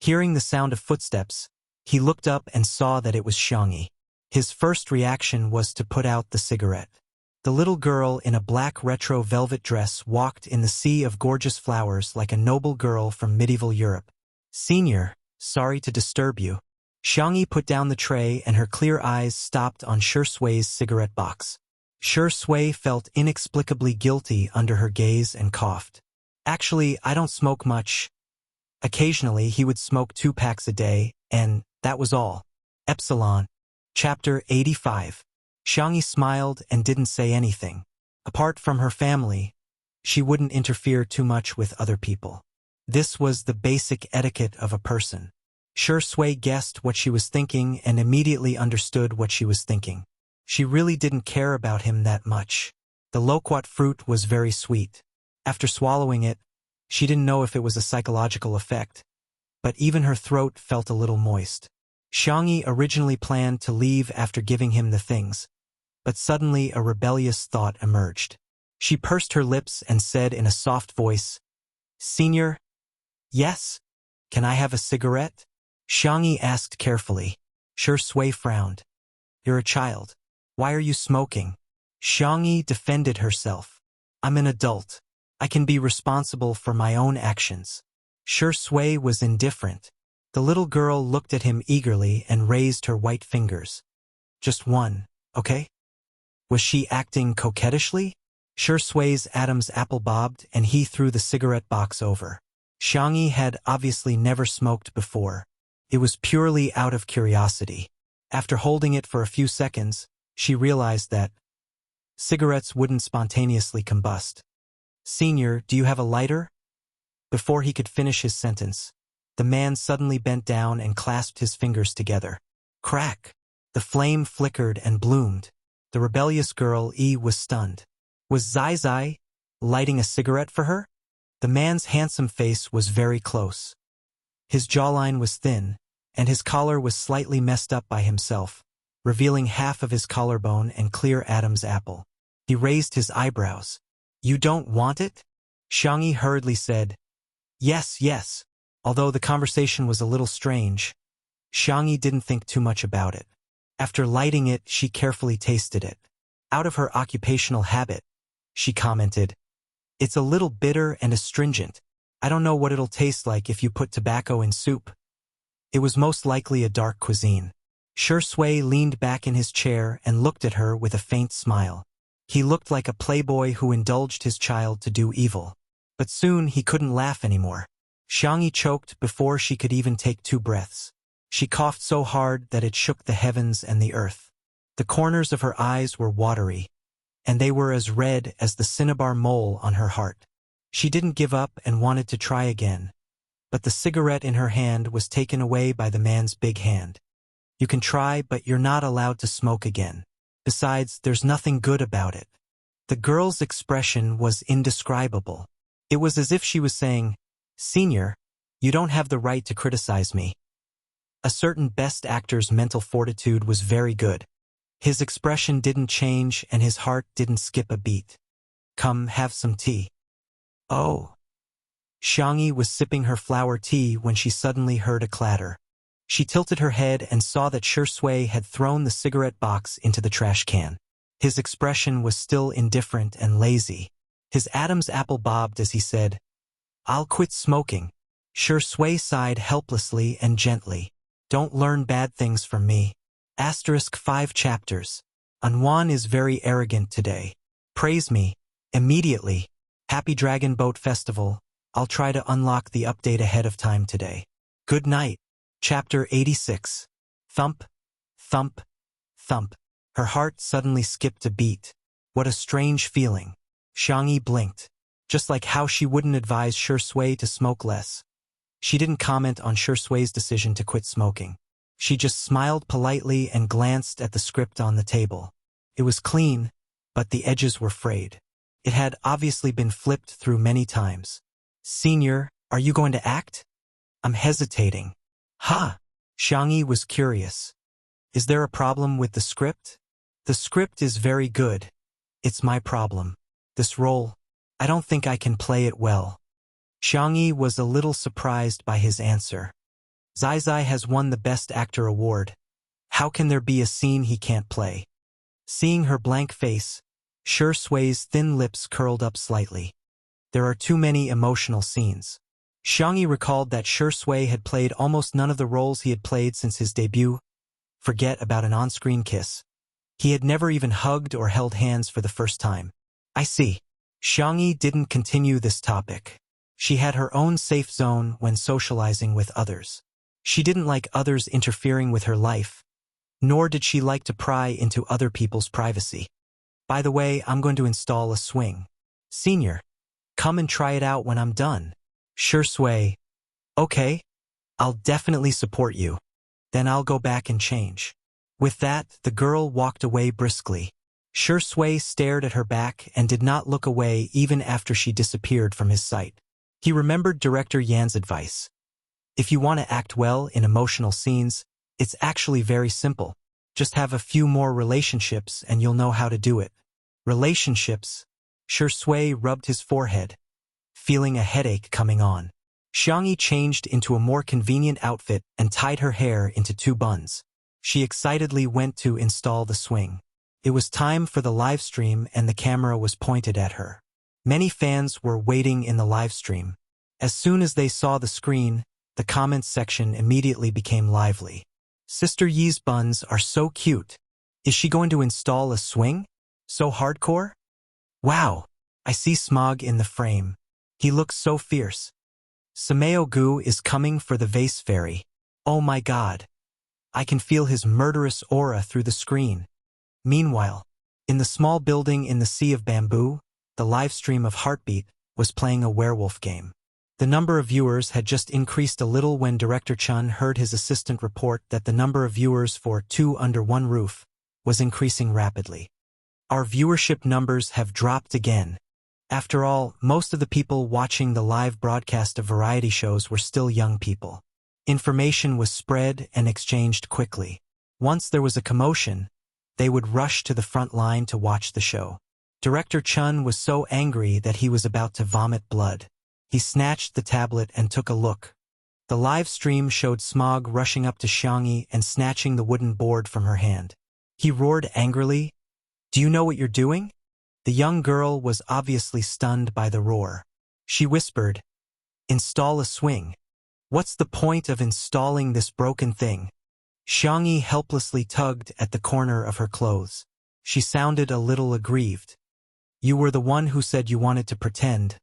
Hearing the sound of footsteps, he looked up and saw that it was Xiangyi. His first reaction was to put out the cigarette. The little girl in a black retro velvet dress walked in the sea of gorgeous flowers like a noble girl from medieval Europe. Senior, sorry to disturb you. Xiangyi put down the tray and her clear eyes stopped on Shi Sui's cigarette box. Shi Sui felt inexplicably guilty under her gaze and coughed. Actually, I don't smoke much. Occasionally, he would smoke 2 packs a day, and that was all. Epsilon. Chapter 85. Xiangyi smiled and didn't say anything. Apart from her family, she wouldn't interfere too much with other people. This was the basic etiquette of a person. Shui guessed what she was thinking and immediately understood what she was thinking. She really didn't care about him that much. The loquat fruit was very sweet. After swallowing it, she didn't know if it was a psychological effect, but even her throat felt a little moist. Xiangyi originally planned to leave after giving him the things, but suddenly a rebellious thought emerged. She pursed her lips and said in a soft voice, "Senior, yes? Can I have a cigarette?" Xiangyi asked carefully. Shui frowned. "You're a child. Why are you smoking?" Xiangyi defended herself. "I'm an adult. I can be responsible for my own actions." Shui was indifferent. The little girl looked at him eagerly and raised her white fingers. "Just one, okay?" Was she acting coquettishly? Shui's Adam's apple bobbed and he threw the cigarette box over. Xiangyi had obviously never smoked before. It was purely out of curiosity. After holding it for a few seconds, she realized that cigarettes wouldn't spontaneously combust. "Senior, do you have a lighter?" Before he could finish his sentence, the man suddenly bent down and clasped his fingers together. Crack! The flame flickered and bloomed. The rebellious girl was stunned. Was Zai lighting a cigarette for her? The man's handsome face was very close. His jawline was thin, and his collar was slightly messed up by himself, revealing half of his collarbone and clear Adam's apple. He raised his eyebrows. "You don't want it?" Xiangyi hurriedly said, "Yes, yes." Although the conversation was a little strange, Xiangyi didn't think too much about it. After lighting it, she carefully tasted it. Out of her occupational habit, she commented, "It's a little bitter and astringent. I don't know what it'll taste like if you put tobacco in soup." It was most likely a dark cuisine. Shui leaned back in his chair and looked at her with a faint smile. He looked like a playboy who indulged his child to do evil. But soon he couldn't laugh anymore. Xiangyi choked before she could even take 2 breaths. She coughed so hard that it shook the heavens and the earth. The corners of her eyes were watery, and they were as red as the cinnabar mole on her heart. She didn't give up and wanted to try again, but the cigarette in her hand was taken away by the man's big hand. "You can try, but you're not allowed to smoke again. Besides, there's nothing good about it." The girl's expression was indescribable. It was as if she was saying, "Senior, you don't have the right to criticize me." A certain best actor's mental fortitude was very good. His expression didn't change and his heart didn't skip a beat. "Come, have some tea." "Oh." Xiangyi was sipping her flower tea when she suddenly heard a clatter. She tilted her head and saw that Shui had thrown the cigarette box into the trash can. His expression was still indifferent and lazy. His Adam's apple bobbed as he said, "I'll quit smoking." Shui sighed helplessly and gently. "Don't learn bad things from me." *5 chapters. Anwan is very arrogant today. Praise me. Immediately. Happy Dragon Boat Festival. I'll try to unlock the update ahead of time today. Good night. Chapter 86. Thump, thump, thump. Her heart suddenly skipped a beat. What a strange feeling. Xiangyi blinked. Just like how she wouldn't advise Shui to smoke less. She didn't comment on Shui's decision to quit smoking. She just smiled politely and glanced at the script on the table. It was clean, but the edges were frayed. It had obviously been flipped through many times. "Senior, are you going to act?" "I'm hesitating." "Ha!" Xiangyi was curious. "Is there a problem with the script?" "The script is very good. It's my problem. This role, I don't think I can play it well." Xiangyi was a little surprised by his answer. Zai has won the Best Actor award. How can there be a scene he can't play? Seeing her blank face, Shui's thin lips curled up slightly. There are too many emotional scenes. Xiangyi recalled that Shui had played almost none of the roles he had played since his debut. Forget about an on-screen kiss. He had never even hugged or held hands for the first time. "I see." Xiangyi didn't continue this topic. She had her own safe zone when socializing with others. She didn't like others interfering with her life, nor did she like to pry into other people's privacy. "By the way, I'm going to install a swing." "Senior." Come and try it out when I'm done. Sure Sway. Okay. I'll definitely support you. Then I'll go back and change. With that, the girl walked away briskly. Sure Sway stared at her back and did not look away even after she disappeared from his sight. He remembered Director Yan's advice. If you want to act well in emotional scenes, it's actually very simple. Just have a few more relationships and you'll know how to do it. Relationships? Sure Sway rubbed his forehead, feeling a headache coming on. Xiangyi changed into a more convenient outfit and tied her hair into 2 buns. She excitedly went to install the swing. It was time for the live stream and the camera was pointed at her. Many fans were waiting in the live stream. As soon as they saw the screen, the comments section immediately became lively. Sister Yi's buns are so cute. Is she going to install a swing? So hardcore? Wow, I see Smog in the frame. He looks so fierce. Sameo Gu is coming for the vase fairy. Oh my god. I can feel his murderous aura through the screen. Meanwhile, in the small building in the Sea of Bamboo, the live stream of Heartbeat was playing a werewolf game. The number of viewers had just increased a little when Director Chun heard his assistant report that the number of viewers for 2 Under One Roof was increasing rapidly. Our viewership numbers have dropped again. After all, most of the people watching the live broadcast of variety shows were still young people. Information was spread and exchanged quickly. Once there was a commotion, they would rush to the front line to watch the show. Director Chun was so angry that he was about to vomit blood. He snatched the tablet and took a look. The live stream showed Smog rushing up to Xiangyi and snatching the wooden board from her hand. He roared angrily, "Do you know what you're doing?" The young girl was obviously stunned by the roar. She whispered, "Install a swing. What's the point of installing this broken thing?" Xiangyi helplessly tugged at the corner of her clothes. She sounded a little aggrieved. "You were the one who said you wanted to pretend."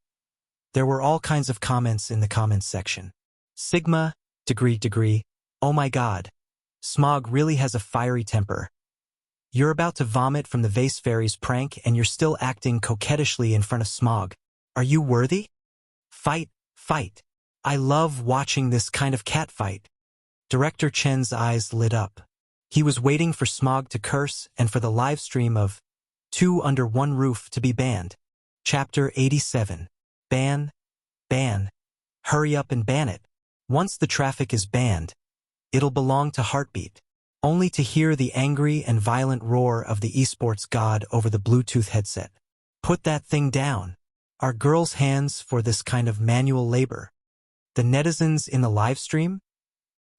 There were all kinds of comments in the comments section. Sigma, degree, oh my god. Smog really has a fiery temper. You're about to vomit from the vase fairy's prank and you're still acting coquettishly in front of Smog. Are you worthy? Fight, fight. I love watching this kind of catfight. Director Chen's eyes lit up. He was waiting for Smog to curse and for the live stream of 2 Under One Roof to be banned. Chapter 87. Ban. Ban. Hurry up and ban it. Once the traffic is banned, it'll belong to Heartbeat. Only to hear the angry and violent roar of the esports god over the Bluetooth headset. Put that thing down. Are girls' hands for this kind of manual labor? The netizens in the live stream?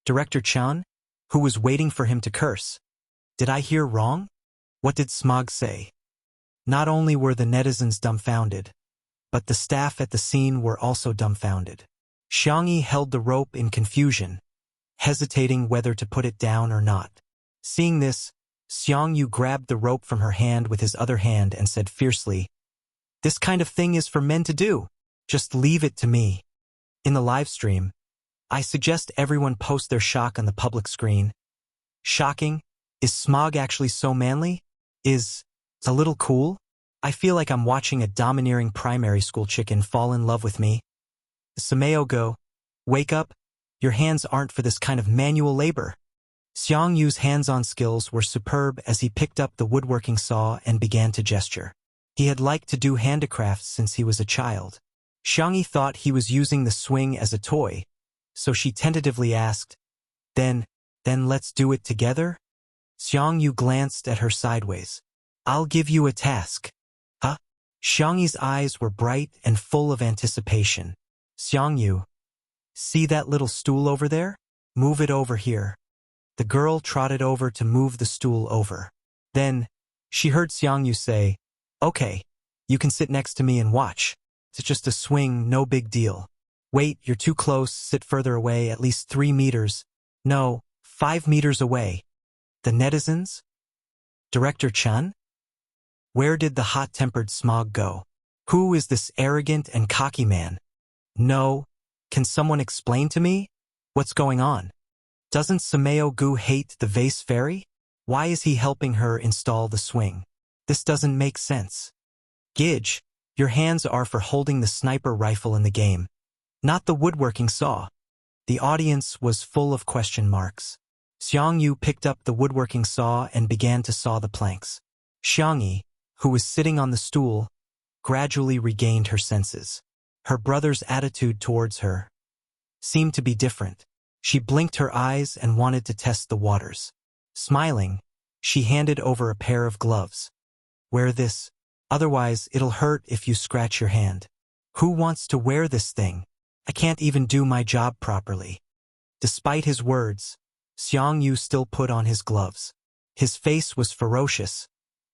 Director Chan, who was waiting for him to curse. Did I hear wrong? What did Smog say? Not only were the netizens dumbfounded, but the staff at the scene were also dumbfounded. Xiangyi held the rope in confusion, hesitating whether to put it down or not. Seeing this, Xiangyu grabbed the rope from her hand with his other hand and said fiercely, "This kind of thing is for men to do. Just leave it to me." In the live stream, I suggest everyone post their shock on the public screen. Shocking? Is Smog actually so manly? Is a little cool? I feel like I'm watching a domineering primary school chicken fall in love with me. Sameo Go, wake up. Your hands aren't for this kind of manual labor. Xiang Yu's hands-on skills were superb as he picked up the woodworking saw and began to gesture. He had liked to do handicrafts since he was a child. Xiangyi thought he was using the swing as a toy, so she tentatively asked, Then let's do it together? Xiang Yu glanced at her sideways. "I'll give you a task." Huh? Xiangyi's eyes were bright and full of anticipation. "Xiang Yu, see that little stool over there? Move it over here." The girl trotted over to move the stool over. Then, she heard Xiang Yu say, "Okay, you can sit next to me and watch. It's just a swing, no big deal." "Wait, you're too close, sit further away, at least 3 meters. No, 5 meters away." The netizens? Director Chun? Where did the hot-tempered Smog go? Who is this arrogant and cocky man? No, can someone explain to me? What's going on? Doesn't Sameo Gu hate the vase fairy? Why is he helping her install the swing? This doesn't make sense. Gidge, Your hands are for holding the sniper rifle in the game, not the woodworking saw. The audience was full of question marks. Xiangyu picked up the woodworking saw and began to saw the planks. Xiangyi, who was sitting on the stool, gradually regained her senses. Her brother's attitude towards her seemed to be different. She blinked her eyes and wanted to test the waters. Smiling, she handed over a pair of gloves. Wear this, otherwise it'll hurt if you scratch your hand. Who wants to wear this thing? I can't even do my job properly. Despite his words, Xiangyu still put on his gloves. His face was ferocious,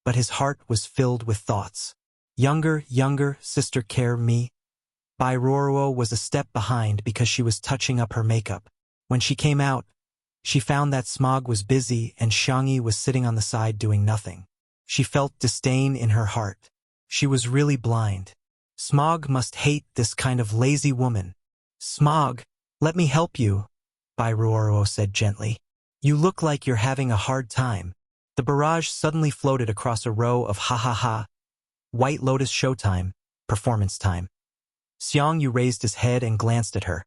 but his heart was filled with thoughts. Younger, sister care me. Bai Ruoruo was a step behind because she was touching up her makeup. When she came out, she found that Smog was busy and Xiangyi was sitting on the side doing nothing. She felt disdain in her heart. She was really blind. Smog must hate this kind of lazy woman. Smog, let me help you, Bai Ruoruo said gently. You look like you're having a hard time. The barrage suddenly floated across a row of ha. White Lotus showtime, performance time. Xiangyu raised his head and glanced at her,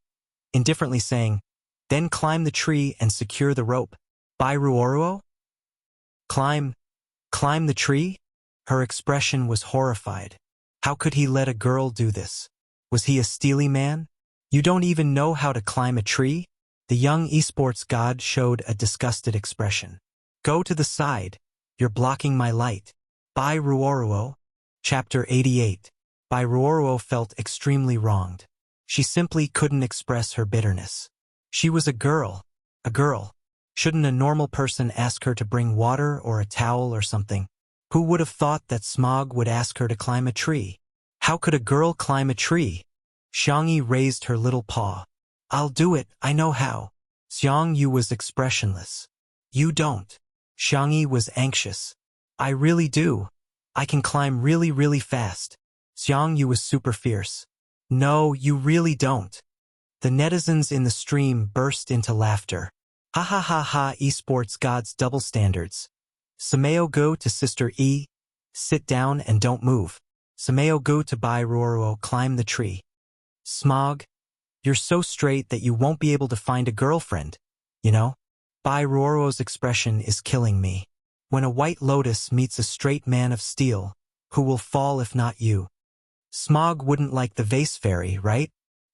indifferently saying, then climb the tree and secure the rope. Bai Ruoruo? Climb the tree? Her expression was horrified. How could he let a girl do this? Was he a steely man? You don't even know how to climb a tree? The young esports god showed a disgusted expression. Go to the side. You're blocking my light. Bai Ruoruo. Chapter 88. Bai Ruoruo felt extremely wronged. She simply couldn't express her bitterness. She was a girl. A girl. Shouldn't a normal person ask her to bring water or a towel or something? Who would have thought that Smog would ask her to climb a tree? How could a girl climb a tree? Xiangyi raised her little paw. I'll do it, I know how. Xiangyu was expressionless. You don't. Xiangyi was anxious. I really do. I can climb really fast. Xiangyu was super fierce. No, you really don't. The netizens in the stream burst into laughter. Ha, esports gods double standards. Sameo go to Sister E. Sit down and don't move. Sameo go to Bai Ruoruo climb the tree. Smog, you're so straight that you won't be able to find a girlfriend, you know? Bai Ruoruo's expression is killing me. When a white lotus meets a straight man of steel, who will fall if not you? Smog wouldn't like the vase fairy, right?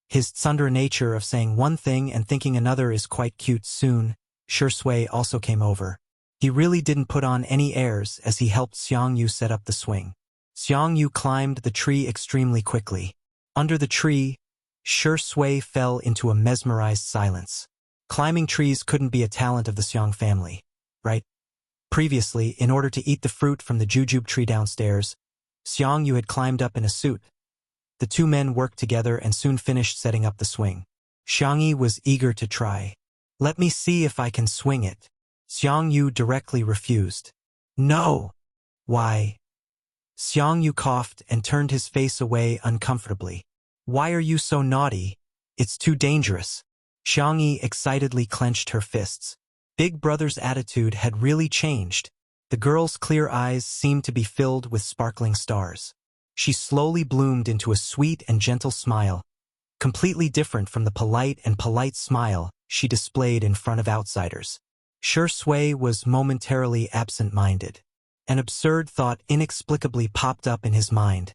His tsundere nature of saying one thing and thinking another is quite cute. Soon, Shui also came over. He really didn't put on any airs as he helped Xiangyu set up the swing. Xiangyu climbed the tree extremely quickly. Under the tree, Shui fell into a mesmerized silence. Climbing trees couldn't be a talent of the Xiang family, right? Previously, in order to eat the fruit from the jujube tree downstairs, Xiangyu had climbed up in a suit. The two men worked together and soon finished setting up the swing. Xiangyi was eager to try. Let me see if I can swing it. Xiangyu directly refused. No! Why? Xiangyu coughed and turned his face away uncomfortably. Why are you so naughty? It's too dangerous. Xiangyi excitedly clenched her fists. Big Brother's attitude had really changed. The girl's clear eyes seemed to be filled with sparkling stars. She slowly bloomed into a sweet and gentle smile, completely different from the polite smile she displayed in front of outsiders. Shui was momentarily absent-minded. An absurd thought inexplicably popped up in his mind.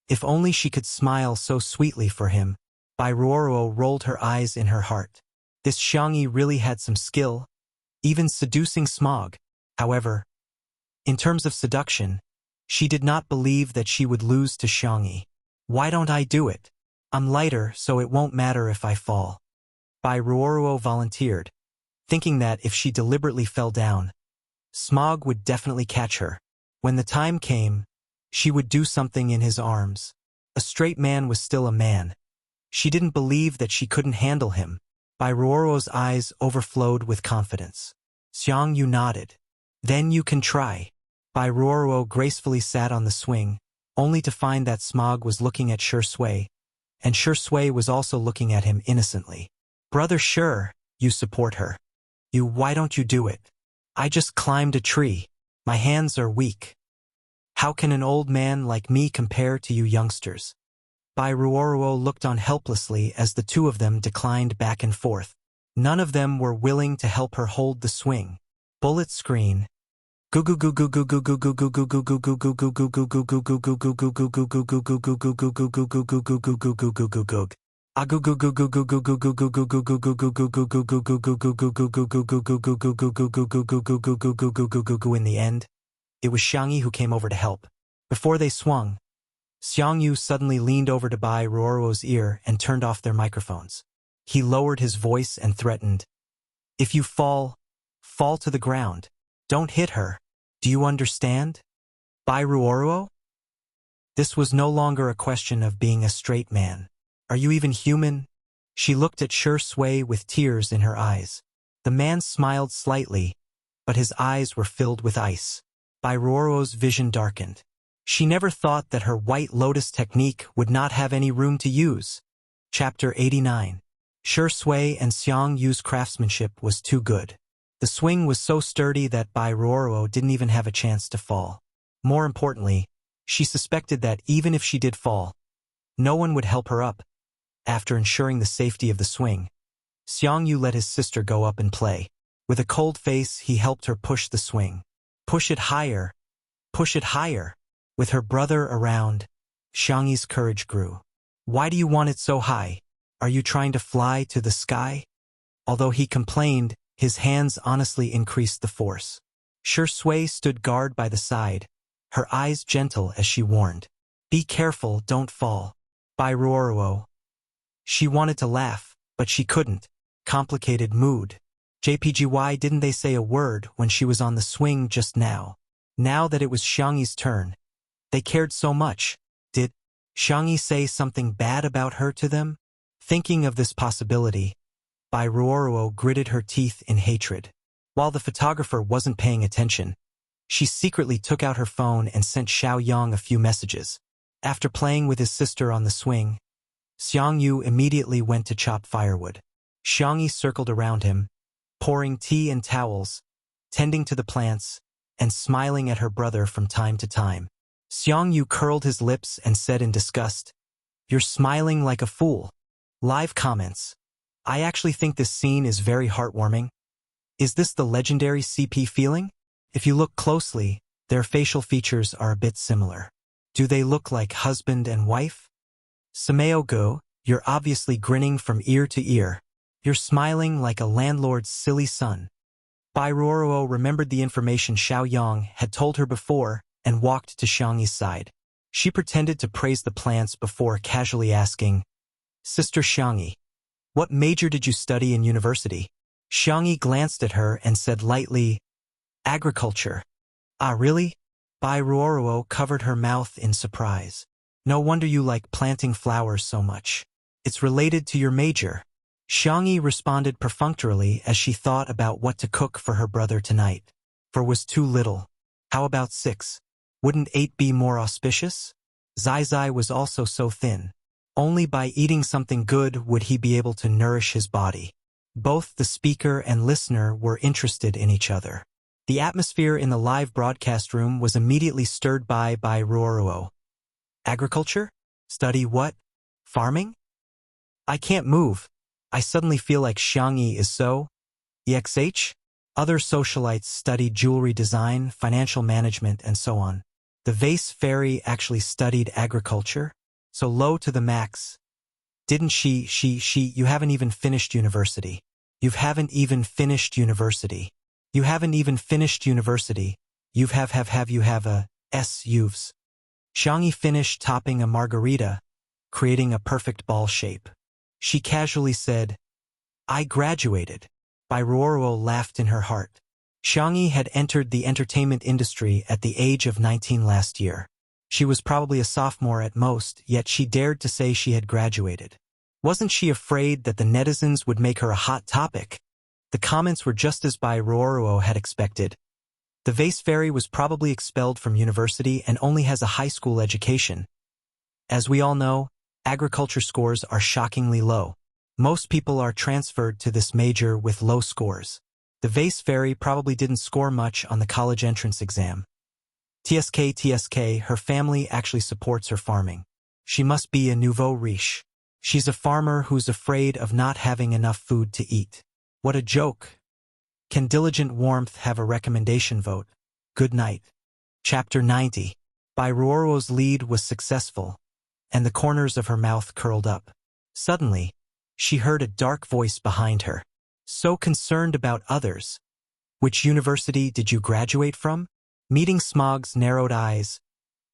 If only she could smile so sweetly for him. Bai Ruoruo rolled her eyes in her heart. This Xiangyi really had some skill, even seducing Smog. However, in terms of seduction, she did not believe that she would lose to Xiangyi. Why don't I do it? I'm lighter, so it won't matter if I fall. Bai Ruoruo volunteered, thinking that if she deliberately fell down, Smog would definitely catch her. When the time came, she would do something in his arms. A straight man was still a man. She didn't believe that she couldn't handle him. Bai Ruoruo's eyes overflowed with confidence. Xiangyu nodded. Then you can try. Bai Ruoruo gracefully sat on the swing, only to find that Smog was looking at Shui, and Shui was also looking at him innocently. Brother Shui, you support her. Why don't you do it? I just climbed a tree. My hands are weak. How can an old man like me compare to you youngsters? Bai Ruoruo looked on helplessly as the two of them declined back and forth. None of them were willing to help her hold the swing. Bullet screen. In the end, it was Xiangyi who came over to help. Before they swung, Xiangyu suddenly leaned over to Bai Ruoruo's ear and turned off their microphones. He lowered his voice and threatened, "If you fall to the ground. Don't hit her. Do you understand? Bai Ruoruo?" This was no longer a question of being a straight man. "Are you even human?" She looked at Shi Sui with tears in her eyes. The man smiled slightly, but his eyes were filled with ice. Bai Ruoruo's vision darkened. She never thought that her white lotus technique would not have any room to use. Chapter 89. Shi Sui and Xiang Yu's craftsmanship was too good. The swing was so sturdy that Bai Ruoruo didn't even have a chance to fall. More importantly, she suspected that even if she did fall, no one would help her up. After ensuring the safety of the swing, Xiang Yu let his sister go up and play. With a cold face, he helped her push the swing. Push it higher. Push it higher. With her brother around, Xiangyi's courage grew. "Why do you want it so high? Are you trying to fly to the sky?" Although he complained, his hands honestly increased the force. Shi Sui stood guard by the side, her eyes gentle as she warned, "Be careful, don't fall." Bai Ruoruo. She wanted to laugh, but she couldn't. Complicated mood. JPGY, didn't they say a word when she was on the swing just now? Now that it was Xiangyi's turn, they cared so much. Did Xiangyi say something bad about her to them? Thinking of this possibility, Bai Ruoruo gritted her teeth in hatred. While the photographer wasn't paying attention, she secretly took out her phone and sent Xiao Yang a few messages. After playing with his sister on the swing, Xiang Yu immediately went to chop firewood. Xiangyi circled around him, pouring tea and towels, tending to the plants, and smiling at her brother from time to time. Xiang Yu curled his lips and said in disgust, "You're smiling like a fool." Live comments. I actually think this scene is very heartwarming. Is this the legendary CP feeling? If you look closely, their facial features are a bit similar. Do they look like husband and wife? Sameo-go, you're obviously grinning from ear to ear. You're smiling like a landlord's silly son. Bai Ruoruo remembered the information Xiao Yang had told her before and walked to Xiangyi's side. She pretended to praise the plants before casually asking, "Sister Xiangyi, what major did you study in university?" Xiangyi glanced at her and said lightly, "Agriculture." "Ah, really?" Bai Ruoruo covered her mouth in surprise. "No wonder you like planting flowers so much. It's related to your major." Xiangyi responded perfunctorily as she thought about what to cook for her brother tonight. 4 was too little. How about 6? Wouldn't 8 be more auspicious? Zai Zai was also so thin. Only by eating something good would he be able to nourish his body. Both the speaker and listener were interested in each other. The atmosphere in the live broadcast room was immediately stirred by Ruoruo. "Agriculture? Study what? Farming? I can't move. I suddenly feel like Xiangyi is so. EXH? Other socialites studied jewelry design, financial management, and so on. The vase fairy actually studied agriculture? So low to the max. Didn't she, you haven't even finished university. You haven't even finished university. You haven't even finished university. You have a you'ves." Xiangyi finished topping a margarita, creating a perfect ball shape. She casually said, "I graduated." Bai Ruoruo laughed in her heart. Xiangyi had entered the entertainment industry at the age of 19 last year. She was probably a sophomore at most, yet she dared to say she had graduated. Wasn't she afraid that the netizens would make her a hot topic? The comments were just as Bai Ruoruo had expected. The vase fairy was probably expelled from university and only has a high school education. As we all know, agriculture scores are shockingly low. Most people are transferred to this major with low scores. The vase fairy probably didn't score much on the college entrance exam. TSK, her family actually supports her farming. She must be a nouveau riche. She's a farmer who's afraid of not having enough food to eat. What a joke. Can diligent warmth have a recommendation vote? Good night. Chapter 90. Bairuoro's lead was successful, and the corners of her mouth curled up. Suddenly, she heard a dark voice behind her. So concerned about others. Which university did you graduate from? Meeting Smog's narrowed eyes,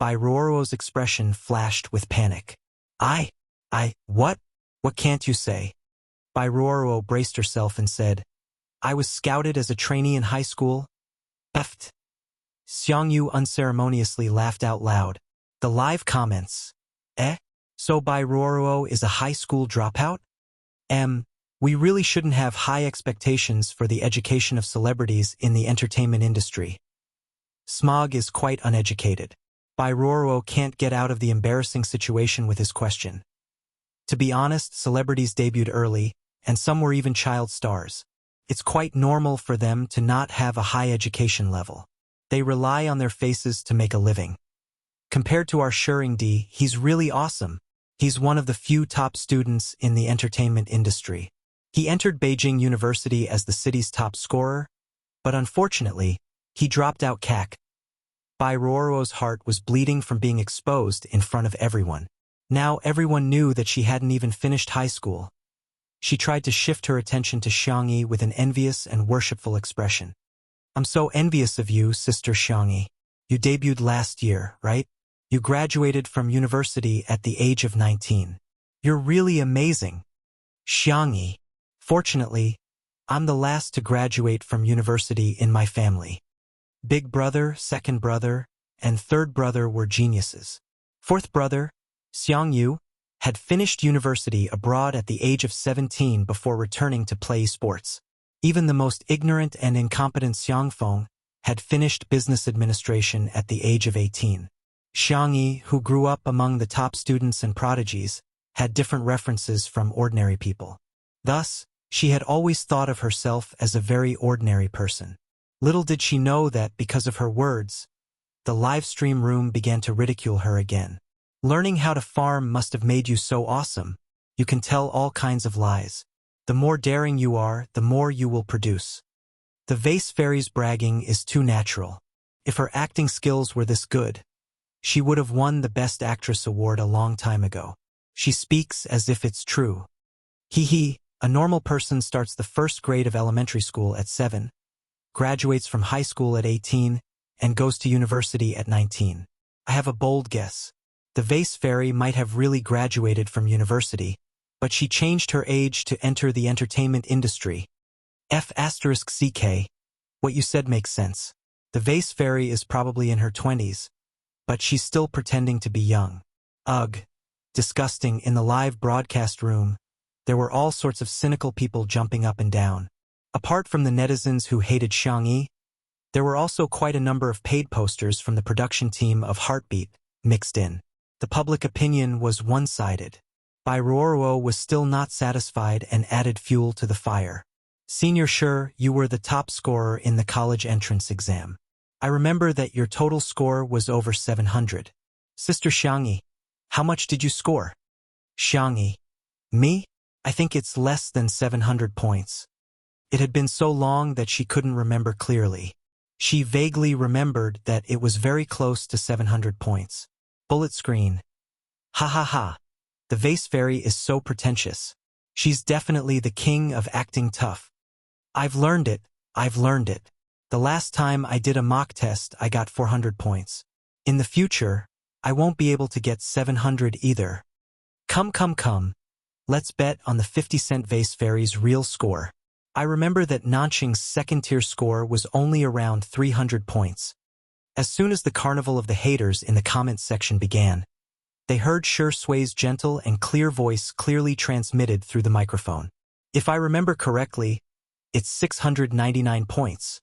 Bairuoro's expression flashed with panic. What? What can't you say? Bairuoro braced herself and said, I was scouted as a trainee in high school. Effed. Xiangyu unceremoniously laughed out loud. The live comments. So Bairuoro is a high school dropout? We really shouldn't have high expectations for the education of celebrities in the entertainment industry. Smog is quite uneducated. Bairuoro can't get out of the embarrassing situation with his question. To be honest, celebrities debuted early, and some were even child stars. It's quite normal for them to not have a high education level. They rely on their faces to make a living. Compared to our Shuringdi, he's really awesome. He's one of the few top students in the entertainment industry. He entered Beijing University as the city's top scorer, but unfortunately, he dropped out CAC. Bairuoro's heart was bleeding from being exposed in front of everyone. Now everyone knew that she hadn't even finished high school. She tried to shift her attention to Xiangyi with an envious and worshipful expression. I'm so envious of you, Sister Xiangyi. You debuted last year, right? You graduated from university at the age of 19. You're really amazing. Xiangyi. Fortunately, I'm the last to graduate from university in my family. Big brother, second brother, and third brother were geniuses. Fourth brother, Xiangyu, had finished university abroad at the age of 17 before returning to play sports. Even the most ignorant and incompetent Xiangfeng had finished business administration at the age of 18. Xiangyi, who grew up among the top students and prodigies, had different references from ordinary people. Thus, she had always thought of herself as a very ordinary person. Little did she know that because of her words, the live stream room began to ridicule her again. Learning how to farm must have made you so awesome. You can tell all kinds of lies. The more daring you are, the more you will produce. The vase fairy's bragging is too natural. If her acting skills were this good, she would have won the Best Actress award a long time ago. She speaks as if it's true. A normal person starts the first grade of elementary school at 7, graduates from high school at 18, and goes to university at 19. I have a bold guess. The vase fairy might have really graduated from university, but she changed her age to enter the entertainment industry. F*CK. What you said makes sense. The vase fairy is probably in her 20s, but she's still pretending to be young. Ugh. Disgusting. In the live broadcast room, there were all sorts of cynical people jumping up and down. Apart from the netizens who hated Xiangyi, there were also quite a number of paid posters from the production team of Heartbeat mixed in. The public opinion was one-sided. Bairuoro was still not satisfied and added fuel to the fire. Senior Sure, you were the top scorer in the college entrance exam. I remember that your total score was over 700. Sister Xiangyi, how much did you score? Xiangyi, me? I think it's less than 700 points. It had been so long that she couldn't remember clearly. She vaguely remembered that it was very close to 700 points. Bullet screen. Ha. The vase fairy is so pretentious. She's definitely the king of acting tough. I've learned it. The last time I did a mock test, I got 400 points. In the future, I won't be able to get 700 either. Come. Let's bet on the 50-cent vase fairy's real score. I remember that Nanqing's second-tier score was only around 300 points. As soon as the carnival of the haters in the comments section began, they heard Sure Sui's gentle and clear voice clearly transmitted through the microphone. If I remember correctly, it's 699 points,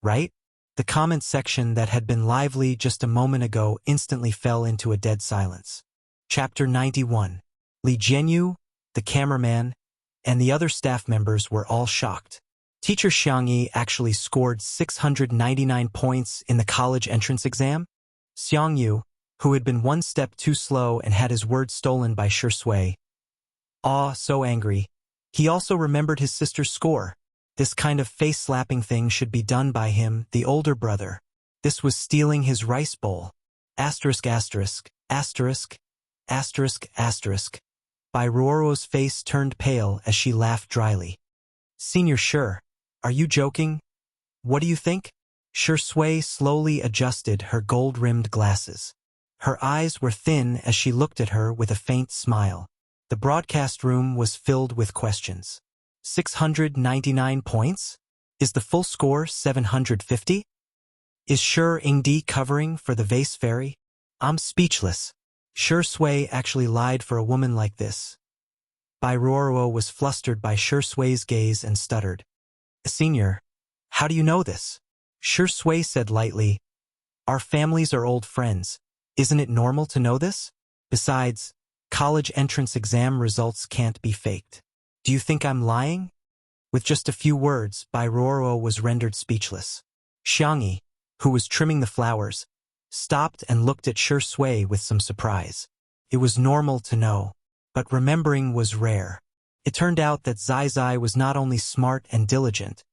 right? The comment section that had been lively just a moment ago instantly fell into a dead silence. Chapter 91. Li Jianyu, the cameraman, and the other staff members were all shocked. Teacher Xiangyi actually scored 699 points in the college entrance exam? Xiang Yu, who had been one step too slow and had his words stolen by Shi Sui. So angry. He also remembered his sister's score. This kind of face-slapping thing should be done by him, the older brother. This was stealing his rice bowl. Asterisk, asterisk, asterisk, asterisk, asterisk. Bai Ruoro's face turned pale as she laughed dryly. Senior Shi, are you joking? What do you think? Shi Sui slowly adjusted her gold-rimmed glasses. Her eyes were thin as she looked at her with a faint smile. The broadcast room was filled with questions. 699 points? Is the full score 750? Is Shi Yingdi covering for the vase fairy? I'm speechless. Shi Sui actually lied for a woman like this. Bai Ruoro was flustered by Shi Sui's gaze and stuttered. Senior, how do you know this? Shi Sui said lightly, our families are old friends. Isn't it normal to know this? Besides, college entrance exam results can't be faked. Do you think I'm lying? With just a few words, Bai Ruoro was rendered speechless. Xiangyi, who was trimming the flowers, stopped and looked at Shi Sui with some surprise. It was normal to know, but remembering was rare. It turned out that Zai Zai was not only smart and diligent,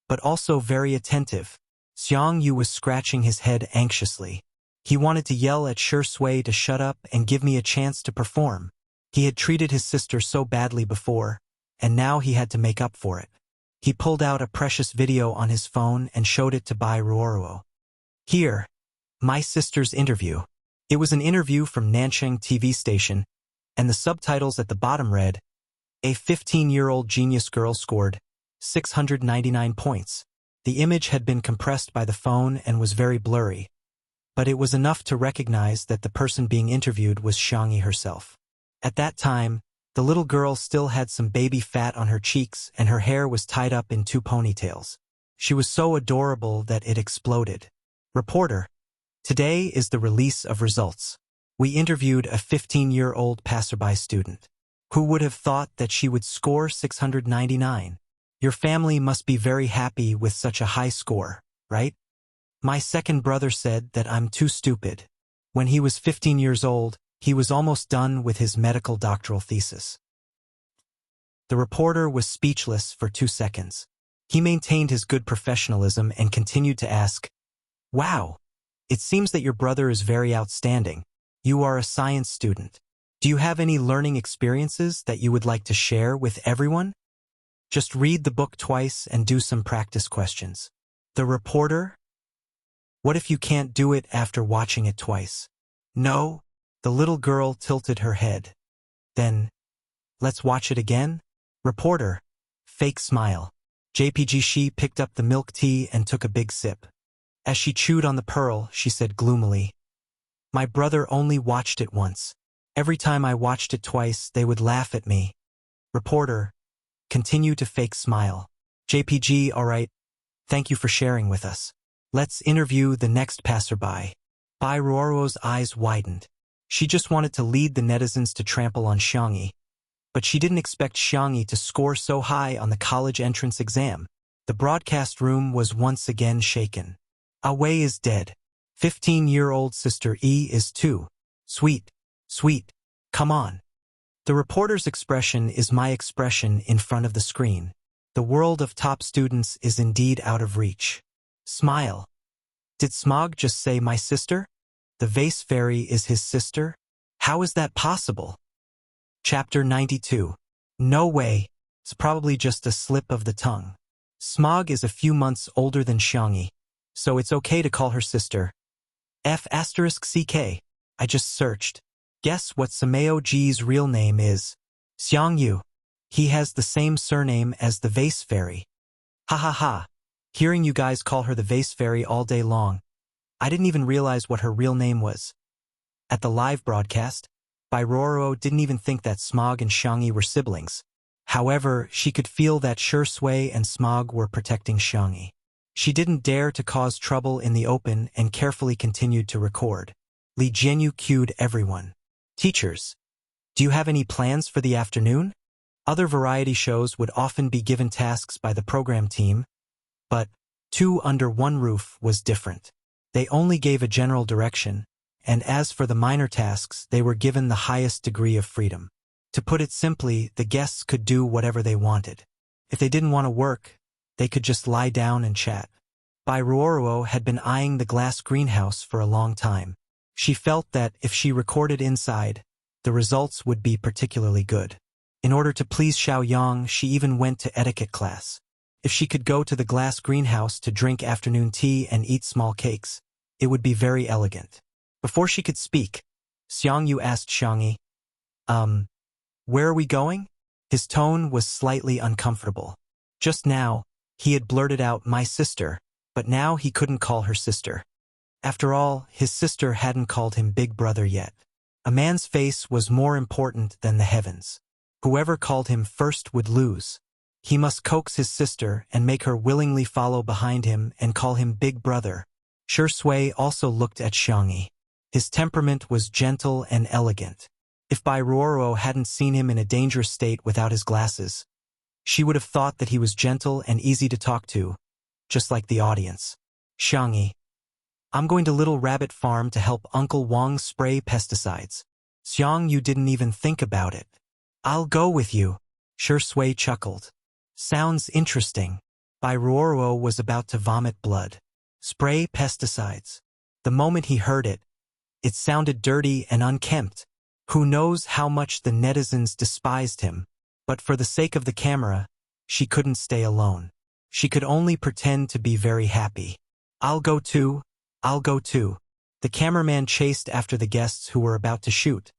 but also very attentive. Xiang Yu was scratching his head anxiously. He wanted to yell at Shi Sui to shut up and give me a chance to perform. He had treated his sister so badly before, and now he had to make up for it. He pulled out a precious video on his phone and showed it to Bai Ruoro. Here, my sister's interview. It was an interview from Nanchang TV station, and the subtitles at the bottom read, a 15-year-old genius girl scored 699 points. The image had been compressed by the phone and was very blurry, but it was enough to recognize that the person being interviewed was Xiangyi herself. At that time, the little girl still had some baby fat on her cheeks and her hair was tied up in 2 ponytails. She was so adorable that it exploded. Reporter, today is the release of results. We interviewed a 15-year-old passerby student. Who would have thought that she would score 699? Your family must be very happy with such a high score, right? My second brother said that I'm too stupid. When he was 15 years old, he was almost done with his medical doctoral thesis. The reporter was speechless for 2 seconds. He maintained his good professionalism and continued to ask, wow, it seems that your brother is very outstanding. You are a science student. Do you have any learning experiences that you would like to share with everyone? Just read the book twice and do some practice questions. The reporter? What if you can't do it after watching it twice? No. The little girl tilted her head. Then, let's watch it again? Reporter. Fake smile. JPG Shi picked up the milk tea and took a big sip. As she chewed on the pearl, she said gloomily, my brother only watched it once. Every time I watched it twice, they would laugh at me. Reporter. Continue to fake smile. JPG, all right. Thank you for sharing with us. Let's interview the next passerby. Bai Ruoro's eyes widened. She just wanted to lead the netizens to trample on Xiangyi, but she didn't expect Xiangyi to score so high on the college entrance exam. The broadcast room was once again shaken. Awei is dead. 15-year-old sister E is too. Sweet, sweet, come on. The reporter's expression is my expression in front of the screen. The world of top students is indeed out of reach. Smile. Did Smog just say my sister? The vase fairy is his sister? How is that possible? Chapter 92. No way. It's probably just a slip of the tongue. Smog is a few months older than Xiangyi, so it's okay to call her sister. F***CK. I just searched. Guess what Sameo G's real name is? Xiang Yu. He has the same surname as the vase fairy. Ha ha ha. Hearing you guys call her the vase fairy all day long, I didn't even realize what her real name was. At the live broadcast, Bai Ruoro didn't even think that Smog and Xiangyi were siblings. However, she could feel that Shi Sui and Smog were protecting Xiangyi. She didn't dare to cause trouble in the open and carefully continued to record. Li Jianyu cued everyone. Teachers, do you have any plans for the afternoon? Other variety shows would often be given tasks by the program team, but Two Under One Roof was different. They only gave a general direction, and as for the minor tasks, they were given the highest degree of freedom. To put it simply, the guests could do whatever they wanted. If they didn't want to work, they could just lie down and chat. Ruoruo had been eyeing the glass greenhouse for a long time. She felt that if she recorded inside, the results would be particularly good. In order to please Xiaoyang, she even went to etiquette class. If she could go to the glass greenhouse to drink afternoon tea and eat small cakes, it would be very elegant. Before she could speak, Xiangyu asked Xiangyi, where are we going? His tone was slightly uncomfortable. Just now, he had blurted out, my sister, but now he couldn't call her sister. After all, his sister hadn't called him big brother yet. A man's face was more important than the heavens. Whoever called him first would lose. He must coax his sister and make her willingly follow behind him and call him big brother. Shi Sui also looked at Xiangyi. His temperament was gentle and elegant. If Ruoruo hadn't seen him in a dangerous state without his glasses, she would have thought that he was gentle and easy to talk to, just like the audience. Xiangyi, I'm going to Little Rabbit Farm to help Uncle Wang spray pesticides. Xiang, you didn't even think about it. I'll go with you. Shi Sui chuckled. Sounds interesting. Ruoruo was about to vomit blood. Spray pesticides. The moment he heard it, it sounded dirty and unkempt. Who knows how much the netizens despised him, but for the sake of the camera, she couldn't stay alone. She could only pretend to be very happy. I'll go too. I'll go too. The cameraman chased after the guests who were about to shoot,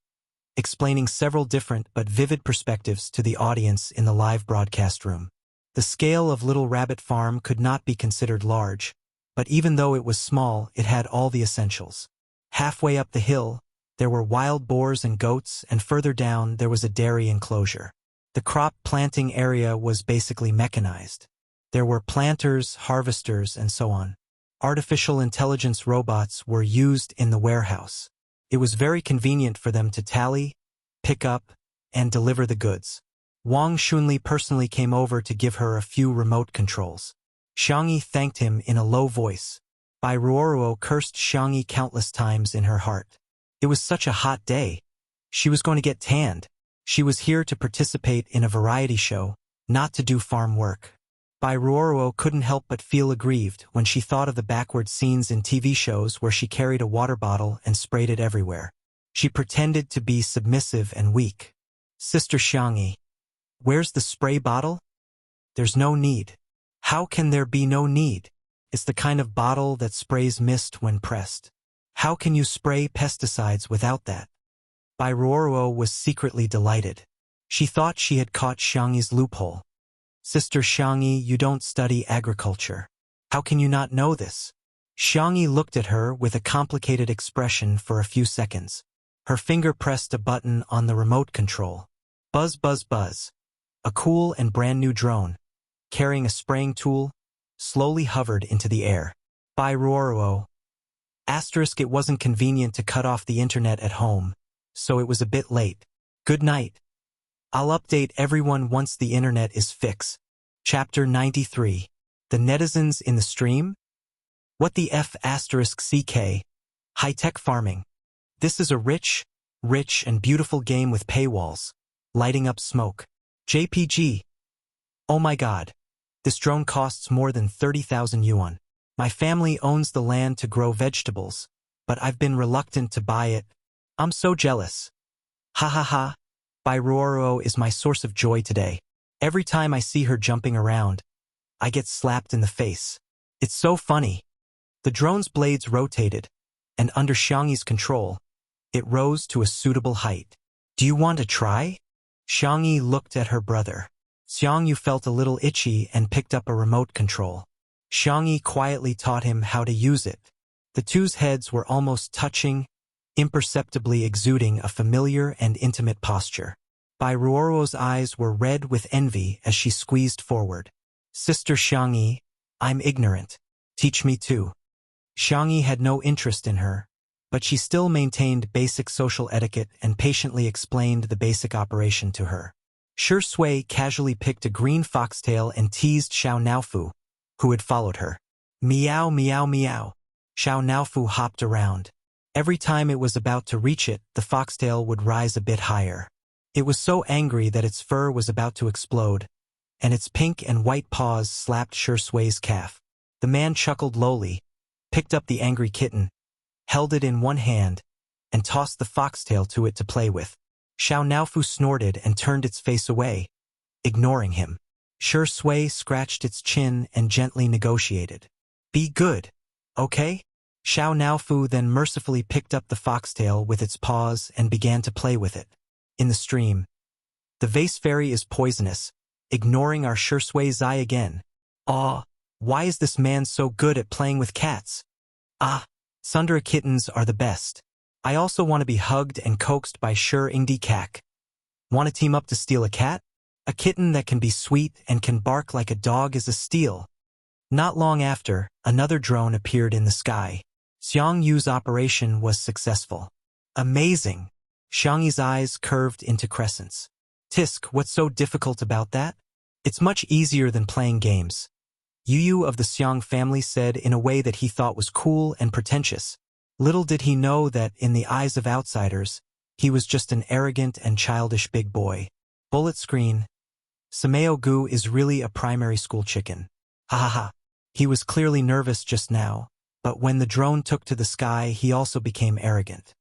explaining several different but vivid perspectives to the audience in the live broadcast room. The scale of Little Rabbit Farm could not be considered large, but even though it was small, it had all the essentials. Halfway up the hill, there were wild boars and goats, and further down there was a dairy enclosure. The crop planting area was basically mechanized. There were planters, harvesters, and so on. Artificial intelligence robots were used in the warehouse. It was very convenient for them to tally, pick up, and deliver the goods. Wang Xunli personally came over to give her a few remote controls. Xiangyi thanked him in a low voice. Ruoruo cursed Xiangyi countless times in her heart. It was such a hot day. She was going to get tanned. She was here to participate in a variety show, not to do farm work. Ruoruo couldn't help but feel aggrieved when she thought of the backward scenes in TV shows where she carried a water bottle and sprayed it everywhere. She pretended to be submissive and weak. Sister Xiangyi, where's the spray bottle? There's no need. How can there be no need? It's the kind of bottle that sprays mist when pressed. How can you spray pesticides without that? Ruoruo was secretly delighted. She thought she had caught Xiangyi's loophole. Sister Xiangyi, you don't study agriculture. How can you not know this? Xiangyi looked at her with a complicated expression for a few seconds. Her finger pressed a button on the remote control. Buzz, buzz, buzz. A cool and brand new drone, carrying a spraying tool, slowly hovered into the air. Ruoruo. Asterisk, it wasn't convenient to cut off the internet at home, so it was a bit late. Good night. I'll update everyone once the internet is fixed. Chapter 93. The netizens in the stream? What the F asterisk CK? High-tech farming. This is a rich and beautiful game with paywalls. Lighting up smoke. JPG. Oh my god. This drone costs more than 30,000 yuan. My family owns the land to grow vegetables, but I've been reluctant to buy it. I'm so jealous. Ha ha ha. Ruoruo is my source of joy today. Every time I see her jumping around, I get slapped in the face. It's so funny. The drone's blades rotated, and under Xiangyi's control, it rose to a suitable height. Do you want to try? Xiangyi looked at her brother. Xiangyu felt a little itchy and picked up a remote control. Xiangyi quietly taught him how to use it. The two's heads were almost touching, imperceptibly exuding a familiar and intimate posture. Ruoruo's eyes were red with envy as she squeezed forward. Sister Xiangyi, I'm ignorant. Teach me too. Xiangyi had no interest in her, but she still maintained basic social etiquette and patiently explained the basic operation to her. Shi Sui casually picked a green foxtail and teased Xiao Naofu, who had followed her. Meow, meow, meow. Xiao Naofu hopped around. Every time it was about to reach it, the foxtail would rise a bit higher. It was so angry that its fur was about to explode, and its pink and white paws slapped Sui's calf. The man chuckled lowly, picked up the angry kitten, held it in one hand, and tossed the foxtail to it to play with. Xiao Naofu snorted and turned its face away, ignoring him. Sui scratched its chin and gently negotiated. Be good, okay? Xiao Naofu then mercifully picked up the foxtail with its paws and began to play with it. In the stream, the vase fairy is poisonous, ignoring our Sui's eye again. Aw, why is this man so good at playing with cats? Ah, Sundara kittens are the best. I also want to be hugged and coaxed by Ingdi Kak. Want to team up to steal a cat? A kitten that can be sweet and can bark like a dog is a steal. Not long after, another drone appeared in the sky. Xiang Yu's operation was successful. Amazing! Xiang Yi's eyes curved into crescents. Tisk, what's so difficult about that? It's much easier than playing games. Yu of the Xiang family said in a way that he thought was cool and pretentious. Little did he know that, in the eyes of outsiders, he was just an arrogant and childish big boy. Bullet screen. Sameo Gu is really a primary school chicken. Ha ha ha. He was clearly nervous just now, but when the drone took to the sky, he also became arrogant.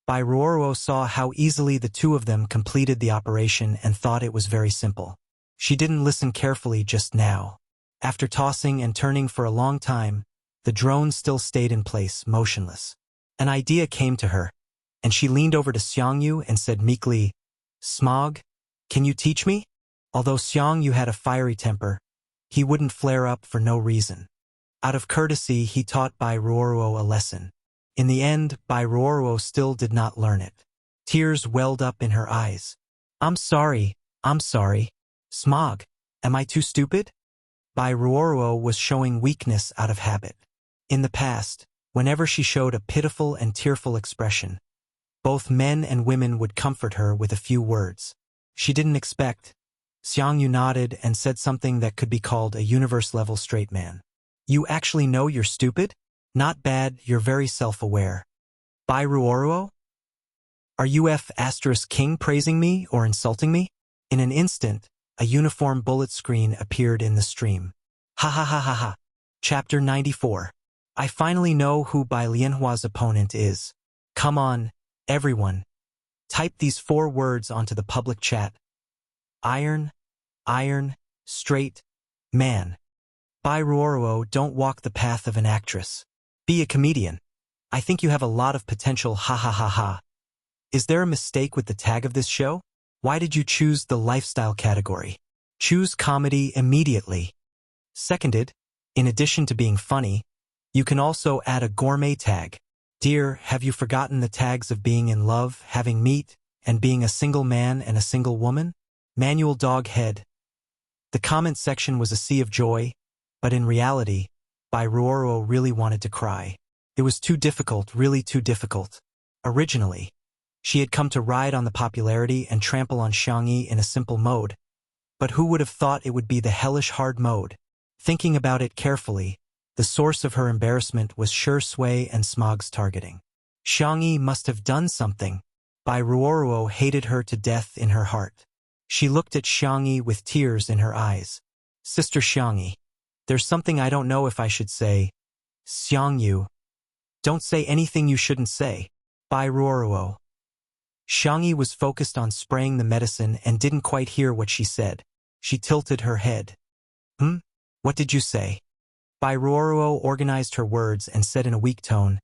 Bai Ruoruo saw how easily the two of them completed the operation and thought it was very simple. She didn't listen carefully just now. After tossing and turning for a long time, the drone still stayed in place, motionless. An idea came to her, and she leaned over to Xiang Yu and said meekly, Smog, can you teach me? Although Xiang Yu had a fiery temper, he wouldn't flare up for no reason. Out of courtesy, he taught Bai Ruoruo a lesson. In the end, Bai Ruoruo still did not learn it. Tears welled up in her eyes. I'm sorry. Smog, am I too stupid? Bai Ruoruo was showing weakness out of habit. In the past, whenever she showed a pitiful and tearful expression, both men and women would comfort her with a few words. She didn't expect. Xiang Yu nodded and said something that could be called a universe-level straight man. You actually know you're stupid? Not bad, you're very self-aware. Bai Ruoruo? Are you King praising me or insulting me? In an instant, a uniform bullet screen appeared in the stream. Ha ha ha ha ha. Chapter 94. I finally know who Bai Lianhua's opponent is. Come on, everyone. Type these 4 words onto the public chat. Iron, straight, man. Bai Ruoruo, don't walk the path of an actress. Be a comedian. I think you have a lot of potential, ha ha ha ha. Is there a mistake with the tag of this show? Why did you choose the lifestyle category? Choose comedy immediately. Seconded, in addition to being funny, you can also add a gourmet tag. Dear, have you forgotten the tags of being in love, having meat, and being a single man and a single woman? Manual dog head. The comment section was a sea of joy, but in reality, Bai Ruoruo really wanted to cry. It was too difficult, really too difficult. Originally, she had come to ride on the popularity and trample on Xiang Yi in a simple mode. But who would have thought it would be the hellish hard mode? Thinking about it carefully, the source of her embarrassment was Sui and Smog's targeting. Xiang Yi must have done something. Bai Ruoruo hated her to death in her heart. She looked at Xiang Yi with tears in her eyes. Sister Xiang Yi, there's something I don't know if I should say. Xiang Yu, don't say anything you shouldn't say. Bai Ruoruo. Xiang Yi was focused on spraying the medicine and didn't quite hear what she said. She tilted her head. What did you say? Bai Ruoruo organized her words and said in a weak tone,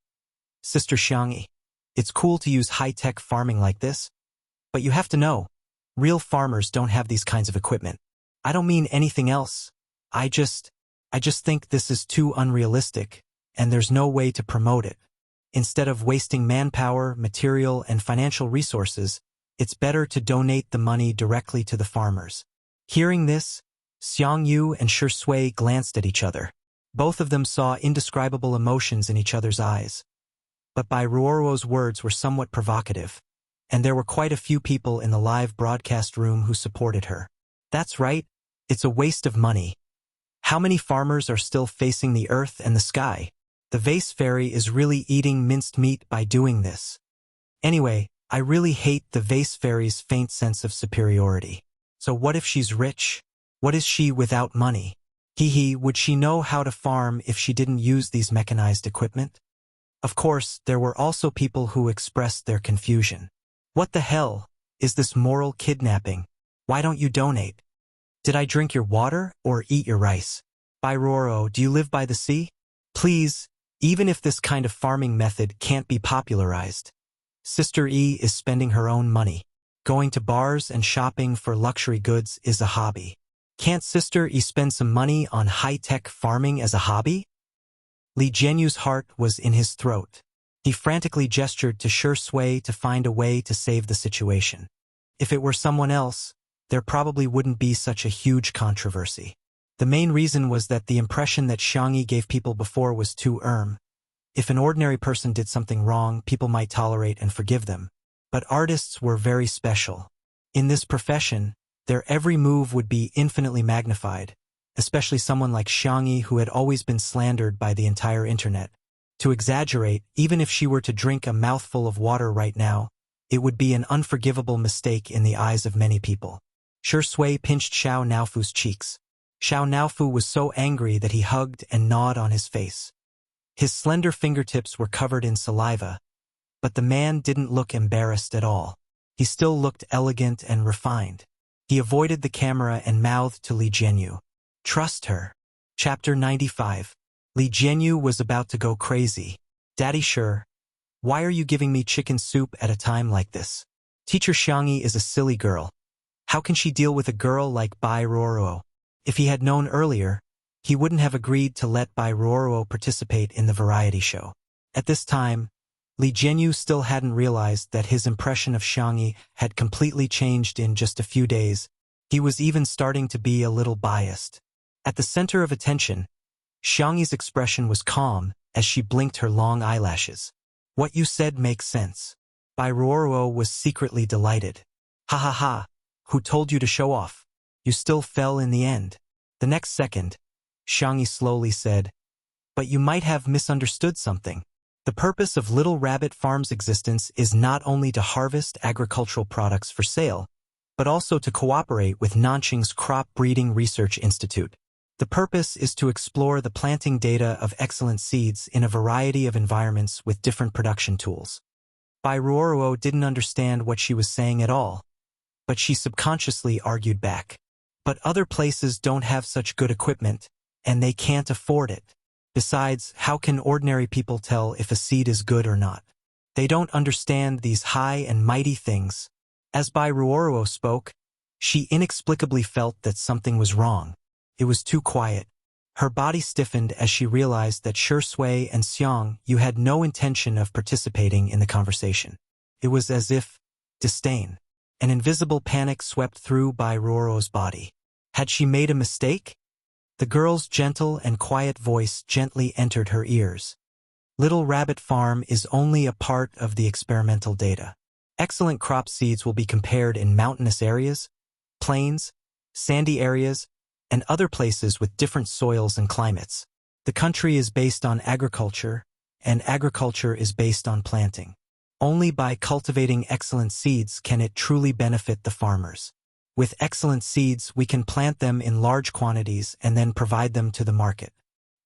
Sister Xiang Yi, it's cool to use high-tech farming like this, but you have to know, real farmers don't have these kinds of equipment. I don't mean anything else. I just think this is too unrealistic, and there's no way to promote it. Instead of wasting manpower, material, and financial resources, it's better to donate the money directly to the farmers. Hearing this, Xiang Yu and Sui glanced at each other. Both of them saw indescribable emotions in each other's eyes. But Bai Ruoruo's words were somewhat provocative, and there were quite a few people in the live broadcast room who supported her. That's right, it's a waste of money. How many farmers are still facing the earth and the sky? The vase fairy is really eating minced meat by doing this. Anyway, I really hate the vase fairy's faint sense of superiority. So what if she's rich? What is she without money? Would she know how to farm if she didn't use these mechanized equipment? Of course, there were also people who expressed their confusion. What the hell? Is this moral kidnapping? Why don't you donate? Did I drink your water or eat your rice? Roro, do you live by the sea? Please, even if this kind of farming method can't be popularized. Sister E is spending her own money. Going to bars and shopping for luxury goods is a hobby. Can't Sister E spend some money on high-tech farming as a hobby? Li Jianyu's heart was in his throat. He frantically gestured to Shi Sui to find a way to save the situation. If it were someone else, there probably wouldn't be such a huge controversy. The main reason was that the impression that Xiangyi gave people before was too erm. If an ordinary person did something wrong, people might tolerate and forgive them. But artists were very special. In this profession, their every move would be infinitely magnified, especially someone like Xiangyi who had always been slandered by the entire internet. To exaggerate, even if she were to drink a mouthful of water right now, it would be an unforgivable mistake in the eyes of many people. Shi Sui pinched Xiao Naofu's cheeks. Xiao Naofu was so angry that he hugged and gnawed on his face. His slender fingertips were covered in saliva, but the man didn't look embarrassed at all. He still looked elegant and refined. He avoided the camera and mouthed to Li Jianyu. Trust her. Chapter 95. Li Jianyu was about to go crazy. Daddy Shi, why are you giving me chicken soup at a time like this? Teacher Xiangyi is a silly girl. How can she deal with a girl like Bai Ruoruo? If he had known earlier, he wouldn't have agreed to let Bai Ruoruo participate in the variety show. At this time, Li Jianyu still hadn't realized that his impression of Xiangyi had completely changed in just a few days. He was even starting to be a little biased. At the center of attention, Xiangyi's expression was calm as she blinked her long eyelashes. What you said makes sense. Bai Ruoruo was secretly delighted. Ha ha ha, who told you to show off? You still fell in the end. The next second, Xiangyi slowly said, but you might have misunderstood something. The purpose of Little Rabbit Farm's existence is not only to harvest agricultural products for sale, but also to cooperate with Nanqing's Crop Breeding Research Institute. The purpose is to explore the planting data of excellent seeds in a variety of environments with different production tools. Bai Ruoruo didn't understand what she was saying at all, but she subconsciously argued back. But other places don't have such good equipment, and they can't afford it. Besides, how can ordinary people tell if a seed is good or not? They don't understand these high and mighty things. As Bai Ruoruo spoke, she inexplicably felt that something was wrong. It was too quiet. Her body stiffened as she realized that Shi Sui and Xiang Yu had no intention of participating in the conversation. It was as if disdain. An invisible panic swept through Bai Ruoruo's body. Had she made a mistake? The girl's gentle and quiet voice gently entered her ears. Little Rabbit Farm is only a part of the experimental data. Excellent crop seeds will be compared in mountainous areas, plains, sandy areas, and other places with different soils and climates. The country is based on agriculture, and agriculture is based on planting. Only by cultivating excellent seeds can it truly benefit the farmers. With excellent seeds, we can plant them in large quantities and then provide them to the market.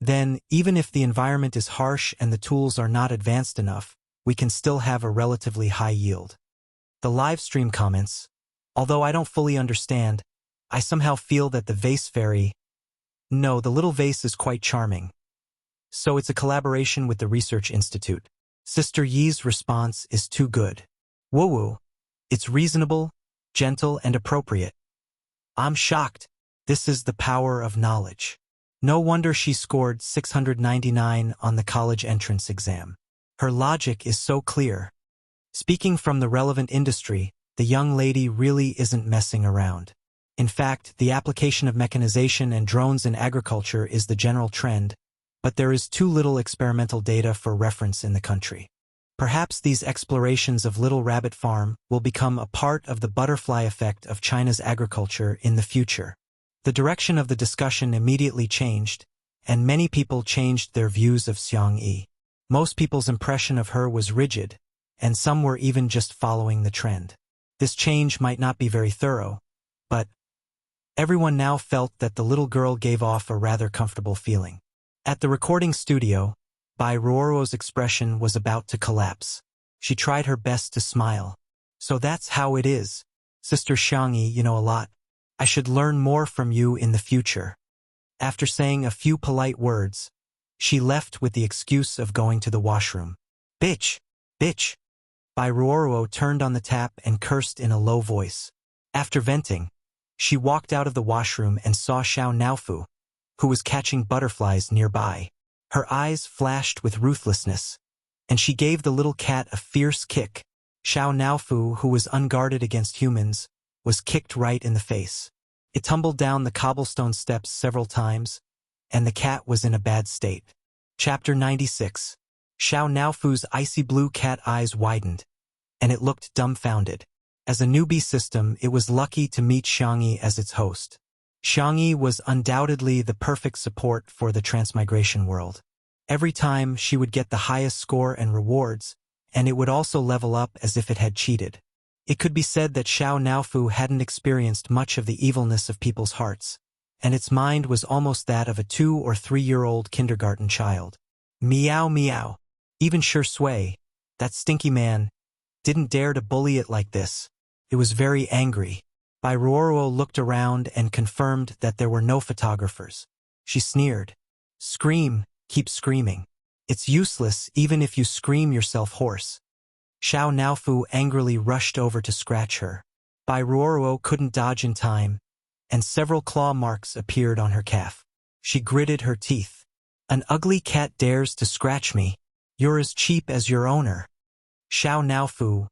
Then, even if the environment is harsh and the tools are not advanced enough, we can still have a relatively high yield. The live stream comments, although I don't fully understand, I somehow feel that the vase fairy... No, the little vase is quite charming. So it's a collaboration with the Research Institute. Sister Yi's response is too good. Woo-woo. It's reasonable, gentle, and appropriate. I'm shocked. This is the power of knowledge. No wonder she scored 699 on the college entrance exam. Her logic is so clear. Speaking from the relevant industry, the young lady really isn't messing around. In fact, the application of mechanization and drones in agriculture is the general trend, but there is too little experimental data for reference in the country. Perhaps these explorations of Little Rabbit Farm will become a part of the butterfly effect of China's agriculture in the future. The direction of the discussion immediately changed, and many people changed their views of Xiang Yi. Most people's impression of her was rigid, and some were even just following the trend. This change might not be very thorough, but everyone now felt that the little girl gave off a rather comfortable feeling. At the recording studio, Bai Ruoro's expression was about to collapse. She tried her best to smile. "So that's how it is. Sister Xiang Yi, you know a lot. I should learn more from you in the future." After saying a few polite words, she left with the excuse of going to the washroom. "Bitch! Bitch!" Bai Ruoro turned on the tap and cursed in a low voice. After venting, she walked out of the washroom and saw Xiao Naofu, who was catching butterflies nearby. Her eyes flashed with ruthlessness, and she gave the little cat a fierce kick. Xiao Naofu, who was unguarded against humans, was kicked right in the face. It tumbled down the cobblestone steps several times, and the cat was in a bad state. Chapter 96. Xiao Naofu's icy blue cat eyes widened, and it looked dumbfounded. As a newbie system, it was lucky to meet Xiang Yi as its host. Xiang Yi was undoubtedly the perfect support for the transmigration world. Every time she would get the highest score and rewards, and it would also level up as if it had cheated. It could be said that Xiao Naofu hadn't experienced much of the evilness of people's hearts, and its mind was almost that of a 2- or 3-year-old kindergarten child. Meow meow. Even Sure Sui, that stinky man, didn't dare to bully it like this. It was very angry. Bai Ruoro looked around and confirmed that there were no photographers. She sneered. "Scream, keep screaming. It's useless even if you scream yourself hoarse." Xiao Naofu angrily rushed over to scratch her. Bai Ruoro couldn't dodge in time, and several claw marks appeared on her calf. She gritted her teeth. "An ugly cat dares to scratch me. You're as cheap as your owner." Xiao Naofu.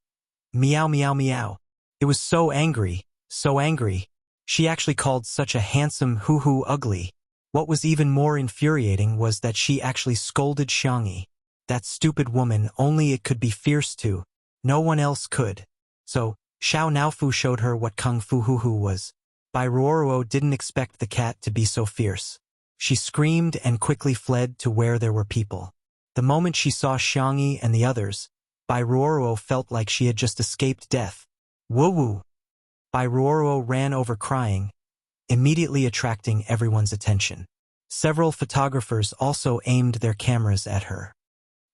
Meow meow meow. It was so angry, so angry. She actually called such a handsome hoo-hoo ugly. What was even more infuriating was that she actually scolded Xiang Yi. That stupid woman, only it could be fierce too. No one else could. So, Xiao Naofu showed her what Kung Fu hoo-hoo was. Bai Ruoro didn't expect the cat to be so fierce. She screamed and quickly fled to where there were people. The moment she saw Xiang Yi and the others, Bai Ruoro felt like she had just escaped death. "Woo-woo!" Bai Ruoro ran over crying, immediately attracting everyone's attention. Several photographers also aimed their cameras at her.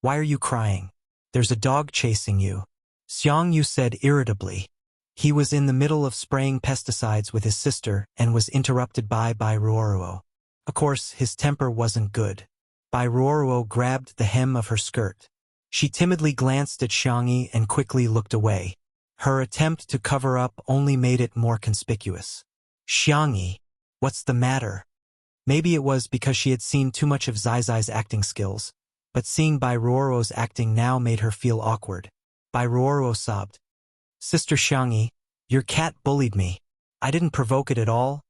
"Why are you crying? There's a dog chasing you," Xiang Yu said irritably. He was in the middle of spraying pesticides with his sister and was interrupted by Bai Ruoro. Of course, his temper wasn't good. Bai Ruoro grabbed the hem of her skirt. She timidly glanced at Xiang Yi and quickly looked away. Her attempt to cover up only made it more conspicuous. "Xiang Yi, what's the matter?" Maybe it was because she had seen too much of Zai Zai's acting skills, but seeing Bai Ruoro's acting now made her feel awkward. Bai Ruoro sobbed. "Sister Xiang Yi, your cat bullied me. I didn't provoke it at all,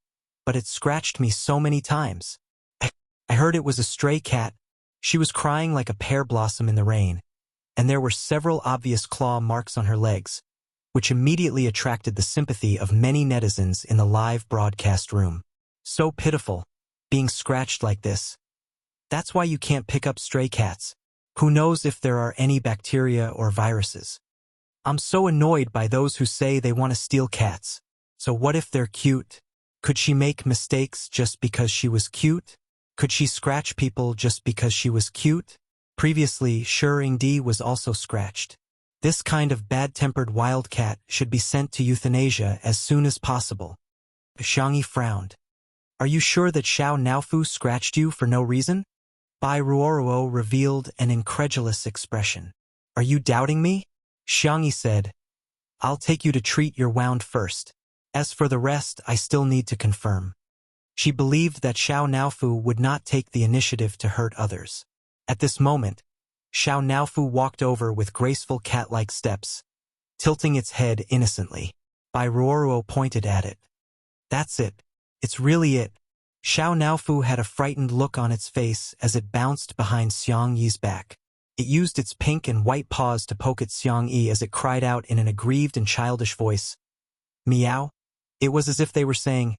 but it scratched me so many times. I heard it was a stray cat." She was crying like a pear blossom in the rain, and there were several obvious claw marks on her legs, which immediately attracted the sympathy of many netizens in the live broadcast room. "So pitiful, being scratched like this. That's why you can't pick up stray cats. Who knows if there are any bacteria or viruses. I'm so annoyed by those who say they want to steal cats. So what if they're cute? Could she make mistakes just because she was cute? Could she scratch people just because she was cute?" Previously, Shuringdi was also scratched. This kind of bad-tempered wildcat should be sent to euthanasia as soon as possible. Xiang Yi frowned. "Are you sure that Xiao Naofu scratched you for no reason?" Bai Ruoro revealed an incredulous expression. "Are you doubting me?" Xiang Yi said, "I'll take you to treat your wound first. As for the rest, I still need to confirm." She believed that Xiao Naofu would not take the initiative to hurt others. At this moment, Xiao Naofu walked over with graceful cat-like steps, tilting its head innocently. Bai Ruoro pointed at it. "That's it. It's really it." Xiao Naofu had a frightened look on its face as it bounced behind Xiang Yi's back. It used its pink and white paws to poke at Xiang Yi as it cried out in an aggrieved and childish voice. "Meow." It was as if they were saying,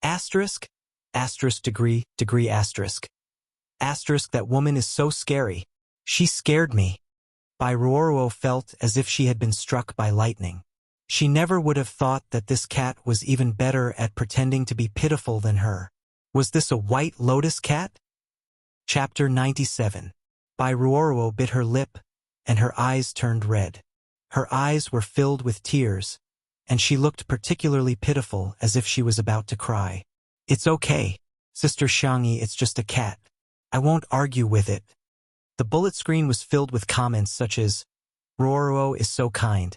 asterisk, asterisk degree, degree asterisk. Asterisk, that woman is so scary. She scared me. Bai Ruoruo felt as if she had been struck by lightning. She never would have thought that this cat was even better at pretending to be pitiful than her. Was this a white lotus cat? Chapter 97. Bai Ruoruo bit her lip, and her eyes turned red. Her eyes were filled with tears, and she looked particularly pitiful, as if she was about to cry. It's okay, Sister Xiangyi, it's just a cat. I won't argue with it. The bullet screen was filled with comments such as, Ruoruo is so kind.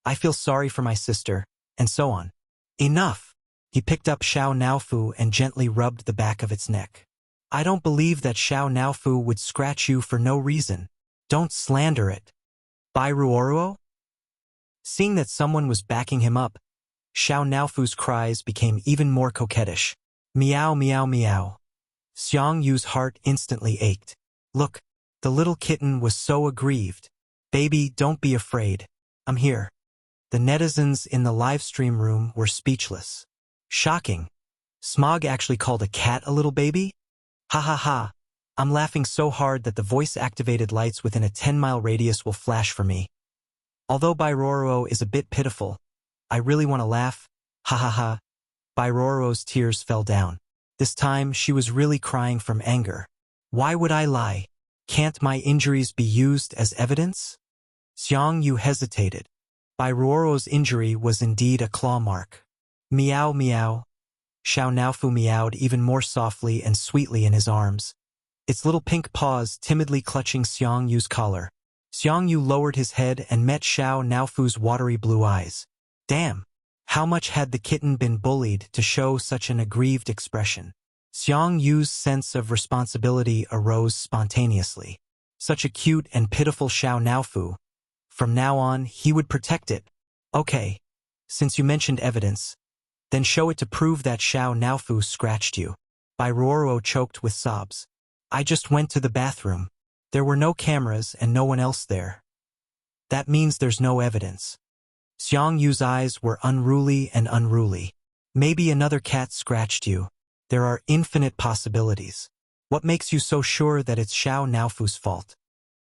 I feel sorry for my sister, and so on. Enough! He picked up Xiao Naofu and gently rubbed the back of its neck. I don't believe that Xiao Naofu would scratch you for no reason. Don't slander it. Bai Ruoruo? Seeing that someone was backing him up, Xiao Naofu's cries became even more coquettish. Meow meow meow. Xiang Yu's heart instantly ached. Look, the little kitten was so aggrieved. Baby, don't be afraid. I'm here. The netizens in the livestream room were speechless. Shocking. Smog actually called a cat a little baby? Ha ha ha. I'm laughing so hard that the voice-activated lights within a 10-mile radius will flash for me. Although Bai Ruoruo is a bit pitiful, I really want to laugh. Ha ha ha. Bai Ruoruo's tears fell down. This time she was really crying from anger. Why would I lie? Can't my injuries be used as evidence? Xiang Yu hesitated. Bai Ruoruo's injury was indeed a claw mark. Meow meow. Xiao Naofu meowed even more softly and sweetly in his arms, its little pink paws timidly clutching Xiang Yu's collar. Xiang Yu lowered his head and met Xiao Naofu's watery blue eyes. Damn! How much had the kitten been bullied to show such an aggrieved expression? Xiang Yu's sense of responsibility arose spontaneously. Such a cute and pitiful Xiao Naofu. From now on, he would protect it. Okay. Since you mentioned evidence, then show it to prove that Xiao Naofu scratched you. Bai Ruoruo choked with sobs. I just went to the bathroom. There were no cameras and no one else there. That means there's no evidence. Xiang Yu's eyes were unruly and unruly. Maybe another cat scratched you. There are infinite possibilities. What makes you so sure that it's Xiao Naofu's fault?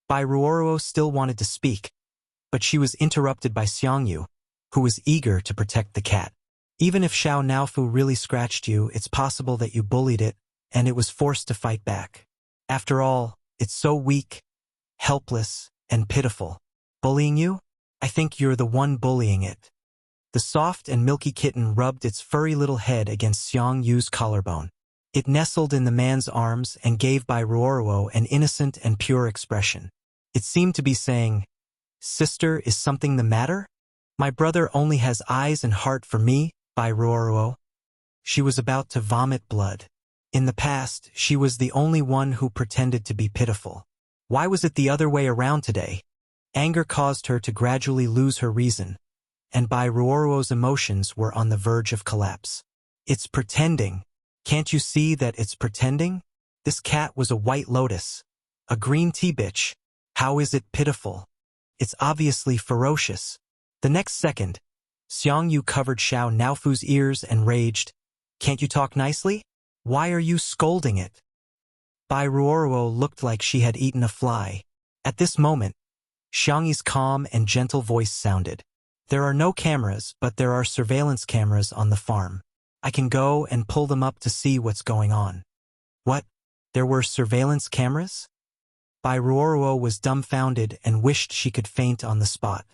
Bai Ruoruo still wanted to speak, but she was interrupted by Xiang Yu, who was eager to protect the cat. Even if Xiao Naofu really scratched you, it's possible that you bullied it, and it was forced to fight back. After all, it's so weak, helpless, and pitiful. Bullying you? I think you're the one bullying it. The soft and milky kitten rubbed its furry little head against Xiang Yu's collarbone. It nestled in the man's arms and gave Bai Ruoruo an innocent and pure expression. It seemed to be saying, Sister, is something the matter? My brother only has eyes and heart for me, Bai Ruoruo. She was about to vomit blood. In the past, she was the only one who pretended to be pitiful. Why was it the other way around today? Anger caused her to gradually lose her reason, and Bai Ruoruo's emotions were on the verge of collapse. It's pretending. Can't you see that it's pretending? This cat was a white lotus. A green tea bitch. How is it pitiful? It's obviously ferocious. The next second, Xiang Yu covered Xiao Naofu's ears and raged. Can't you talk nicely? Why are you scolding it? Bai Ruoruo looked like she had eaten a fly. At this moment, Xiang Yi's calm and gentle voice sounded. There are no cameras, but there are surveillance cameras on the farm. I can go and pull them up to see what's going on. What? There were surveillance cameras? Bai Ruoruo was dumbfounded and wished she could faint on the spot.